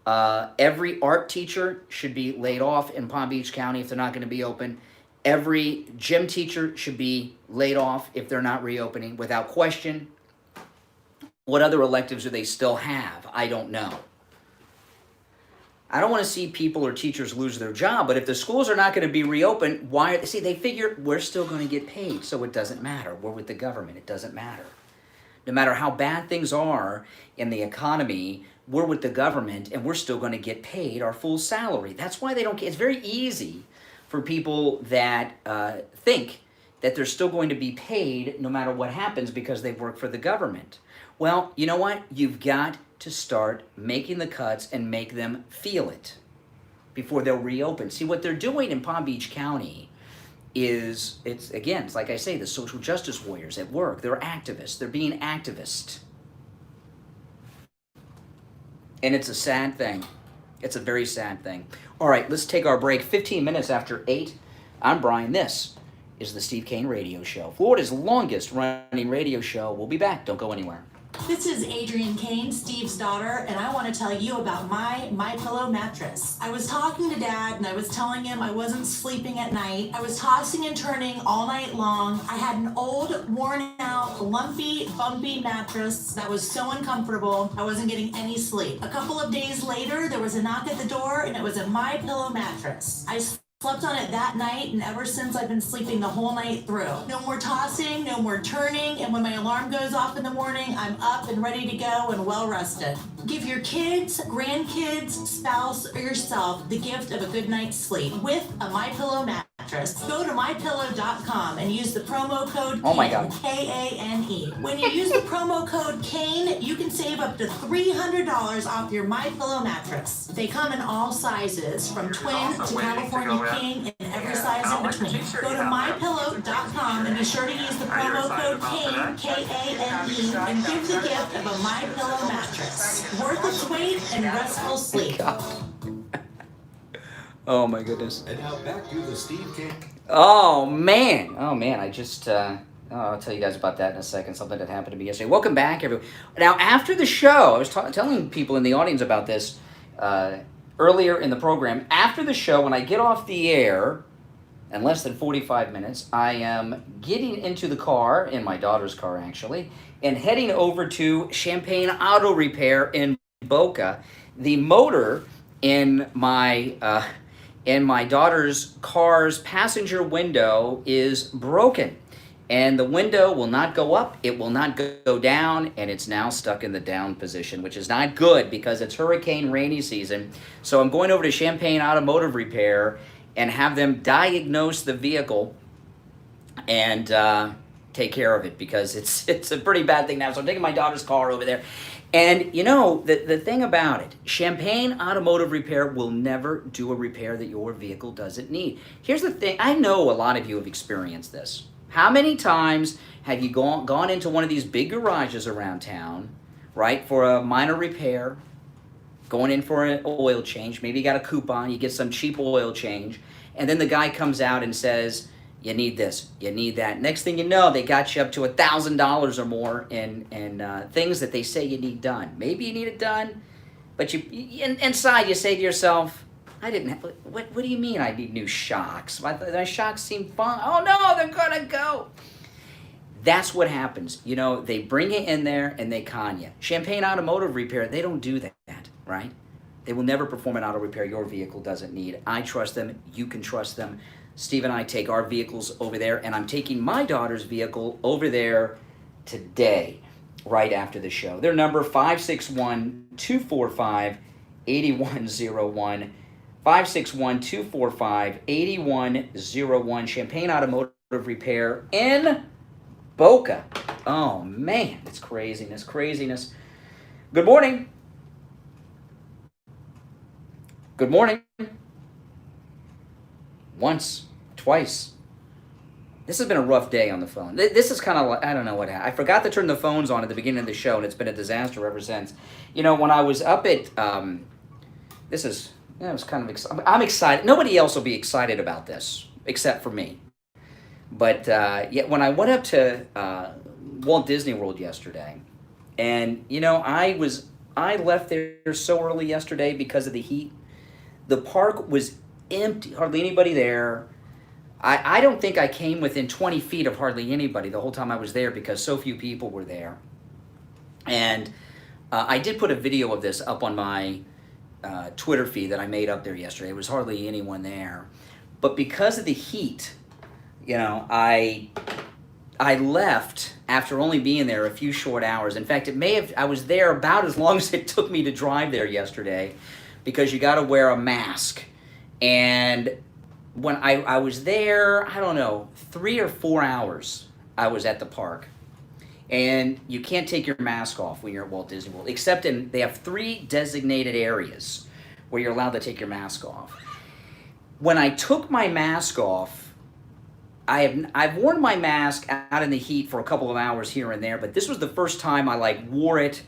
Every art teacher should be laid off in Palm Beach County if they're not going to be open. Every gym teacher should be laid off if they're not reopening without question. What other electives do they still have? I don't know. I don't want to see people or teachers lose their job, but if the schools are not going to be reopened, why? See, they figure we're still going to get paid, so it doesn't matter. We're with the government. It doesn't matter. No matter how bad things are in the economy, we're with the government, and we're still going to get paid our full salary. That's why they don't care. It's very easy for people that think that they're still going to be paid no matter what happens because they work for the government. Well, you know what? You've got to start making the cuts and make them feel it before they'll reopen. See, what they're doing in Palm Beach County is, it's like I say, the social justice warriors at work. They're activists. They're being activists. And it's a sad thing. It's a very sad thing. All right, let's take our break. 15 minutes after 8. I'm Brian. This is the Steve Kane Radio Show, Florida's longest running radio show. We'll be back. Don't go anywhere. This is Adrienne Kane, Steve's daughter, and I want to tell you about my Pillow mattress. I was talking to Dad, and I was telling him I wasn't sleeping at night. I was tossing and turning all night long. I had an old, worn-out, lumpy, bumpy mattress that was so uncomfortable, I wasn't getting any sleep. A couple of days later, there was a knock at the door, and it was a My Pillow mattress. I slept on it that night, and ever since I've been sleeping the whole night through. No more tossing, no more turning, and when my alarm goes off in the morning, I'm up and ready to go and well rested. Give your kids, grandkids, spouse, or yourself the gift of a good night's sleep with a My Pillow mattress. Go to mypillow.com and use the promo code KANE, K-A-N-E. When you use the promo code KANE, you can save up to $300 off your My Pillow mattress. They come in all sizes, from twin to California King, and every size in between. Go to mypillow.com and be sure to use the promo code KANE, K-A-N-E, and give the gift of a My Pillow mattress. Worth its weight and restful sleep. Oh my goodness. And now back to the Steve King. Oh man. I just I'll tell you guys about that in a second. Something that happened to me yesterday. Welcome back, everyone. Now, after the show, I was telling people in the audience about this earlier in the program. After the show, when I get off the air, in less than 45 minutes, I am getting into the car, in my daughter's car actually, and heading over to Champagne Auto Repair in Boca. The motor in my daughter's car's passenger window is broken. And the window will not go up, it will not go down, and it's now stuck in the down position, which is not good because it's hurricane rainy season. So I'm going over to Champagne Automotive Repair and have them diagnose the vehicle and take care of it because it's a pretty bad thing now. So I'm taking my daughter's car over there. And you know, the thing about it, Champagne Automotive Repair will never do a repair that your vehicle doesn't need. Here's the thing, I know a lot of you have experienced this. How many times have you gone into one of these big garages around town, right, for a minor repair, going in for an oil change, maybe you got a coupon, you get some cheap oil change, and then the guy comes out and says, you need this, you need that. Next thing you know, they got you up to $1,000 or more in things that they say you need done. Maybe you need it done, but inside you say to yourself, I didn't have, what do you mean I need new shocks? My shocks seem fine. Oh no, they're gonna go. That's what happens. You know, they bring you in there and they con you. Champagne Automotive Repair, they don't do that, right? They will never perform an auto repair your vehicle doesn't need. I trust them, you can trust them. Steve and I take our vehicles over there, and I'm taking my daughter's vehicle over there today, right after the show. Their number, 561-245-8101. 561-245-8101. Champagne Automotive Repair in Boca. Oh, man. It's craziness. Good morning. Good morning. Once, twice. This has been a rough day on the phone. This is kind of like, I don't know what happened. I forgot to turn the phones on at the beginning of the show, and it's been a disaster ever since. You know, when I was up at, it was kind of I'm excited. Nobody else will be excited about this except for me. But yet when I went up to Walt Disney World yesterday, and you know, I was I left there so early yesterday because of the heat. The park was empty, hardly anybody there. I don't think I came within 20 feet of hardly anybody the whole time I was there because so few people were there. And I did put a video of this up on my Twitter feed that I made up there yesterday. There was hardly anyone there. But because of the heat, you know, I left after only being there a few short hours. In fact, I was there about as long as it took me to drive there yesterday because you got to wear a mask. And when I was there, I don't know, 3 or 4 hours I was at the park. And you can't take your mask off when you're at Walt Disney World, except they have 3 designated areas where you're allowed to take your mask off. When I took my mask off, I've worn my mask out in the heat for a couple of hours here and there, but this was the first time I wore it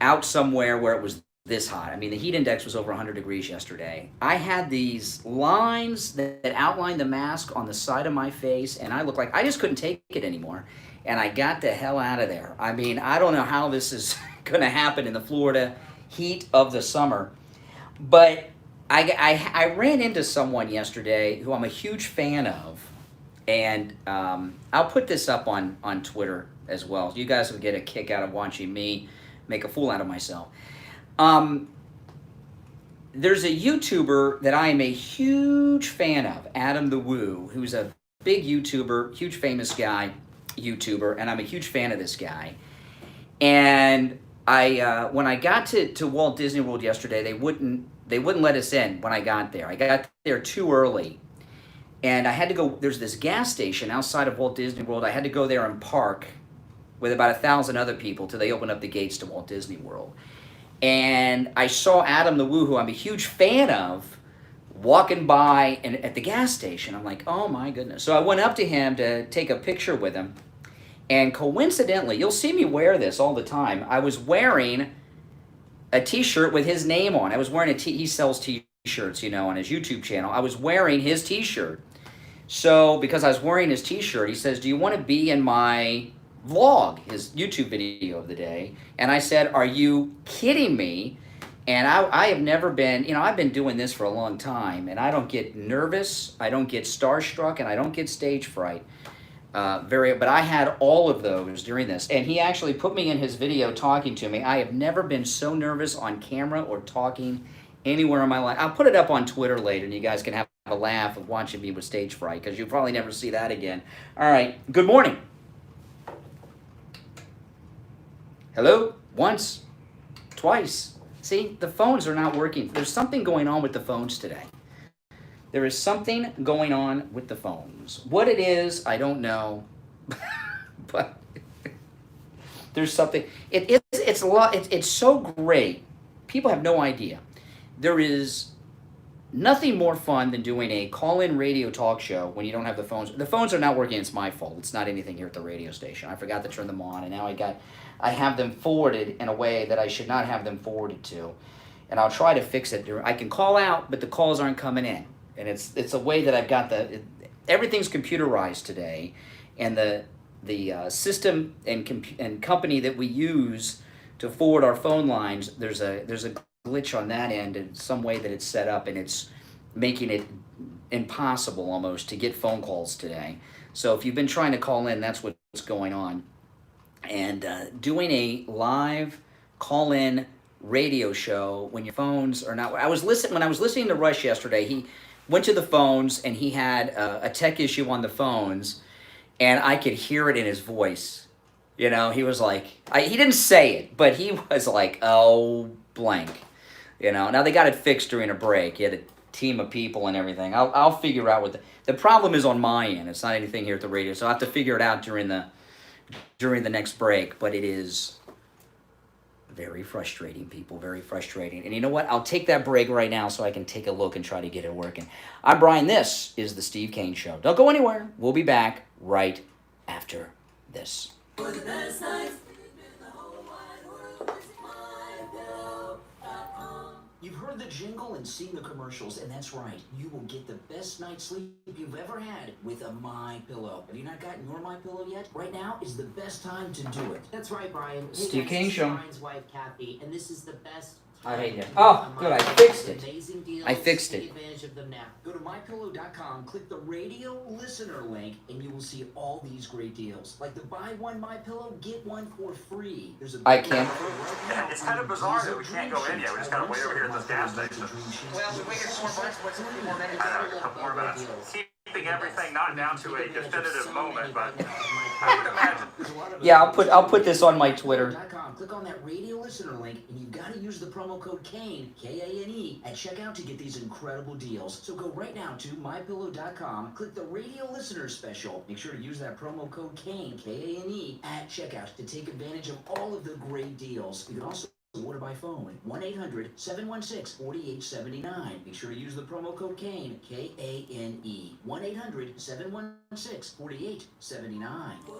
out somewhere where it was this hot. I mean, the heat index was over 100 degrees yesterday. I had these lines that outlined the mask on the side of my face, and I looked like I just couldn't take it anymore. And I got the hell out of there. I mean, I don't know how this is going to happen in the Florida heat of the summer. But I ran into someone yesterday who I'm a huge fan of. And I'll put this up on Twitter as well. You guys will get a kick out of watching me make a fool out of myself. There's a YouTuber that I am a huge fan of, Adam the Woo, who's a big YouTuber, huge famous guy. YouTuber, and I'm a huge fan of this guy. And when I got to Walt Disney World yesterday, they wouldn't let us in when I got there. I got there too early, and I had to go. There's this gas station outside of Walt Disney World. I had to go there and park with about 1,000 other people till they opened up the gates to Walt Disney World. And I saw Adam the Woo, who I'm a huge fan of, walking by at the gas station. I'm like, oh my goodness. So I went up to him to take a picture with him. And coincidentally, you'll see me wear this all the time. I was wearing a t-shirt with his name on. I was wearing he sells t-shirts, you know, on his YouTube channel. I was wearing his t-shirt. So because I was wearing his t-shirt, he says, do you want to be in my vlog, his YouTube video of the day? And I said, are you kidding me? And I have never been, you know, I've been doing this for a long time, and I don't get nervous, I don't get starstruck, and I don't get stage fright. But I had all of those during this. And he actually put me in his video talking to me. I have never been so nervous on camera or talking anywhere in my life. I'll put it up on Twitter later, and you guys can have a laugh of watching me with stage fright, because you'll probably never see that again. All right, good morning. Hello? Once, twice. See, the phones are not working. There's something going on with the phones today. There is something going on with the phones. What it is, I don't know. But there's something. It's a lot. It's so great. People have no idea. There is nothing more fun than doing a call-in radio talk show when you don't have the phones. The phones are not working. It's my fault. It's not anything here at the radio station. I forgot to turn them on, and now I have them forwarded in a way that I should not have them forwarded to. And I'll try to fix it. I can call out, but the calls aren't coming in. And it's a way that I've got everything's computerized today. And the system and company that we use to forward our phone lines, there's a glitch on that end in some way that it's set up, and it's making it impossible almost to get phone calls today. So if you've been trying to call in, that's what's going on. And doing a live call-in radio show when your phones are not... When I was listening to Rush yesterday, he went to the phones and he had a tech issue on the phones, and I could hear it in his voice. You know, he was like... he didn't say it, but he was like, oh, blank. You know, now they got it fixed during a break. He had a team of people and everything. I'll figure out what the problem is on my end. It's not anything here at the radio, so I'll have to figure it out during the next break. But it is very frustrating, people, very frustrating. And you know what? I'll take that break right now so I can take a look and try to get it working. I'm Brian. This is the Steve Kane Show. Don't go anywhere. We'll be back right after this. For the best nights in the whole wide world, visit mypillow.com. You've heard the jingle and seen the commercials, and that's right. You will get the best night's sleep you've ever had with a MyPillow. Have you not gotten your MyPillow yet? Right now is the best time to do it. That's right, Brian. Hey Steve guys, Kane this is Show. Brian's wife, Kathy, and this is the best. I hate it. Oh, good. I fixed it. Amazing deals. I fixed Take it. advantage of them now. Go to mypillow.com, click the radio listener link, and you will see all these great deals. Like the buy one MyPillow, get one for free. There's a I can't. Yeah, it's kind of bizarre that we can't go in yet. We just gotta wait over here at this gas station. Well, we waited 4 months. What's a few more minutes? I know, a couple more minutes. Keeping everything not down to a definitive moment, but I would imagine. Yeah, I'll put this on my Twitter. Click on that radio listener link, and you've got to use the promo code KANE, K-A-N-E, at checkout to get these incredible deals. So go right now to mypillow.com, click the radio listener special. Make sure to use that promo code KANE, K-A-N-E, at checkout to take advantage of all of the great deals. You can also order by phone, 1-800-716-4879. Make sure to use the promo code KANE, K-A-N-E, 1-800-716-4879. For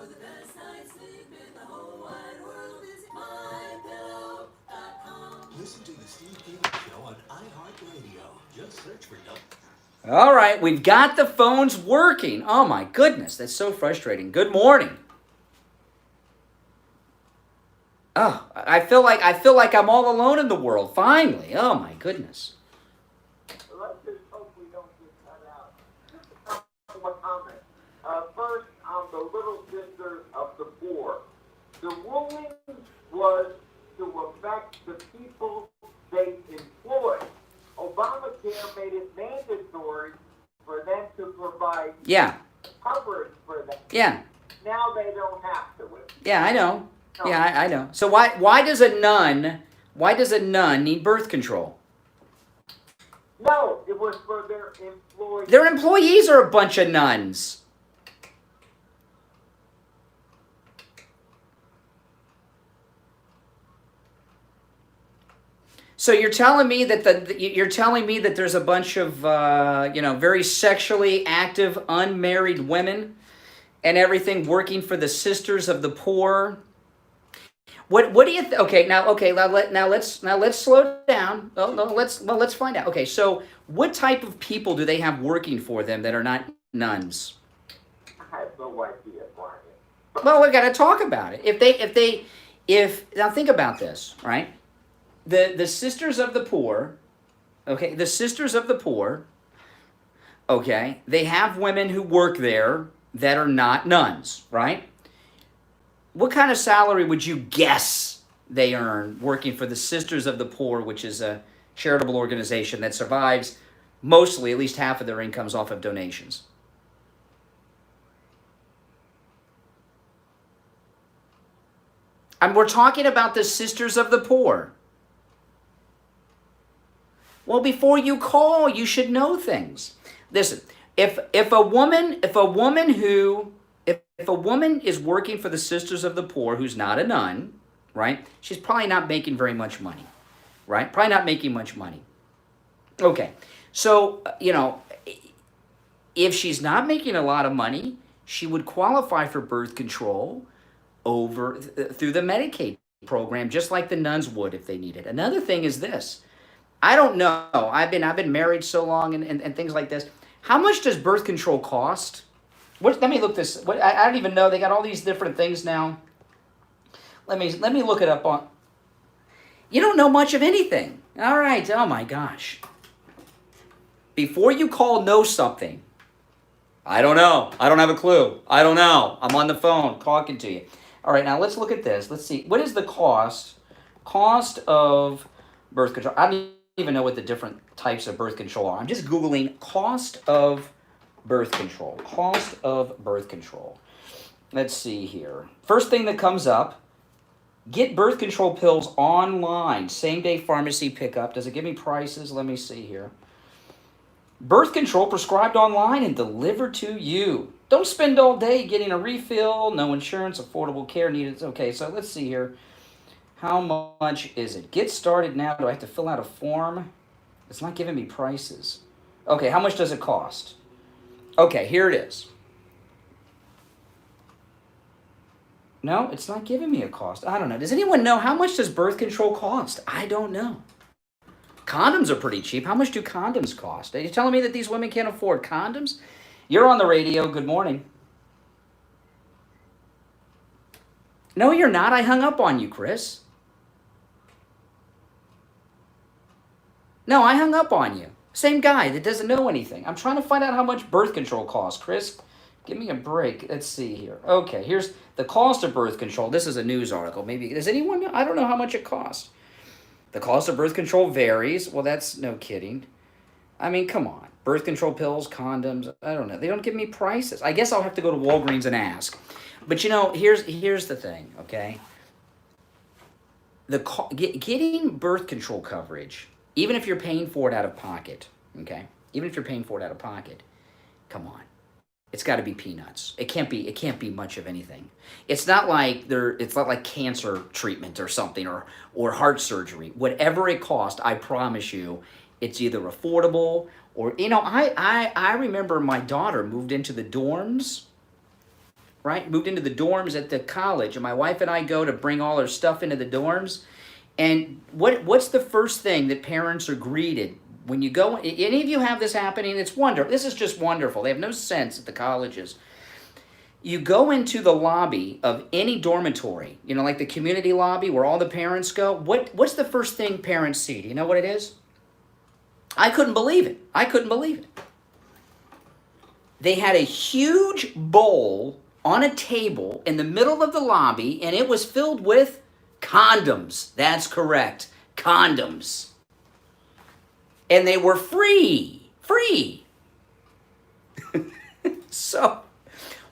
the best night's sleep in the whole wide world, visit mypillow.com. Listen to the Steve Kane Show on iHeartRadio. Just search for Dope. All right, we've got the phones working. Oh my goodness, that's so frustrating. Good morning. Oh, I feel like I'm all alone in the world. Finally. Oh my goodness. Let's just hope we don't get cut out. Just a couple of comments. First, on the Little Sisters of the Poor. The ruling was to affect the people they employ. Obamacare made it mandatory for them to provide coverage for them. Yeah. Now they don't have to. Yeah, I know. Yeah, I know. So why does a nun need birth control? No, it was for their employees. Their employees are a bunch of nuns. So you're telling me that there's a bunch of very sexually active unmarried women and everything working for the Sisters of the Poor. What do you now let's slow down. Let's find out. Okay, so what type of people do they have working for them that are not nuns? I have no idea, Brian. Well, we got to talk about it. If now think about this, right? The Sisters of the Poor, okay, the Sisters of the Poor, okay, they have women who work there that are not nuns, right? What kind of salary would you guess they earn working for the Sisters of the Poor, which is a charitable organization that survives mostly, at least half of their incomes off of donations? And we're talking about the Sisters of the Poor. Well, before you call, you should know things. Listen, if a woman is working for the Sisters of the Poor who's not a nun, right? She's probably not making very much money, right? Probably not making much money. Okay, so, if she's not making a lot of money, she would qualify for birth control through the Medicaid program, just like the nuns would if they need it. Another thing is this. I don't know. I've been married so long and things like this. How much does birth control cost? Let me look this. I don't even know. They got all these different things now. Let me look it up on. You don't know much of anything. All right. Oh my gosh. Before you know something. I don't know. I don't have a clue. I don't know. I'm on the phone talking to you. All right. Now let's look at this. Let's see. What is the cost of birth control? I don't even know what the different types of birth control are. I'm just Googling cost of birth control. Cost of birth control. Let's see here. First thing that comes up, get birth control pills online. Same-day pharmacy pickup. Does it give me prices? Let me see here. Birth control prescribed online and delivered to you. Don't spend all day getting a refill. No insurance, affordable care needed. Okay, so let's see here. How much is it? Get started now. Do I have to fill out a form? It's not giving me prices. Okay, how much does it cost? Okay, here it is. No, it's not giving me a cost. I don't know. Does anyone know how much does birth control cost? I don't know. Condoms are pretty cheap. How much do condoms cost? Are you telling me that these women can't afford condoms? You're on the radio. Good morning. No, you're not. I hung up on you, Chris. No, I hung up on you. Same guy that doesn't know anything. I'm trying to find out how much birth control costs, Chris. Give me a break. Let's see here. Okay, here's the cost of birth control. This is a news article. Maybe, does anyone know? I don't know how much it costs. The cost of birth control varies. Well, that's no kidding. I mean, come on. Birth control pills, condoms, I don't know. They don't give me prices. I guess I'll have to go to Walgreens and ask. But you know, here's the thing, okay? Getting birth control coverage, even if you're paying for it out of pocket, okay? Even if you're paying for it out of pocket, come on. It's got to be peanuts. It can't be much of anything. It's not like cancer treatment or something or heart surgery. Whatever it costs, I promise you, it's either affordable or, you know, I remember my daughter moved into the dorms, right? Moved into the dorms at the college, and my wife and I go to bring all our stuff into the dorms. And what's the first thing that parents are greeted when you go? Any of you have this happening? It's wonderful. This is just wonderful. They have no sense at the colleges. You go into the lobby of any dormitory, you know, like the community lobby where all the parents go. What's the first thing parents see? Do you know what it is? I couldn't believe it. I couldn't believe it. They had a huge bowl on a table in the middle of the lobby, and it was filled with condoms. That's correct. Condoms. And they were free. Free. So,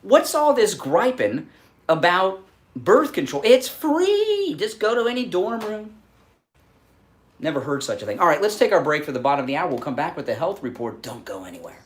what's all this griping about birth control? It's free. Just go to any dorm room. Never heard such a thing. All right, let's take our break for the bottom of the hour. We'll come back with the health report. Don't go anywhere.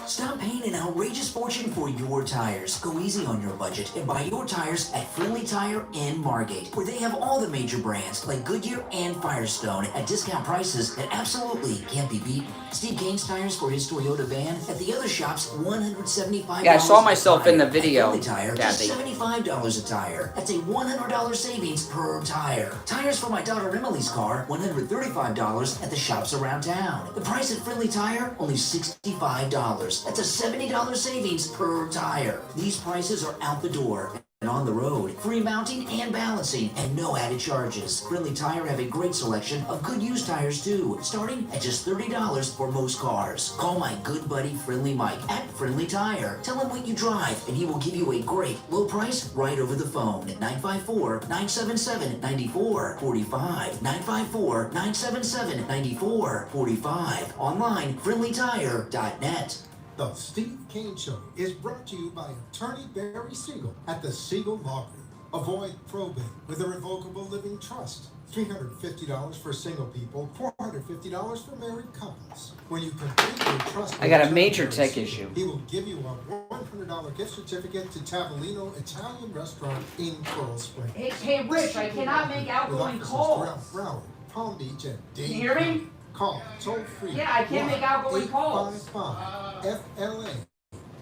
Stop paying an outrageous fortune for your tires. Go easy on your budget and buy your tires at Friendly Tire in Margate, where they have all the major brands like Goodyear and Firestone at discount prices that absolutely can't be beaten. Steve Gaines tires for his Toyota van at the other shops, $175. Yeah, I saw myself in the video. Friendly Tire, just $75 a tire. That's a $100 savings per tire. Tires for my daughter Emily's car, $135 at the shops around town. The price at Friendly Tire, only $65. That's a $70 savings per tire. These prices are out the door and on the road. Free mounting and balancing and no added charges. Friendly Tire have a great selection of good used tires too, starting at just $30 for most cars. Call my good buddy Friendly Mike at Friendly Tire. Tell him what you drive and he will give you a great low price right over the phone at 954-977-9445. 954-977-9445. Online, friendlytire.net. The Steve Kane Show is brought to you by Attorney Barry Siegel at the Siegel Law Group. Avoid probate with a revocable living trust. $350 for single people, $450 for married couples. When you complete your trust, I got a major tech issue. He will give you a $100 gift certificate to Tavolino Italian Restaurant in Coral Springs. Hey, Rich, I cannot make outgoing calls. Broward, Palm Beach, and Dade. Can you hear me? Call toll free. Yeah, I can't make outgoing calls. 855 FLA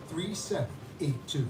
3782.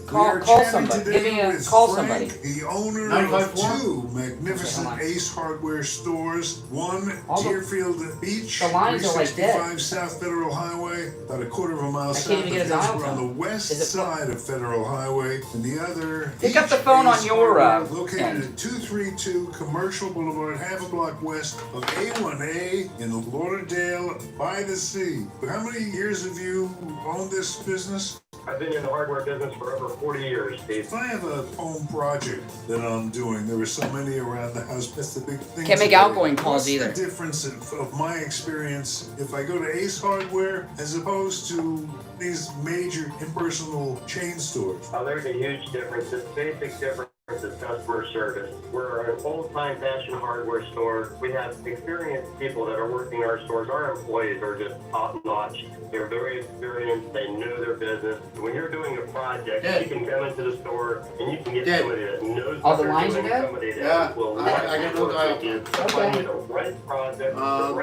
Call somebody. Give me a call somebody. The owner of two magnificent Ace Hardware stores, one Deerfield Beach, the lines are like dead. 365 South Federal Highway, about a quarter of a mile south of even get his Hillsborough on the west side of Federal Highway, and the other pick up the phone on your located at 232 Commercial Boulevard, half a block west of A1A in Lauderdale by the sea. How many years have you owned this business? I've been in the hardware business for over 40 years, Steve. If I have a home project that I'm doing, there were so many around the house, that's the big thing. Can't make outgoing calls either. What's the difference of my experience if I go to Ace Hardware as opposed to these major impersonal chain stores? Oh, there's a huge difference. The basic difference is customer service. We're an old-time fashion hardware store. We have experienced people that are working in our stores. Our employees are just top-notch. They're very experienced. They know their business. When you're doing a project, you can come into the store and you can get somebody that knows what they're doing. Somebody that will I can look out. find you the right project.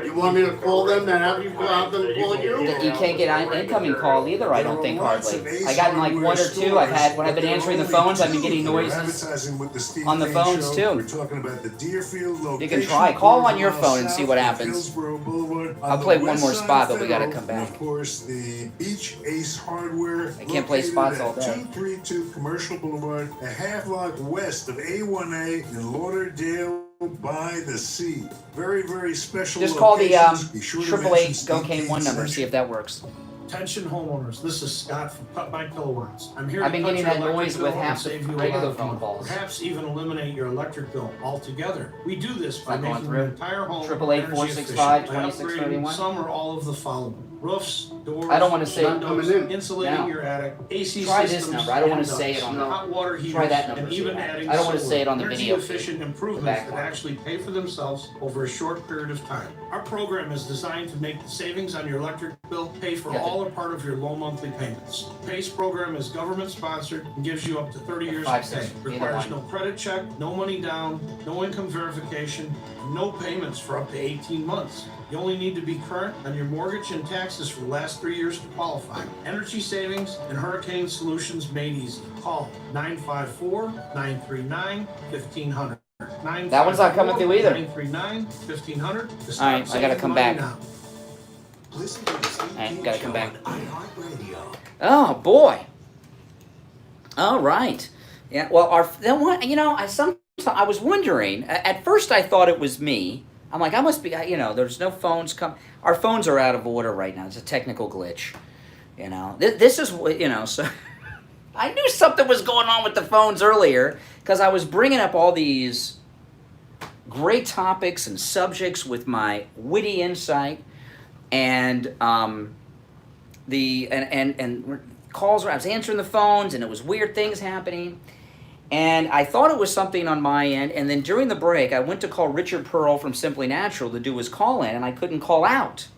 You want me to call them and have you have them call you? You can't get an incoming call either, I don't think, hardly. I gotten like one or two. When I've been answering the phones, I've been getting noises. advertising with the Steve On the Kane phones, Show. too. We're talking about the Deerfield location. You can try. Call on your miles phone and see south what of happens. Hillsborough Boulevard, on I'll the play one west more side spot, of but we gotta Federal, come back. And of course, the Beach Ace Hardware. I can't play spots all day. 232 Commercial Boulevard, a half block west of A1A in Lauderdale by the Sea. Very, very special Just call the locations. Be sure to mention 888 Steve Cocaine Kane 1 number, sent see you. if that works. Attention homeowners, this is Scott from Cut My Kilowatt. I'm here I've to been cut getting your that electric noise bill with and half the save you a regular lot of phone money. calls. Perhaps even eliminate your electric bill altogether. We do this by Not going making through. your entire home 888 energy 465 efficient by upgrading 2631. some or all of the following: roofs, doors, I don't wanna say- windows, insulating Now. your attic, AC Try systems, this number. I don't wanna and say it ducts, on the- hot water heaters, Try that number, and see even what happens. adding I don't wanna solar. say it on the video feed, Energy-efficient the improvements back that line. actually pay for themselves over a short period of time. Our program is designed to make the savings on your electric bill pay for Yeah. all or part of your low monthly payments. PACE program is government sponsored and gives you up to 30 years Five, to pay. six, either Requires one. no credit check, no money down, no income verification, and no payments for up to 18 months. You only need to be current on your mortgage and taxes for the last 3 years to qualify. Energy savings and hurricane solutions made easy. Call 954-939-1500. That one's not coming through either. 939-1500. All right, I gotta come back. Listen to the Steve All right, Kane gotta Show come back. on iHeartRadio. Oh boy. All right. Yeah. Well, I was wondering. At first, I thought it was me. I'm like, I must be. There's no phones come. Our phones are out of order right now. It's a technical glitch. This is So I knew something was going on with the phones earlier because I was bringing up all these great topics and subjects with my witty insight, and calls where I was answering the phones, and it was weird things happening. And I thought it was something on my end, and then during the break, I went to call Richard Pearl from Simply Natural to do his call-in, and I couldn't call out.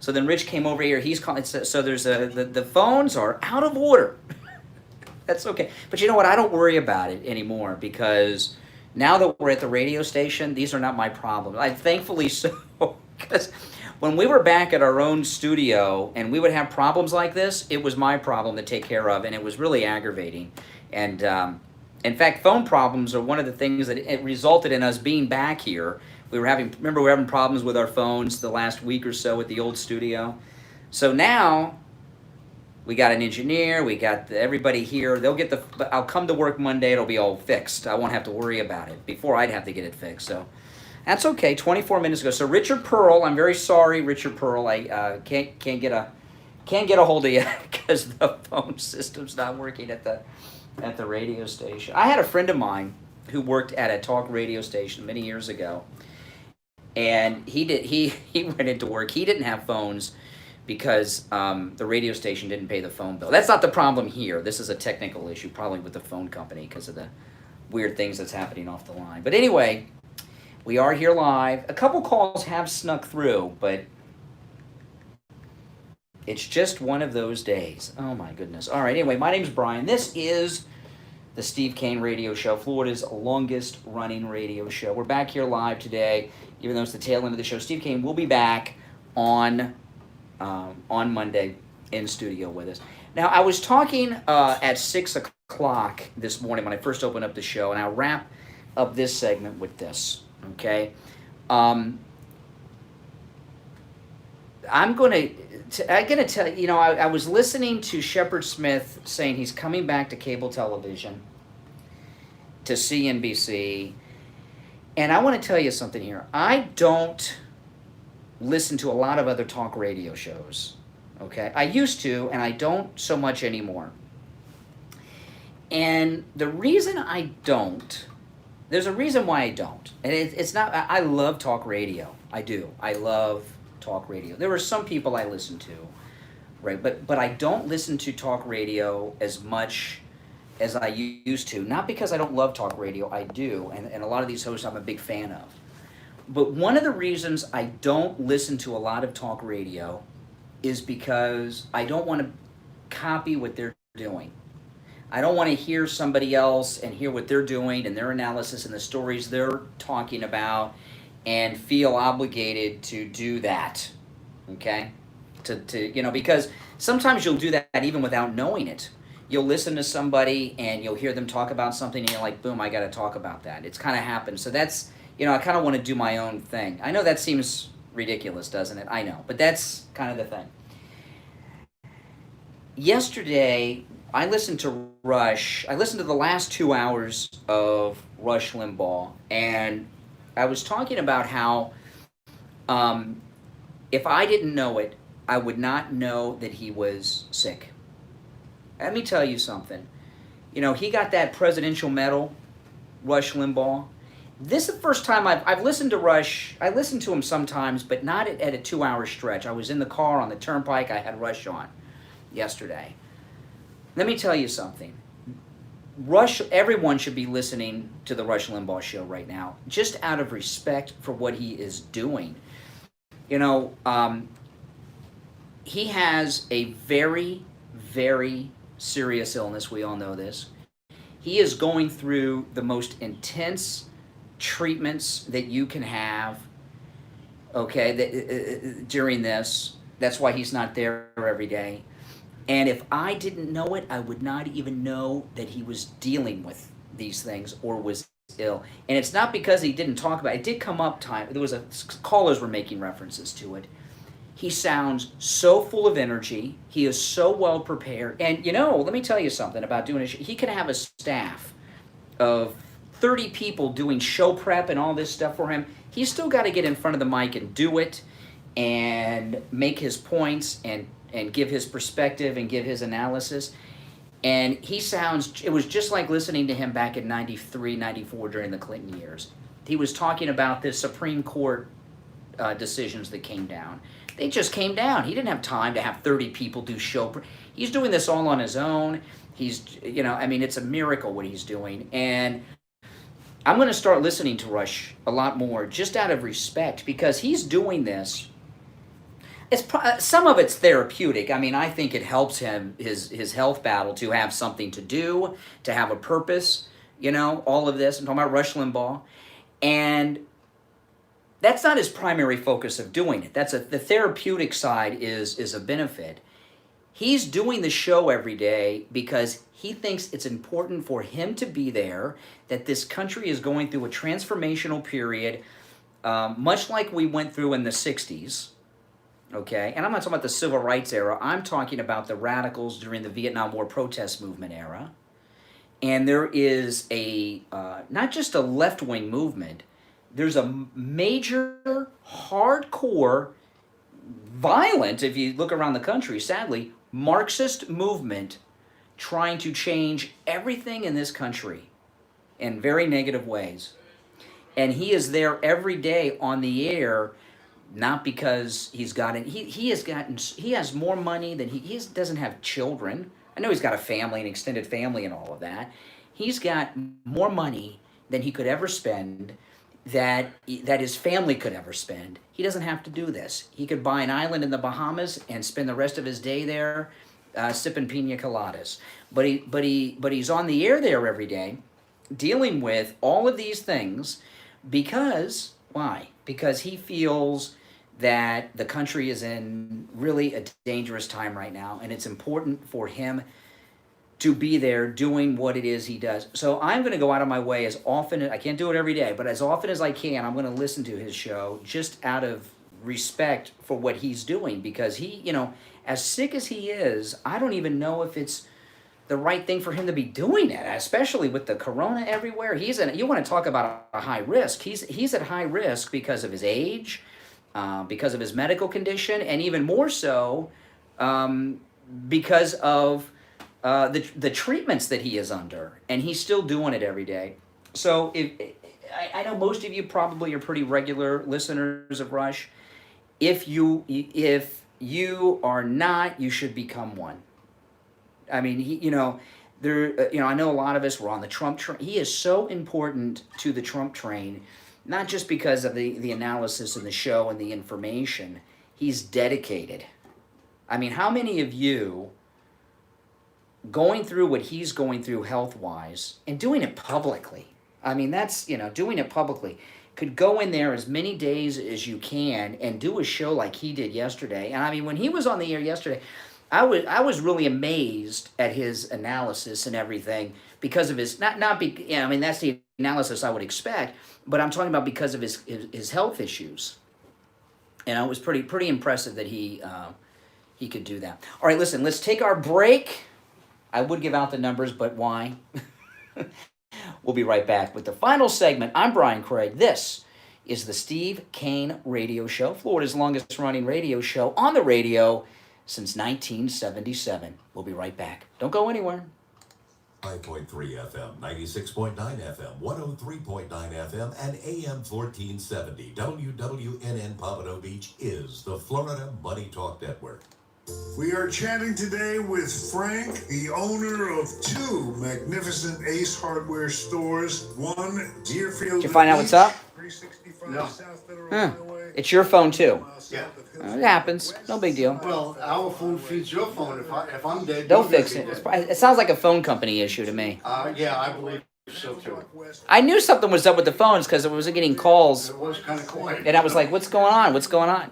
So then Rich came over here, he's calling, so there's the phones are out of order. That's okay. But you know what, I don't worry about it anymore, because now that we're at the radio station, these are not my problems. Thankfully so, because when we were back at our own studio and we would have problems like this, it was my problem to take care of, and it was really aggravating. And in fact, phone problems are one of the things that it resulted in us being back here. We were having problems with our phones the last week or so at the old studio. So now we got an engineer, we got everybody here. I'll come to work Monday, it'll be all fixed. I won't have to worry about it. Before, I'd have to get it fixed. So that's okay. 24 minutes ago. So Richard Pearl, I'm very sorry, Richard Pearl. I can't get a hold of you because the phone system's not working at the radio station. I had a friend of mine who worked at a talk radio station many years ago, and he went into work. He didn't have phones because the radio station didn't pay the phone bill. That's not the problem here. This is a technical issue, probably with the phone company because of the weird things that's happening off the line. But anyway, we are here live. A couple calls have snuck through, but it's just one of those days. Oh my goodness. All right, anyway, my name's Brian. This is the Steve Kane Radio Show, Florida's longest running radio show. We're back here live today, even though it's the tail end of the show. Steve Kane will be back on Monday in studio with us. Now, I was talking at 6 o'clock this morning when I first opened up the show, and I'll wrap up this segment with this, okay? I'm going to tell you, I was listening to Shepard Smith saying he's coming back to cable television, to CNBC, and I want to tell you something here. I don't listen to a lot of other talk radio shows, okay? I used to, and I don't so much anymore. And the reason I don't, there's a reason why I don't. And it's not, I love talk radio. I do. I love talk radio. There are some people I listen to, right? But I don't listen to talk radio as much as I used to. Not because I don't love talk radio. I do. And a lot of these hosts I'm a big fan of. But one of the reasons I don't listen to a lot of talk radio is because I don't want to copy what they're doing. I don't want to hear somebody else and hear what they're doing and their analysis and the stories they're talking about and feel obligated to do that, okay? Because sometimes you'll do that even without knowing it. you'll listen to somebody and you'll hear them talk about something and you're like, boom, I got to talk about that. It's kind of happened. So that's, I kind of want to do my own thing. I know that seems ridiculous, doesn't it? I know, but that's kind of the thing. Yesterday, I listened to Rush. I listened to the last 2 hours of Rush Limbaugh, and I was talking about how if I didn't know it, I would not know that he was sick. Let me tell you something. He got that presidential medal, Rush Limbaugh. This is the first time I've listened to Rush. I listen to him sometimes, but not at a 2-hour stretch. I was in the car on the turnpike. I had Rush on yesterday. Let me tell you something. Rush, everyone should be listening to the Rush Limbaugh show right now, just out of respect for what he is doing. He has a very, very serious illness. We all know this. He is going through the most intense treatments that you can have, during this. That's why he's not there every day. And if I didn't know it, I would not even know that he was dealing with these things or was ill. And it's not because he didn't talk about it. It did come up time. Callers were making references to it. He sounds so full of energy. He is so well prepared. And, let me tell you something about doing it. He can have a staff of 30 people doing show prep and all this stuff for him. He's still got to get in front of the mic and do it and make his points and give his perspective and give his analysis. And it was just like listening to him back in 93, 94 during the Clinton years. He was talking about the Supreme Court decisions that came down. They just came down. He didn't have time to have 30 people do He's doing this all on his own. It's a miracle what he's doing. And I'm going to start listening to Rush a lot more just out of respect because he's doing this. Some of it's therapeutic. I think it helps him, his health battle, to have something to do, to have a purpose, all of this. I'm talking about Rush Limbaugh. And that's not his primary focus of doing it. The therapeutic side is a benefit. He's doing the show every day because he thinks it's important for him to be there, that this country is going through a transformational period, much like we went through in the 60s. Okay, and I'm not talking about the civil rights era. I'm talking about the radicals during the Vietnam War protest movement era. And there is not just a left-wing movement, there's a major, hardcore, violent, if you look around the country, sadly, Marxist movement trying to change everything in this country in very negative ways. And he is there every day on the air, not because he's gotten, he has more money than he doesn't have children. I know he's got a family, an extended family and all of that. He's got more money than he could ever spend, that his family could ever spend. He doesn't have to do this. He could buy an island in the Bahamas and spend the rest of his day there sipping pina coladas. But he's on the air there every day dealing with all of these things because, why? Because he feels that the country is in really a dangerous time right now, and it's important for him to be there doing what it is he does. So I'm going to go out of my way as often, I can't do it every day, but as often as I can, I'm going to listen to his show just out of respect for what he's doing, because he, as sick as he is, I don't even know if it's the right thing for him to be doing it, especially with the corona everywhere. You want to talk about a high risk. He's at high risk because of his age, because of his medical condition, and even more so because of the treatments that he is under, and he's still doing it every day. So I know most of you probably are pretty regular listeners of Rush. If you are not, you should become one. I mean, I know a lot of us were on the Trump train. He is so important to the Trump train, not just because of the analysis and the show and the information. He's dedicated. I mean, how many of you, going through what he's going through health-wise and doing it publicly, I mean, that's, doing it publicly, could go in there as many days as you can and do a show like he did yesterday? And I mean, when he was on the air yesterday, I was really amazed at his analysis and everything because of his not be I mean that's the analysis I would expect, but I'm talking about because of his health issues, and it was pretty impressive that he could do that. All right, listen, let's take our break. I would give out the numbers, but why? We'll be right back with the final segment. I'm Brian Craig. This is the Steve Kane Radio Show, Florida's longest running radio show on the radio since 1977. We'll be right back. Don't go anywhere. 5.3 FM, 96.9 FM, 103.9 FM, and AM 1470. WWNN Pompano Beach is the Florida Money Talk Network. We are chatting today with Frank, the owner of two magnificent Ace Hardware stores. One, Deerfield. Did you find out what's up? 365 No. South Federal Huh. Highway. It's your phone too. Yeah. It happens. No big deal. Well, our phone feeds your phone. If I'm dead, They'll you're fix gonna it. be It's dead. probably- It sounds like a phone company issue to me. Yeah, I believe so too. I knew something was up with the phones because I was getting calls, It was kind of quiet. and I was like, "What's going on? What's going on?"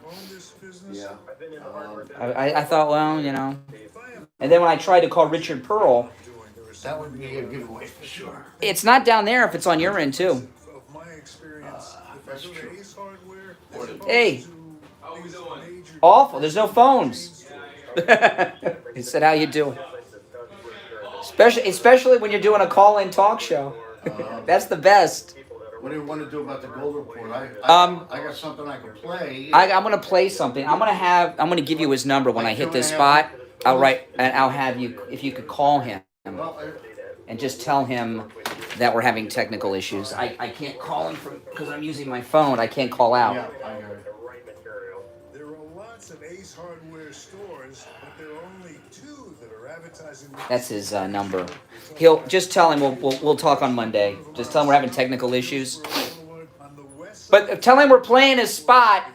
Yeah. I thought, well, you know. And then when I tried to call Richard Pearl, That would be a giveaway for sure. it's not down there if it's on your end too. That's true. Hey, awful. There's no phones. He said, "How you doing?" Especially when you're doing a call-in talk show. That's the best. What do you want to do about the gold report? I got something I can play. I'm gonna play something. I'm gonna give you his number when I hit this spot. I'll have you, if you could call him and just tell him that we're having technical issues. I can't call him because I'm using my phone. I can't call out. Yeah, I hear it. There are lots of Ace Hardware stores, but there are only two that are advertising. That's his number. He'll just tell him we'll talk on Monday. Just tell him we're having technical issues. But tell him we're playing his spot.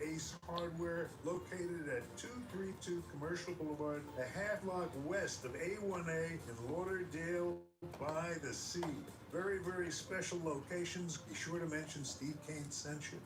Ace Hardware, located at 232 Commercial Boulevard, a half block west of A1A in Lauderdale by the Sea. Very, very special locations. Be sure to mention Steve Kane sent you.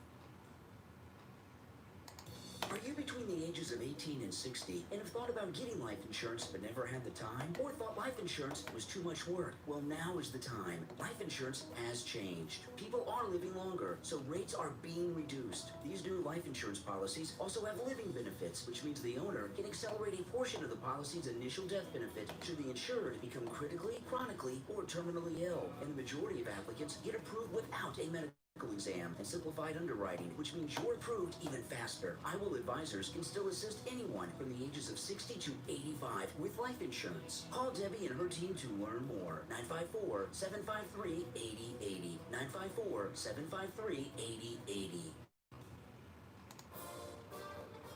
Are you between the ages of 18 and 60 and have thought about getting life insurance but never had the time? Or thought life insurance was too much work? Well, now is the time. Life insurance has changed. People are living longer, so rates are being reduced. These new life insurance policies also have living benefits, which means the owner can accelerate a portion of the policy's initial death benefit should the insured become critically, chronically, or terminally ill. And the majority of applicants get approved without a medical exam and simplified underwriting, which means you're approved even faster. IWIL advisors can still assist anyone from the ages of 60 to 85 with life insurance. Call Debbie and her team to learn more. 954-753-8080. 954-753-8080.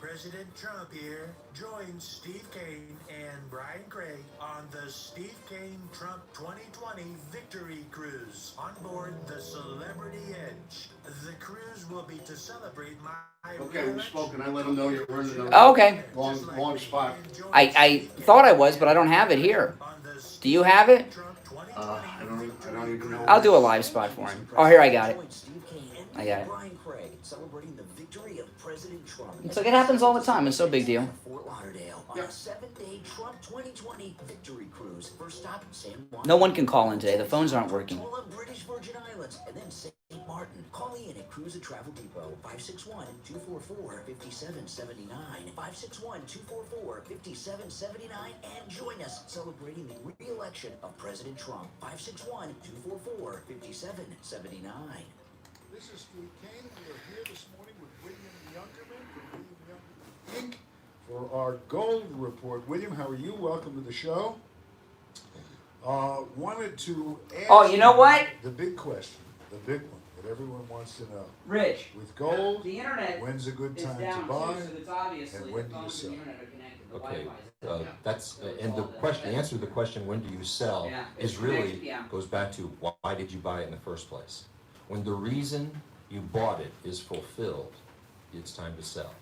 President Trump here joins Steve Kane and Brian Craig on the Steve Kane Trump 2020 Victory Cruise on board the Celebrity Edge. The cruise will be to celebrate my Okay, we've spoken. I let them know you're running the Oh, okay. long spot. I thought I was, but I don't have it here. Do you have it? I don't even know. I'll do a live spot for him. Oh, here I got it. I got it. Brian Craig celebrating the victory of President Trump. It's like it happens all the time. It's no big deal. Fort Lauderdale on a 7-day Trump 2020 Victory Cruise. First stop San Juan. No one can call in today. The phones aren't working. All of British Virgin Islands and then St. Martin. Call in at Cruise and Travel Depot 561-244-5779. 561-244-5779 and join us celebrating the re-election of President Trump. 561-244-5779. This is Steve Kane. We are here this morning with William Youngerman from William Youngerman Inc. for our gold report. William, how are you? Welcome to the show. Wanted to ask Oh, you know what? the big question, the big one that everyone wants to know. Rich, With gold, the internet when's a good is time down to buy, too, so it's obviously and when the do you phones sell? and the internet are connected. The Okay, Wi-Fi is that's and the question. The answer to the question, when do you sell, Yeah, is it's really connected, yeah. goes back to why did you buy it in the first place? When the reason you bought it is fulfilled, it's time to sell.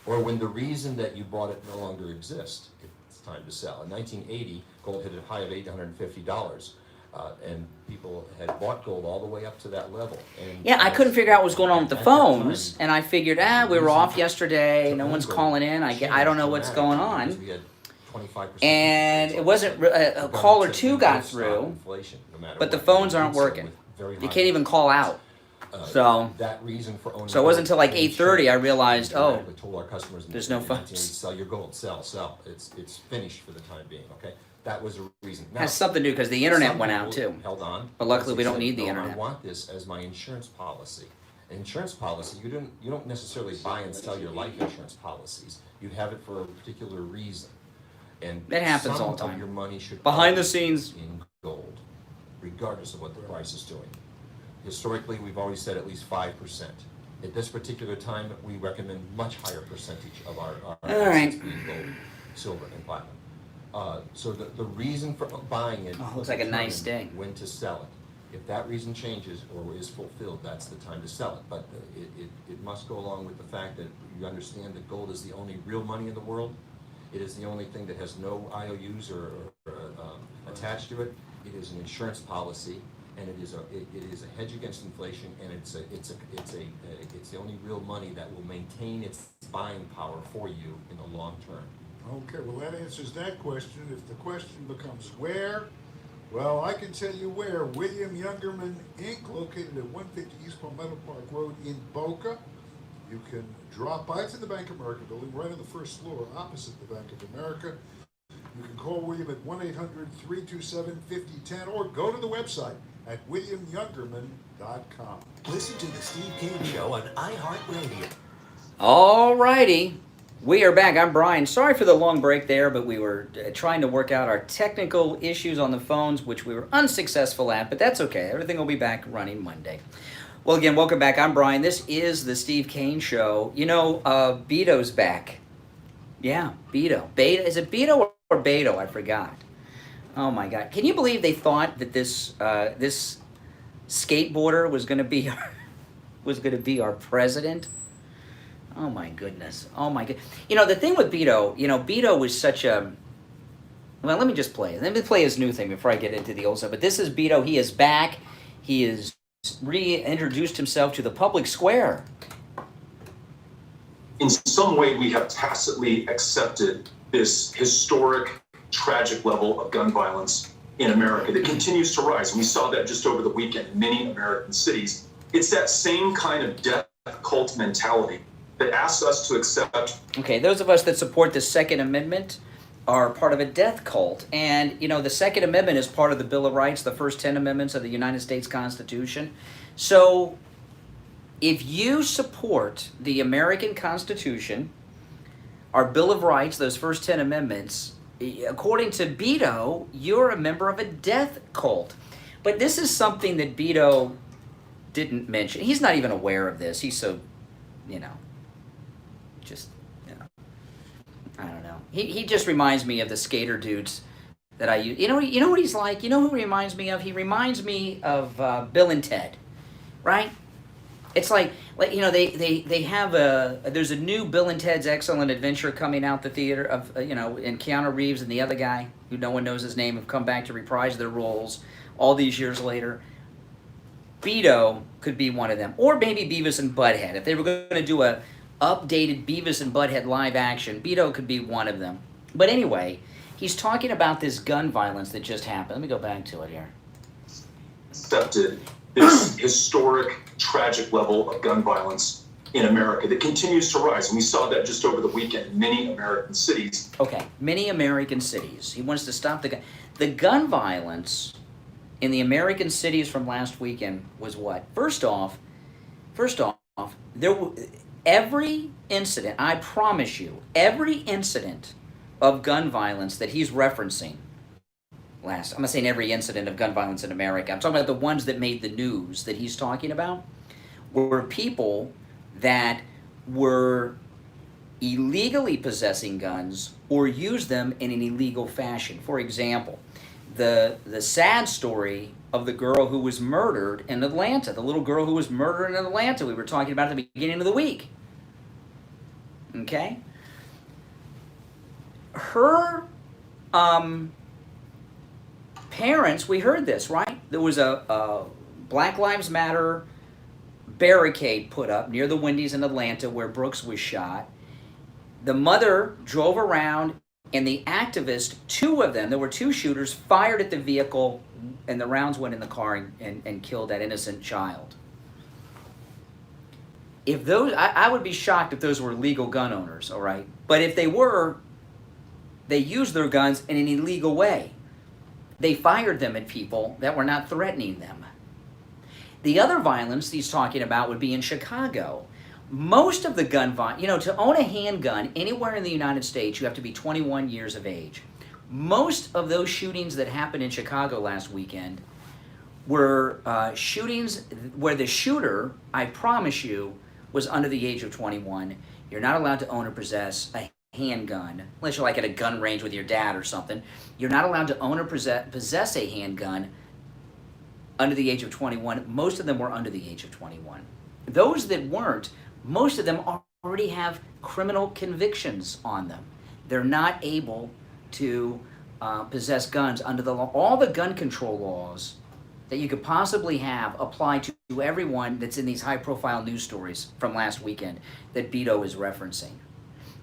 Or when the reason that you bought it no longer exists, it's time to sell. In 1980, gold hit a high of $850. And people had bought gold all the way up to that level. And Yeah, I couldn't figure out what was going on with the at that phones, time, and I figured, we were off yesterday, no one's calling in, I don't know what's going on. We had 25% And it wasn't, a call or two got through, but the phones aren't working. You can't even call out. So that reason for owning it wasn't until like gold, 8:30 I realized, we told our customers there's no in 1980, phones. sell your gold, sell. It's finished for the time being. Okay, that was a reason. Now, has something to do because the internet some went out people too. Held on, But luckily because we they don't said, need the "No, internet. I want this as my insurance policy. An insurance policy, you don't necessarily buy and sell your life insurance policies. You have it for a particular reason. And That happens some all the time. Of your money should Behind the always be scenes. in gold, regardless of what the price is doing. Historically, we've always said at least 5%. At this particular time, we recommend much higher percentage of our assets being gold, silver, and platinum. So the reason for buying it looks like a nice day. when to sell it. If that reason changes or is fulfilled, that's the time to sell it. But it must go along with the fact that you understand that gold is the only real money in the world. It is the only thing that has no IOUs or attached to it. It is an insurance policy, and it is a hedge against inflation, and it's the only real money that will maintain its buying power for you in the long term. Okay, well that answers that question. If the question becomes where, well, I can tell you where. William Youngerman Inc., located at 150 East Palmetto Park Road in Boca. You can drop by. It's in the Bank of America building, right on the first floor, opposite the Bank of America. You can call William at 1-800-327-5010 or go to the website at williamyoungerman.com. Listen to the Steve Kane Show on iHeartRadio. All righty. We are back. I'm Brian. Sorry for the long break there, but we were trying to work out our technical issues on the phones, which we were unsuccessful at, but that's okay. Everything will be back running Monday. Well, again, welcome back. I'm Brian. This is the Steve Kane Show. You know, Beto's back. Yeah, Beto. Beta. Is it Beto or Beto? I forgot. Oh my God! Can you believe they thought that this skateboarder was going to be our president? Oh my goodness! Oh my god! You know the thing with Beto. You know Beto was such a. Well, let me just play it. Let me play his new thing before I get into the old stuff. But this is Beto. He is back. He is reintroduced himself to the public square. In some way, we have tacitly accepted this historic, tragic level of gun violence in America that continues to rise. And we saw that just over the weekend in many American cities. It's that same kind of death cult mentality that asks us to accept. Okay, those of us that support the Second Amendment are part of a death cult. And, you know, the Second Amendment is part of the Bill of Rights, the first 10 amendments of the United States Constitution. So if you support the American Constitution, our Bill of Rights, those first 10 amendments, according to Beto, you're a member of a death cult. But this is something that Beto didn't mention. He's not even aware of this. He's so, you know, just, you know, I don't know. He just reminds me of the skater dudes that I use. You know what he's like? You know who he reminds me of? He reminds me of Bill and Ted, right? It's like you know, they have there's a new Bill and Ted's Excellent Adventure coming out the theater of, you know, and Keanu Reeves and the other guy, who no one knows his name, have come back to reprise their roles all these years later. Beto could be one of them. Or maybe Beavis and Butthead. If they were going to do a updated Beavis and Butthead live action, Beto could be one of them. But anyway, he's talking about this gun violence that just happened. Let me go back to it here. Accepted this historic, tragic level of gun violence in America that continues to rise. And we saw that just over the weekend in many American cities. Okay, many American cities. He wants to stop the gun violence in the American cities from last weekend was what? First off, every incident, I promise you, every incident of gun violence that he's referencing, I'm not saying every incident of gun violence in America, I'm talking about the ones that made the news that he's talking about, were people that were illegally possessing guns or used them in an illegal fashion. For example, the sad story of the girl who was murdered in Atlanta, the little girl who was murdered in Atlanta we were talking about at the beginning of the week. Okay? parents, we heard this, right? There was a Black Lives Matter barricade put up near the Wendy's in Atlanta where Brooks was shot. The mother drove around, and the activists, two of them, there were two shooters, fired at the vehicle, and the rounds went in the car and killed that innocent child. If those, I would be shocked if those were legal gun owners, all right? But if they were, they used their guns in an illegal way. They fired them at people that were not threatening them. The other violence he's talking about would be in Chicago. Most of the gun violence, to own a handgun anywhere in the United States, you have to be 21 years of age. Most of those shootings that happened in Chicago last weekend were shootings where the shooter, I promise you, was under the age of 21. You're not allowed to own or possess a handgun, unless you're like at a gun range with your dad or something. You're not allowed to own or possess a handgun under the age of 21. Most of them were under the age of 21. Those that weren't, most of them already have criminal convictions on them. They're not able to possess guns under the law. All the gun control laws that you could possibly have apply to everyone that's in these high-profile news stories from last weekend that Beto is referencing.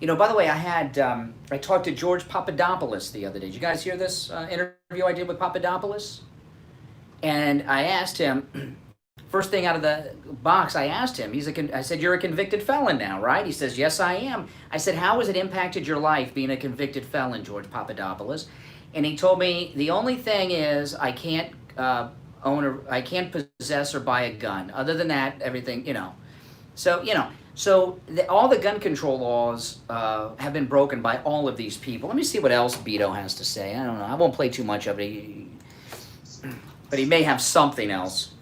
By the way, I talked to George Papadopoulos the other day. Did you guys hear this interview I did with Papadopoulos? And I asked him, first thing out of the box, I asked him, I said, you're a convicted felon now, right? He says, yes, I am. I said, how has it impacted your life being a convicted felon, George Papadopoulos? And he told me, the only thing is I can't I can't possess or buy a gun. Other than that, everything, So, all the gun control laws have been broken by all of these people. Let me see what else Beto has to say. I don't know. I won't play too much of it. But he may have something else.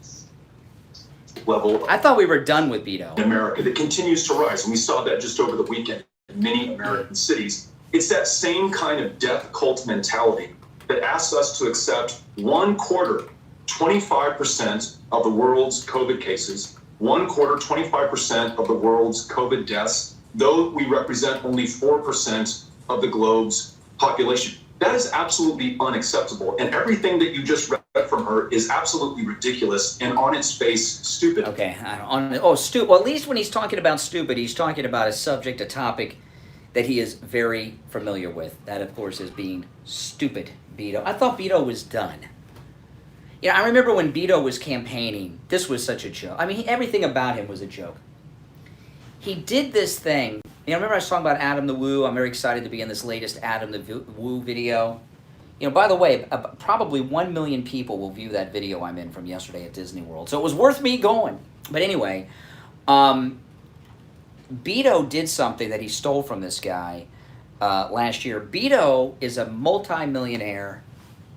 Level. I thought we were done with Beto. In America that continues to rise, and we saw that just over the weekend in many American cities. It's that same kind of death cult mentality that asks us to accept 1/4, 25% of the world's COVID cases, 1/4, 25% of the world's COVID deaths, though we represent only 4% of the globe's population. That is absolutely unacceptable. And everything that you just read from her is absolutely ridiculous and on its face stupid. Okay. Stupid. Well, at least when he's talking about stupid, he's talking about a subject, a topic that he is very familiar with. That, of course, is being stupid, Beto. I thought Beto was done. I remember when Beto was campaigning, this was such a joke. I mean, everything about him was a joke. He did this thing. Remember I was talking about Adam the Woo? I'm very excited to be in this latest Adam the Woo video. By the way, probably 1 million people will view that video I'm in from yesterday at Disney World. So it was worth me going. But anyway, Beto did something that he stole from this guy last year. Beto is a multi-millionaire,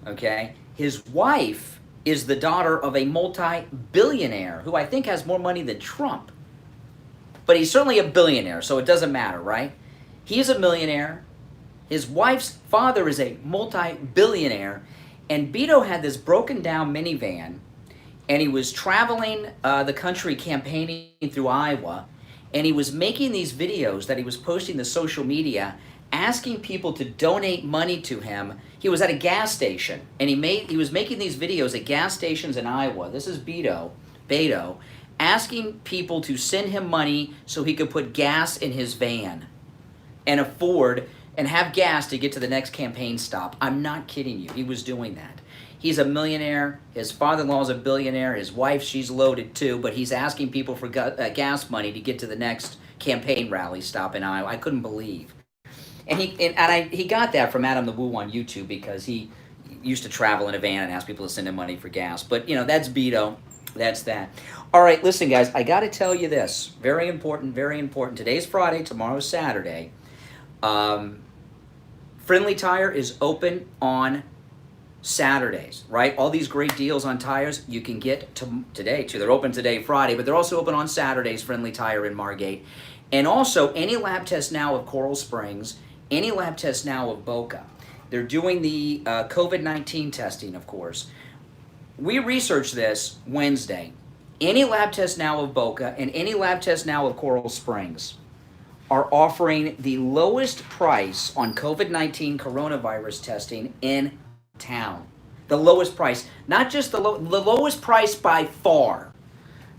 okay? His wife is the daughter of a multi-billionaire who I think has more money than Trump. But he's certainly a billionaire, so it doesn't matter, right? He's a millionaire. His wife's father is a multi-billionaire. And Beto had this broken down minivan, and he was traveling the country campaigning through Iowa, and he was making these videos that he was posting to social media, asking people to donate money to him. He was at a gas station, and he was making these videos at gas stations in Iowa. This is Beto, asking people to send him money so he could put gas in his van and afford and have gas to get to the next campaign stop. I'm not kidding you. He was doing that. He's a millionaire. His father-in-law is a billionaire. His wife, she's loaded too, but he's asking people for gas money to get to the next campaign rally stop in Iowa. I couldn't believe. And he got that from Adam the Woo on YouTube because he used to travel in a van and ask people to send him money for gas. But, that's Beto. That's that. All right, listen, guys, I got to tell you this. Very important, very important. Today's Friday, tomorrow's Saturday. Friendly Tire is open on Saturdays, right? All these great deals on tires you can get today, too. They're open today, Friday, but they're also open on Saturdays, Friendly Tire in Margate. And also, any lab test now of Coral Springs, any lab test now of Boca. They're doing the COVID-19 testing, of course. We researched this Wednesday. Any lab test now of Boca and any lab test now of Coral Springs are offering the lowest price on COVID-19 coronavirus testing in town. The lowest price. Not just the lowest price by far.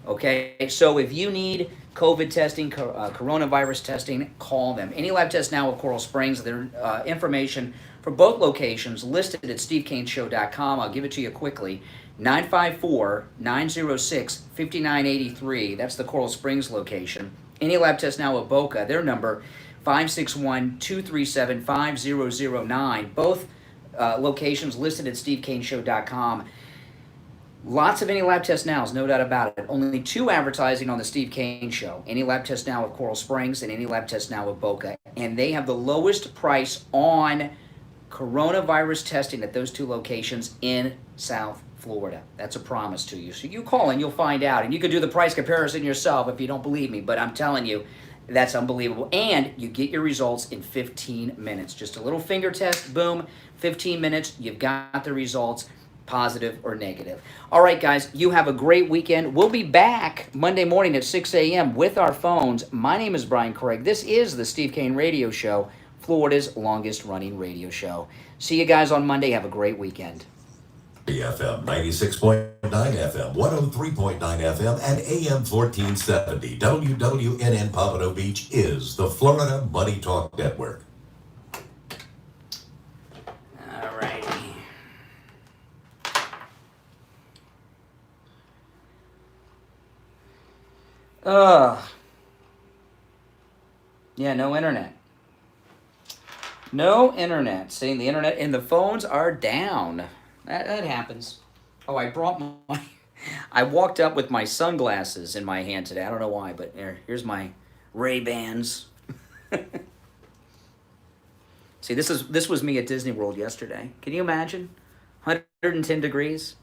Okay? So if you need COVID testing, coronavirus testing, call them. Any lab test now with Coral Springs. Their information for both locations listed at stevekaneshow.com. I'll give it to you quickly. 954-906-5983. That's the Coral Springs location. Any lab test now with Boca. Their number, 561-237-5009. Both locations listed at stevekaneshow.com. Lots of Any Lab Test Nows, no doubt about it. Only 2 advertising on the Steve Kane Show. Any Lab Test Now with Coral Springs and Any Lab Test Now with Boca. And they have the lowest price on coronavirus testing at those 2 locations in South Florida. That's a promise to you. So you call and you'll find out. And you can do the price comparison yourself if you don't believe me. But I'm telling you, that's unbelievable. And you get your results in 15 minutes. Just a little finger test, boom, 15 minutes, you've got the results, positive or negative. All right, guys, you have a great weekend. We'll be back Monday morning at 6 a.m. with our phones. My name is Brian Craig. This is the Steve Kane Radio Show, Florida's longest-running radio show. See you guys on Monday. Have a great weekend. FM 96.9 FM, 103.9 FM, and AM 1470. WWNN Pompano Beach is the Florida Money Talk Network. All righty. Yeah, no internet. No internet. Saying the internet and the phones are down. That happens. Oh, I brought my... I walked up with my sunglasses in my hand today. I don't know why, but here's my Ray-Bans. See, this was me at Disney World yesterday. Can you imagine? 110 degrees.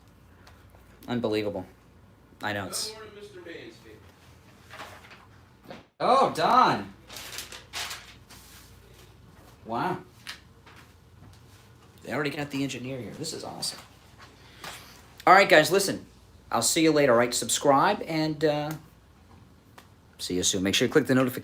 Unbelievable. I know it's... Oh, Don. Wow. They already got the engineer here. This is awesome. All right, guys, listen. I'll see you later, all right? Subscribe, and see you soon. Make sure you click the notification.